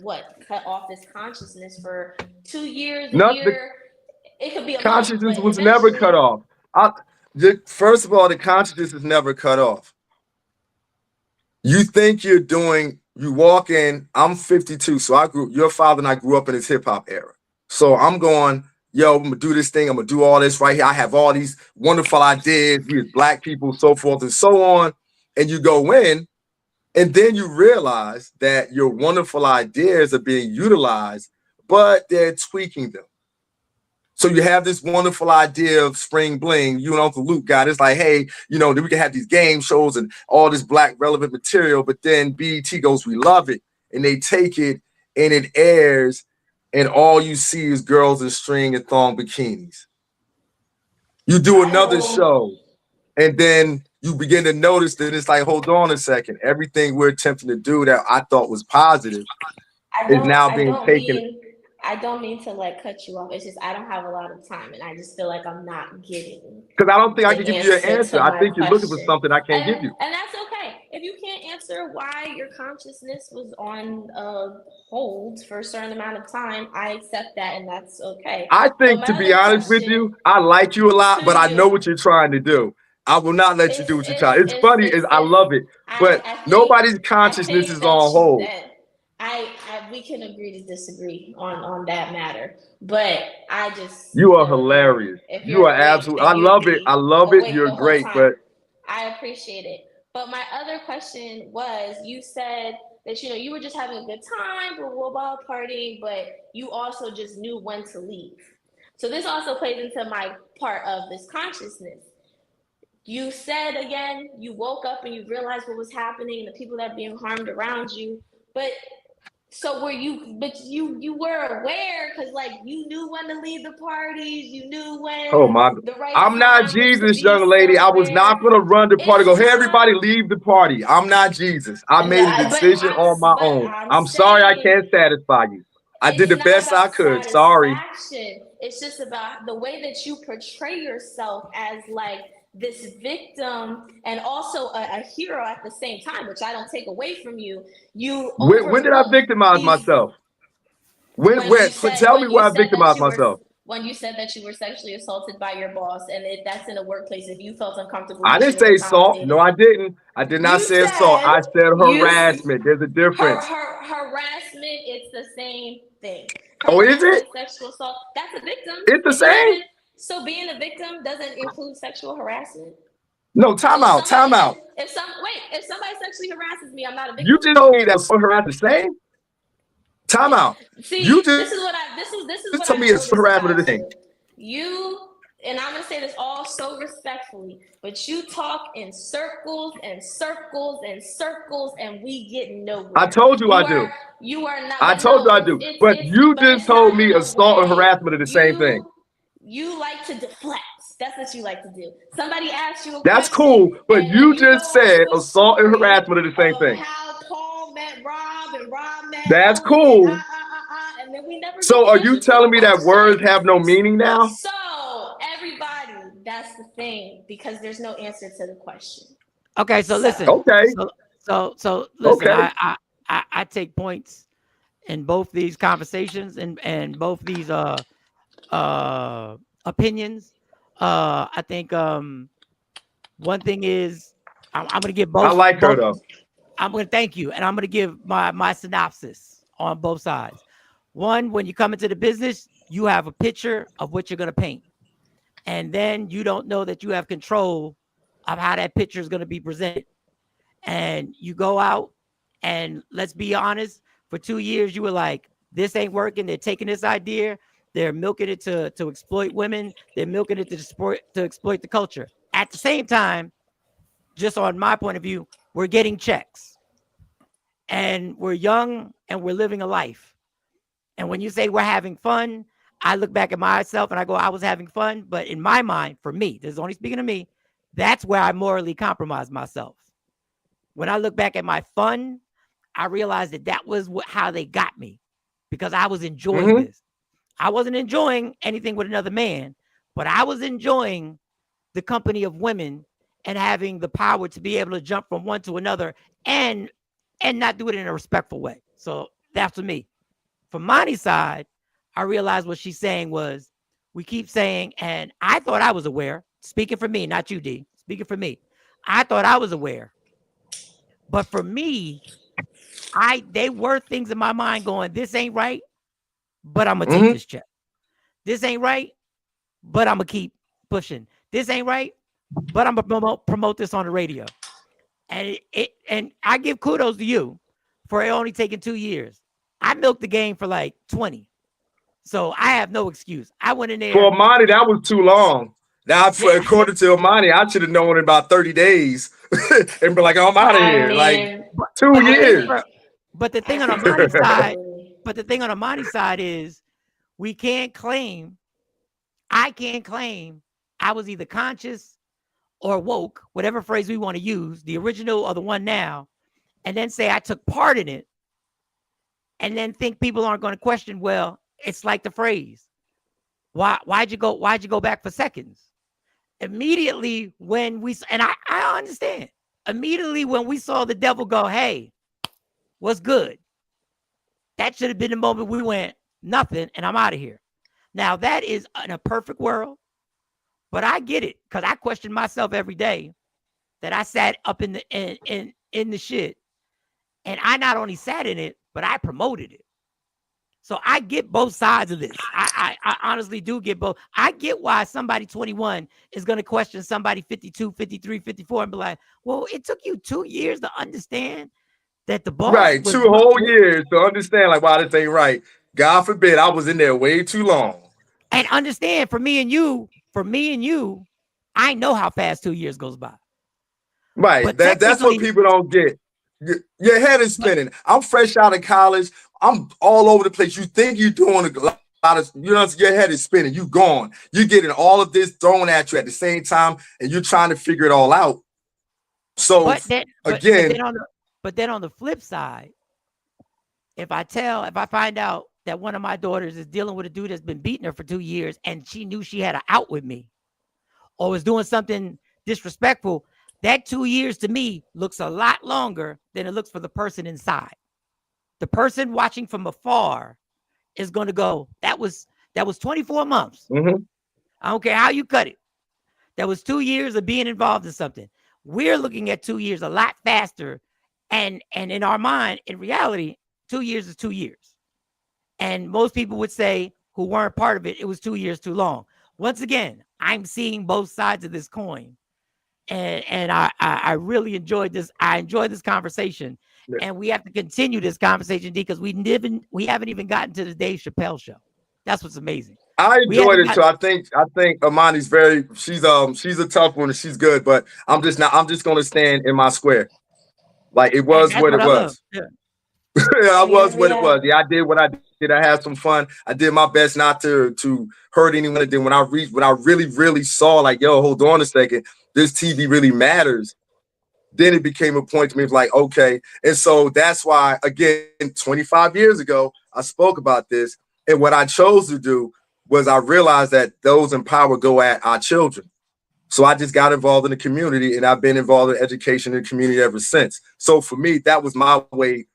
cut off this consciousness for 2 years, a year? It could be a month, Consciousness but was never cut eventually. off. First of all, the consciousness is never cut off. You think you walk in, I'm 52, so your father and I grew up in this hip hop era. So I'm going, yo, I'm gonna do this thing, I'm gonna do all this right here. I have all these wonderful ideas, we as Black people, so forth and so on. And you go in, and then you realize that your wonderful ideas are being utilized, but they're tweaking them. So you have this wonderful idea of Spring Bling, you and Uncle Luke got it. It's like, hey, then we can have these game shows and all this Black relevant material, but then BET goes, we love it. And they take it and it airs, and all you see is girls in string and thong bikinis. You do another show, and then you begin to notice that it's like, hold on a second. Everything we're attempting to do that I thought was positive is now being taken. I don't mean to cut you off. It's just I don't have a lot of time, and I just feel like I'm not getting Because I don't think I can the give you an answer. to I my think you're looking for question. something I can't give you. And that's okay. If you can't answer why your consciousness was on hold for a certain amount of time, I accept that, and that's okay. I think, to be honest with you, I like you a lot, but I know what you're trying to do. I will not let you do what you're trying. It's funny, I love it, but nobody's consciousness is on hold. we can agree to disagree on that matter. But I just You are feel hilarious. if You you're are awake, absolutely. I then you're love it. I love it. awake You're the whole great, time. but I appreciate it. But my other question was, you said that you were just having a good time, blah, partying, but you also just knew when to leave. So this also plays into my part of this consciousness. You said again, you woke up and you realized what was happening, the people that are being harmed around you. But so were you? But you were aware because you knew when to leave the parties. You knew when oh my! the right I'm not time was to Jesus, be young lady. I was somewhere. not gonna run the party. Go, It's hey, not. everybody, leave the party. I'm not Jesus. I made a decision on my own. I'm I'm sorry, I saying can't satisfy you. I did it's the not best I about could. Sorry. satisfaction. It's just about the way that you portray yourself as this victim and also a hero at the same time, which I don't take away from you. You When did I overlook victimize these. myself? When? Tell me where I victimized myself. When you said that you were sexually assaulted by your boss, and that's in a workplace, if you felt uncomfortable, I you didn't should have say assault. accommodated No, I it. didn't. I did not say assault. I said harassment. There's a difference. Harassment, it's the same thing. Oh, is Harassment, it? sexual assault, that's a victim. It's the same? So being a victim doesn't include sexual harassment. No, time out. If somebody sexually harasses me, I'm not a victim. You just told me that assault harassment the same. Time out. See, You just this is what I told me it's harassment the same. You, and I'm gonna say this all so respectfully, but you talk in circles and circles and circles, and we get nowhere. I told you I do. You are not. I told you I do. But you just told me assault and harassment are the same thing. You like to deflect. That's what you like to do. Somebody asks you a That's question. cool, but you just said into a assault and story harassment are the same thing. How Paul met Rob and Rob met That's Ellen cool. and then we never So get are the you answer to telling the me that question. words have no meaning now? So everybody, that's the thing, because there's no answer to the question. Okay, so listen. Okay. So listen. Okay. I take points in both these conversations and both these opinions. I think one thing is I'm gonna give both. I like her though. I'm gonna thank you, and I'm gonna give my synopsis on both sides. One, when you come into the business, you have a picture of what you're gonna paint, and then you don't know that you have control of how that picture is gonna be presented. And you go out, and let's be honest, for 2 years you were like, this ain't working. They're taking this idea, they're milking it to exploit women, they're milking it to exploit the culture. At the same time, just on my point of view, we're getting checks, and we're young, and we're living a life. And when you say we're having fun, I look back at myself and I go, I was having fun, but in my mind, for me, this is only speaking to me, that's where I morally compromised myself. When I look back at my fun, I realized that was how they got me, because I was enjoying this. I wasn't enjoying anything with another man, but I was enjoying the company of women and having the power to be able to jump from one to another and not do it in a respectful way. So that's for me. From Monty's side, I realized what she's saying was, we keep saying, and I thought I was aware, speaking for me, not you, D, speaking for me. I thought I was aware. But for me, they were things in my mind going, this ain't right, but I'm going to take this check. This ain't right, but I'm going to keep pushing. This ain't right, but I'm going to promote this on the radio. And and I give kudos to you for it only taking 2 years. I milked the game for like 20. So I have no excuse. I went in there. For Amani, that was too long. Now, according to Amani, I should have known in about 30 days and be like, oh, I'm out of here. Like 2 years. But the thing on Amani's side, is I can't claim I was either conscious or woke, whatever phrase we want to use, the original or the one now, and then say I took part in it, and then think people aren't going to question, well, it's like the phrase, why'd you go back for seconds? Immediately when I understand, immediately when we saw the devil go, hey, what's good? That should have been the moment we went, nothing, and I'm out of here. Now that is in a perfect world, but I get it, because I question myself every day that I sat up in the shit, and I not only sat in it, but I promoted it. So I get both sides of this. I honestly do get both. I get why somebody 21 is going to question somebody 52, 53, 54 and be like, well, it took you 2 years to understand that the boss Right, was 2 whole years to understand like why this ain't right. God forbid I was in there way too long. And understand, for me and you, I know how fast 2 years goes by. Right, But that's what people don't get. Your head is spinning. I'm fresh out of college. I'm all over the place. You think you're doing a lot of, you know, your head is spinning. You gone. You're getting all of this thrown at you at the same time, and you're trying to figure it all out. So but then on the flip side, if I find out that one of my daughters is dealing with a dude that's been beating her for 2 years and she knew she had an out with me or was doing something disrespectful, that 2 years to me looks a lot longer than it looks for the person inside. The person watching from afar is going to go, that was 24 months. Mm-hmm. I don't care how you cut it. That was 2 years of being involved in something. We're looking at 2 years a lot faster. And in our mind, in reality, 2 years is 2 years. And most people would say, who weren't part of it, it was 2 years too long. Once again, I'm seeing both sides of this coin. And I really enjoyed this. I enjoyed this conversation. Yeah. And we have to continue this conversation, D, because we haven't even gotten to the Dave Chappelle show. That's what's amazing. I enjoyed it too. I think Amani's she's a tough one and she's good, but I'm just gonna stand in my square. Like it was what it was. Yeah. I was what it was. Yeah, I did what I did. I had some fun. I did my best not to hurt anyone. And then when I really saw like, yo, hold on a second, this TV really matters. Then it became a point to me of like, okay. And so that's why, again, 25 years ago, I spoke about this. And what I chose to do was I realized that those in power go at our children. So I just got involved in the community and I've been involved in education in the community ever since. So for me, that was my way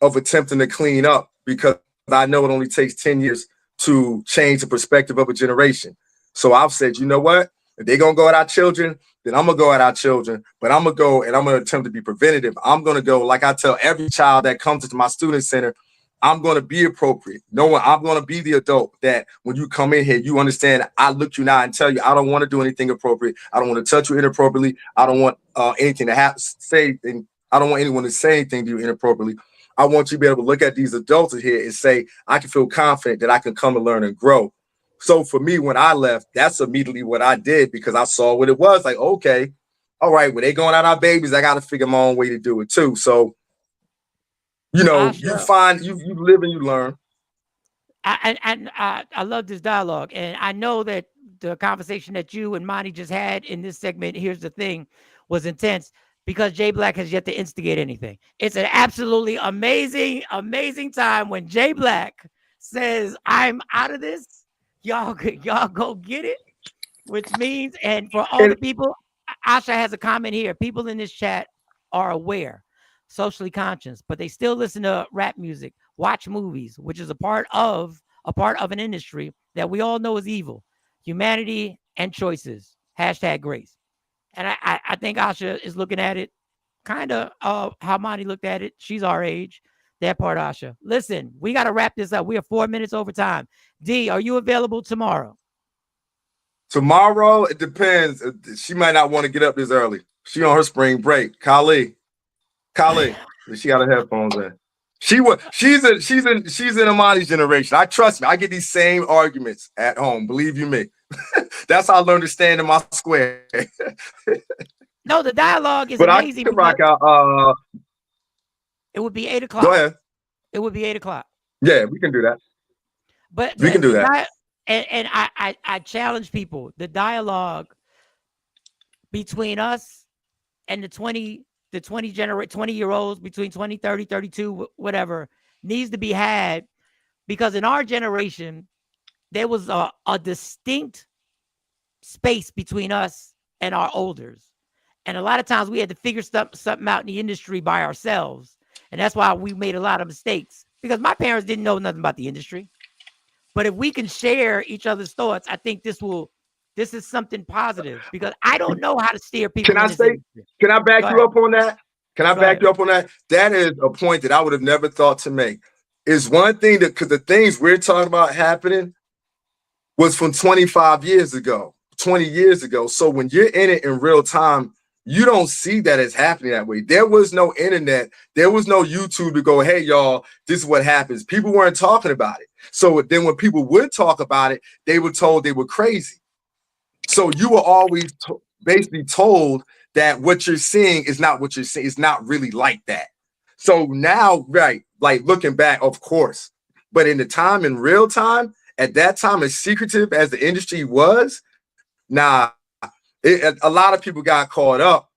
of attempting to clean up, because I know it only takes 10 years to change the perspective of a generation. So I've said, you know what? If they're going to go at our children, then I'm going to go at our children. But I'm going to go and I'm going to attempt to be preventative. I'm going to go, like I tell every child that comes into my student center, I'm going to be appropriate. I'm going to be the adult that when you come in here, you understand I look you now and tell you I don't want to do anything appropriate. I don't want to touch you inappropriately. I don't want anything to say. And I don't want anyone to say anything to you inappropriately. I want you to be able to look at these adults in here and say, I can feel confident that I can come and learn and grow. So for me, when I left, that's immediately what I did, because I saw what it was. Like, okay, all right, when they going at our babies, I got to figure my own way to do it too. So, you know, you live and you learn. I love this dialogue. And I know that the conversation that you and Monty just had in this segment, here's the thing, was intense, because Jay Black has yet to instigate anything. It's an absolutely amazing, amazing time when Jay Black says, I'm out of this. Y'all go get it, which means, and for all the people, Asha has a comment here. People in this chat are aware, socially conscious, but they still listen to rap music, watch movies, which is a part of an industry that we all know is evil. Humanity and choices. #grace. And I think Asha is looking at it kind of how Monty looked at it. She's our age. That part, Asha. Listen, we got to wrap this up. We are 4 minutes over time. D, are you available tomorrow? Tomorrow, it depends. She might not want to get up this early. She on her spring break. Kali, she got her headphones in. She's in Amani's generation. I trust me. I get these same arguments at home. Believe you me. That's how I learned to stand in my square. No, the dialogue is but amazing. I can rock out. It would be 8 o'clock. Go ahead. It would be 8 o'clock. Yeah, we can do that. But we can do that. And I challenge people. The dialogue between us and the 20-year-olds between 20, 30, 32, whatever, needs to be had, because in our generation, there was a distinct space between us and our elders. And a lot of times we had to figure something out in the industry by ourselves. And that's why we made a lot of mistakes, because my parents didn't know nothing about the industry. But if we can share each other's thoughts, I think this is something positive, because I don't know how to steer people. Can I back you up on that? Can I back you up on that? That is a point that I would have never thought to make. is one thing that, because the things we're talking about happening was from 25 years ago, 20 years ago. So when you're in it in real time, you don't see that it's happening that way. There was no internet. There was no YouTube to go, hey, y'all, this is what happens. People weren't talking about it. So then when people would talk about it, they were told they were crazy. So you were always basically told that what you're seeing is not what you're seeing. It's not really like that. So now, right, like looking back, of course, but in the time, in real time, at that time, as secretive as the industry was, a lot of people got caught up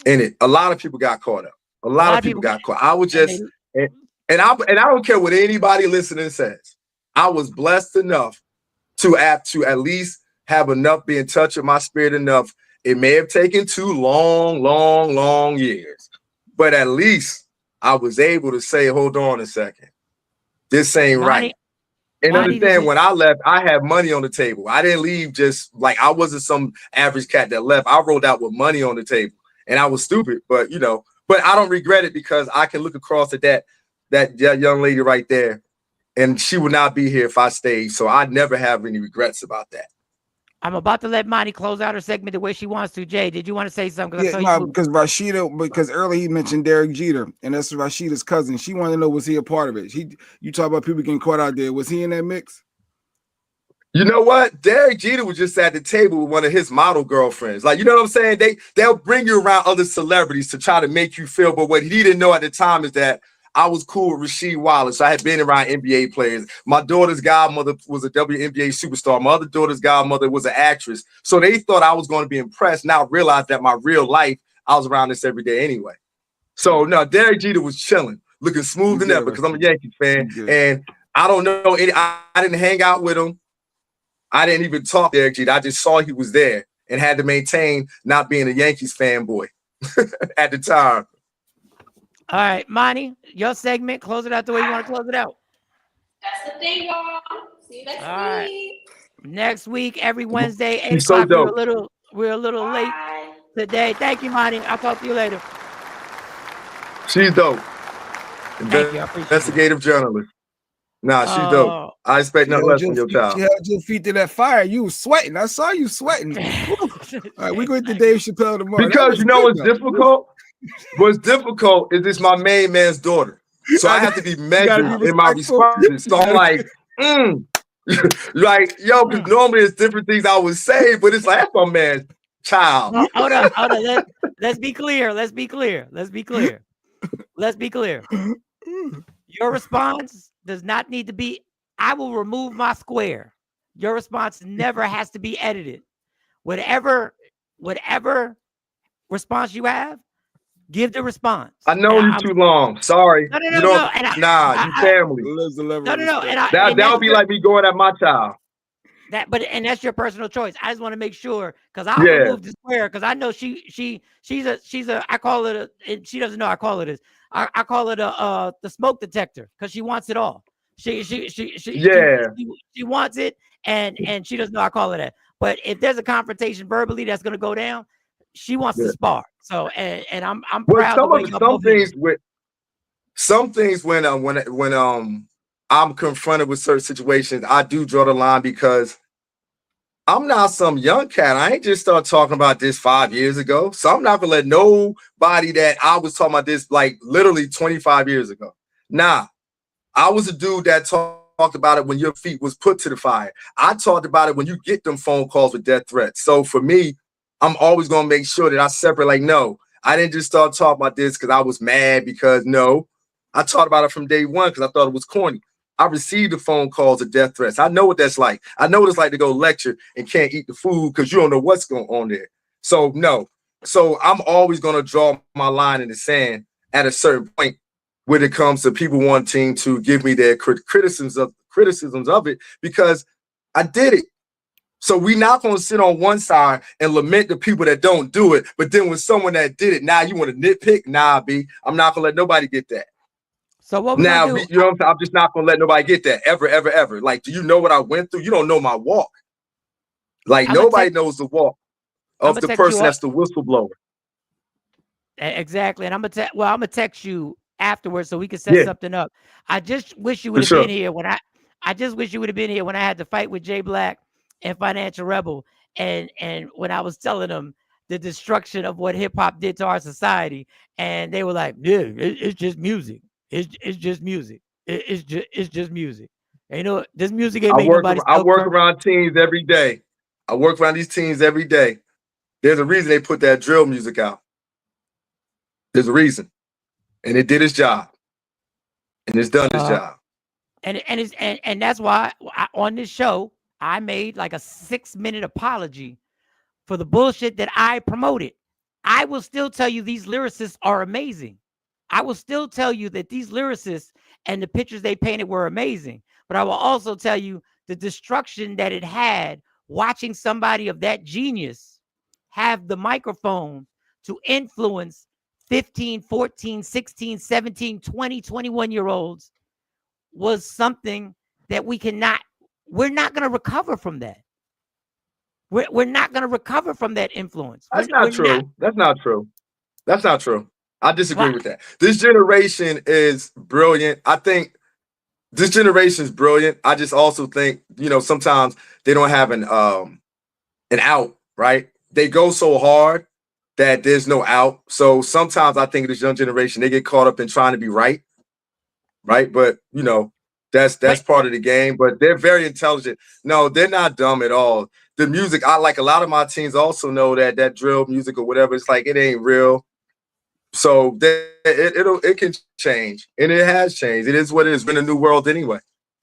in it. A lot of people got caught up. A lot of people got caught. I was just, and I don't care what anybody listening says. I was blessed enough to at least have enough, be in touch with my spirit enough. It may have taken 2 long years, but at least I was able to say, hold on a second, this ain't right. And understand, when I left, I had money on the table. I didn't leave just like I wasn't some average cat that left. I rolled out with money on the table, and I was stupid, but but I don't regret it because I can look across at that young lady right there, and she would not be here if I stayed. So I never have any regrets about that. I'm about to let Monty close out her segment the way she wants to. Jay, did you want to say something? Yeah, no, because Rashida, because earlier he mentioned Derek Jeter, and that's Rashida's cousin. She wanted to know, was he a part of it? You talk about people getting caught out there. Was he in that mix? You know what? Derek Jeter was just at the table with one of his model girlfriends. Like, you know what I'm saying? They'll bring you around other celebrities to try to make you feel, but what he didn't know at the time is that I was cool with Rasheed Wallace. I had been around NBA players. My daughter's godmother was a WNBA superstar. My other daughter's godmother was an actress. So they thought I was going to be impressed. Now I realized that my real life, I was around this every day anyway. So no, Derek Jeter was chilling, looking smooth than ever because I'm a Yankees fan. And I don't know any, I didn't hang out with him. I didn't even talk to Derek Jeter. I just saw he was there and had to maintain not being a Yankees fanboy at the time. All right, Monty, your segment, close it out the way you want to close it out. That's the thing, y'all. See you next week. Next week, every Wednesday, 8 She's so o'clock. dope. We're a little late today. Thank you, Monty. I'll talk to you later. She's dope. Thank you. I appreciate Investigative journalist. Nah, she's dope. I expect nothing less from your child. She held your feet to that fire. You was sweating. I saw you sweating. All right, we go to Dave Chappelle tomorrow. Because you know what's difficult? What's difficult is this my main man's daughter. So I have to be measured in my responses. So I'm like, like, yo, because normally it's different things I would say, but it's like, that's my man's child. Hold on. Let's be clear. Your response does not need to be, I will remove my square. Your response never has to be edited. Whatever response you have, give the response. I know you too long. Sorry. No. You family. That'll be like me going at my child. And that's your personal choice. I just want to make sure because I'll remove the square because I know she's a I call it a, she doesn't know I call it this. I call it the smoke detector because she wants it all. She wants it and she doesn't know I call it that. But if there's a confrontation verbally that's gonna go down, she wants to spar. So and I'm proud. Some things when I'm confronted with certain situations, I do draw the line because I'm not some young cat. I ain't just start talking about this 5 years ago. So I'm not gonna let nobody that I was talking about this like literally 25 years ago. Nah, I was a dude that talked about it when your feet was put to the fire. I talked about it when you get them phone calls with death threats. So for me, I'm always gonna make sure that I separate. Like, no, I didn't just start talking about this because I was mad. Because no, I talked about it from day one because I thought it was corny. I received the phone calls of death threats. I know what that's like. I know what it's like to go lecture and can't eat the food because you don't know what's going on there. So no. So I'm always going to draw my line in the sand at a certain point when it comes to people wanting to give me their criticisms of it because I did it. So we're not going to sit on one side and lament the people that don't do it. But then when someone that did it, now you want to nitpick? Nah, B, I'm not going to let nobody get that. So what now, you know what I'm saying? I'm just not gonna let nobody get that ever. Like, do you know what I went through? You don't know my walk. Like, nobody knows the walk of the person that's the whistleblower. Exactly. And I'm gonna text you afterwards so we could set something up. I just wish you would have sure. been here when I just wish you would have been here when I had to fight with Jay Black and Financial Rebel, and when I was telling them the destruction of what hip hop did to our society, and they were like, "Yeah, it's just music. It's just music. It's just music." And you know, this music ain't make nobody I sell work crack. around teens every day. I work around these teens every day. There's a reason they put that drill music out. There's a reason, and it did its job, and it's done its job. And that's why on this show I made like a 6-minute apology for the bullshit that I promoted. I will still tell you these lyricists are amazing. I will still tell you that these lyricists and the pictures they painted were amazing. But I will also tell you the destruction that it had watching somebody of that genius have the microphone to influence 15, 14, 16, 17, 20, 21-year-olds was something that we're not going to recover from that. We're not going to recover from that influence. That's not true. That's not true. That's not true. I disagree with that. This generation is brilliant. I think this generation is brilliant. I just also think, you know, sometimes they don't have an out, right? They go so hard that there's no out. So sometimes I think this young generation, they get caught up in trying to be right. But you know, that's part of the game. But they're very intelligent. No, they're not dumb at all. The music, I like a lot of my teens also know that drill music or whatever, it's like it ain't real. So it can change, and it has changed. It is what it is. We're in a new world anyway.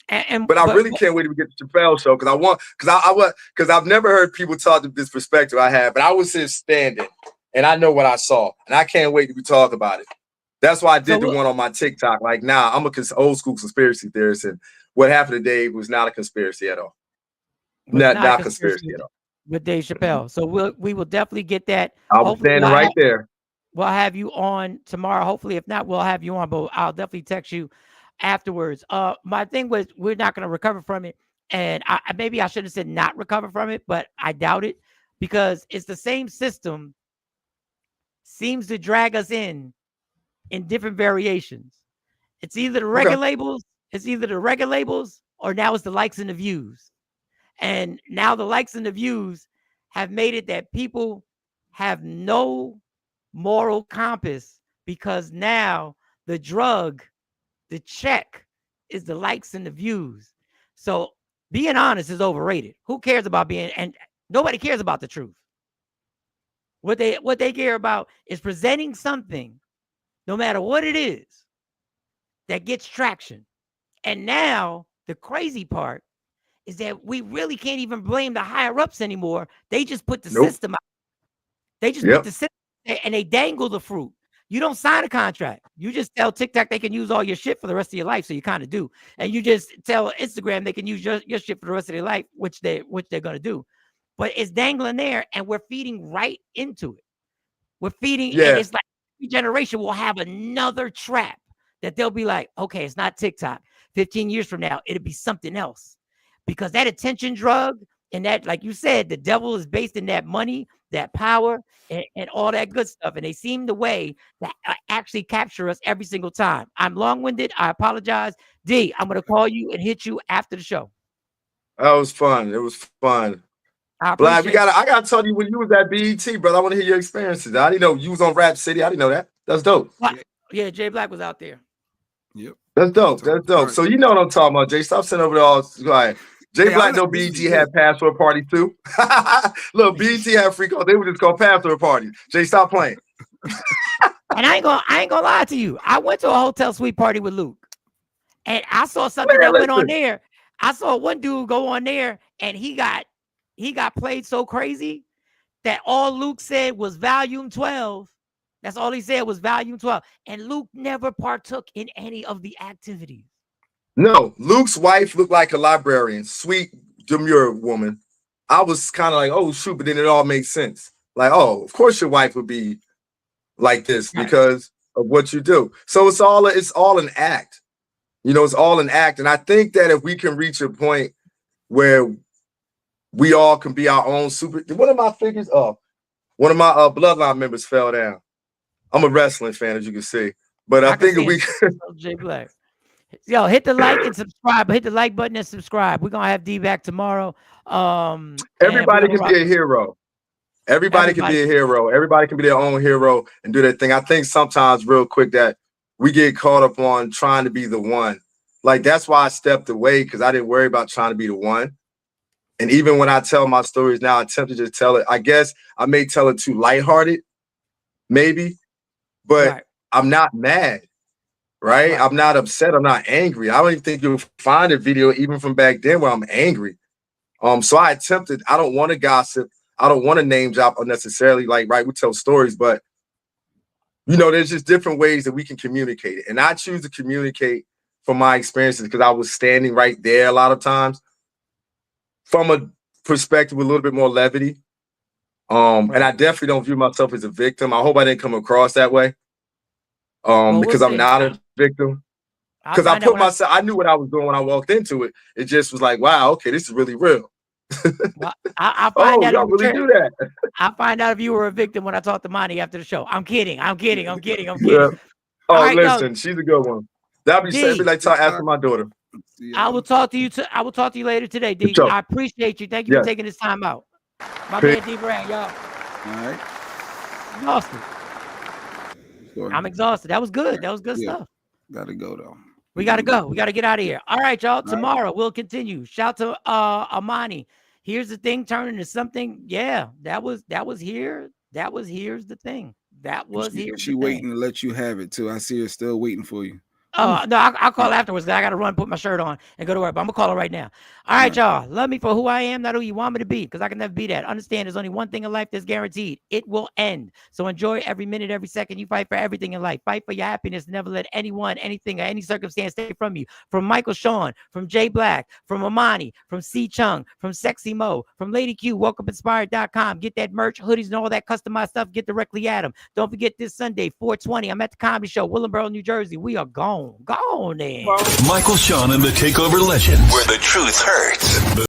But I really can't wait to get to Chappelle show because I've never heard people talk to this perspective I had. But I was here standing, and I know what I saw, and I can't wait to talk about it. That's why I did the one on my TikTok. Like, I'm a old school conspiracy theorist, and what happened to Dave was not a conspiracy at all. Not conspiracy at all. With Dave Chappelle. So we will definitely get that. I was standing right there. We'll have you on tomorrow. Hopefully, if not, we'll have you on, but I'll definitely text you afterwards. My thing was we're not going to recover from it. And maybe I should have said not recover from it, but I doubt it because it's the same system seems to drag us in different variations. It's either the record labels, or now it's the likes and the views. And now the likes and the views have made it that people have no moral compass because now the drug, the check is the likes and the views. So being honest is overrated. Who cares about and nobody cares about the truth. What they care about is presenting something, no matter what it is, that gets traction. And now the crazy part is that we really can't even blame the higher ups anymore. They just put the system out. They just put the system and they dangle the fruit. You don't sign a contract. You just tell TikTok they can use all your shit for the rest of your life. So you kind of do. And you just tell Instagram they can use your shit for the rest of their life, which they're going to do. But it's dangling there and we're feeding right into it. We're feeding. And it's like every generation will have another trap that they'll be like, okay, it's not TikTok. 15 years from now, it'll be something else. Because that attention drug and that, like you said, the devil is based in that money, that power, and all that good stuff. And they seem the way that actually capture us every single time. I'm long-winded. I apologize. D, I'm going to call you and hit you after the show. That was fun. It was fun. Black, I gotta tell you when you was at B.E.T, brother. I want to hear your experiences. I didn't know you was on Rap City. I didn't know that. That's dope. Yeah, Jay Black was out there. Yep. That's dope. That's dope. So you know what I'm talking about, Jay. Stop sending over there all like Jay Black know BET had password parties too. Look, BET had free calls. They were just called password parties. Jay, stop playing. And I ain't gonna lie to you. I went to a hotel suite party with Luke, and I saw something that went on there. I saw one dude go on there, and he got played so crazy that all Luke said was volume 12. That's all he said was volume 12. And Luke never partook in any of the activities. No, Luke's wife looked like a librarian, sweet, demure woman. I was kind of like, oh, shoot, but then it all makes sense. Like, oh, of course your wife would be like this because of what you do. So it's all an act. You know, it's all an act. And I think that if we can reach a point where we all can be our own super. One of my bloodline members fell down. I'm a wrestling fan, as you can see. But I think if we J Black. Yo, hit the like and subscribe. Hit the like button and subscribe. We're gonna have D back tomorrow. Everybody can be a hero. Everybody can be a hero. Everybody can be their own hero and do their thing. I think sometimes, real quick, that we get caught up on trying to be the one. Like, that's why I stepped away, because I didn't worry about trying to be the one. And even when I tell my stories now, I attempt to just tell it. I guess I may tell it too lighthearted, maybe, but I'm not mad, right? I'm not upset. I'm not angry. I don't even think you'll find a video even from back then where I'm angry. So I attempted. I don't want to gossip. I don't want to name drop unnecessarily. Like, right, we tell stories, but you know, there's just different ways that we can communicate it. And I choose to communicate from my experiences because I was standing right there a lot of times from a perspective with a little bit more levity. And I definitely don't view myself as a victim. I hope I didn't come across that way. Because I'm not a victim. Because I put myself, I knew what I was doing when I walked into it. It just was like, wow, okay, this is really real. Well, I find out y'all really do that. I find out if you were a victim when I talk to Monty after the show. I'm kidding. Yeah. Oh, listen, she's a good one. That'd be like asking my daughter. I will talk to you. I will talk to you later today, D. I appreciate you. Thank you for taking this time out. My man D. Brand, y'all. All right. Exhausted. I'm exhausted. That was good. That was good stuff. Gotta go though. We gotta go. We gotta get out of here. All right, y'all. Tomorrow we'll continue. Shout to Amani. Here's the thing turning to something. Yeah, that was here. Here's the thing. She waiting to let you have it too. I see her still waiting for you. Oh, no, I'll call afterwards. I got to run, put my shirt on, and go to work. But I'm going to call her right now. All right, y'all. Love me for who I am, not who you want me to be, because I can never be that. Understand there's only one thing in life that's guaranteed. It will end. So enjoy every minute, every second. You fight for everything in life. Fight for your happiness. Never let anyone, anything, or any circumstance take from you. From Michael Sean, from Jay Black, from Amani, from C Chung, from Sexy Mo, from Lady Q, WokeUpInspired.com. Get that merch, hoodies, and all that customized stuff. Get directly at them. Don't forget this Sunday, 420. I'm at the Comedy Show, Willingboro, New Jersey. We are gone. Gone then. Michael Sean and the Takeover Legend, where the truth hurts.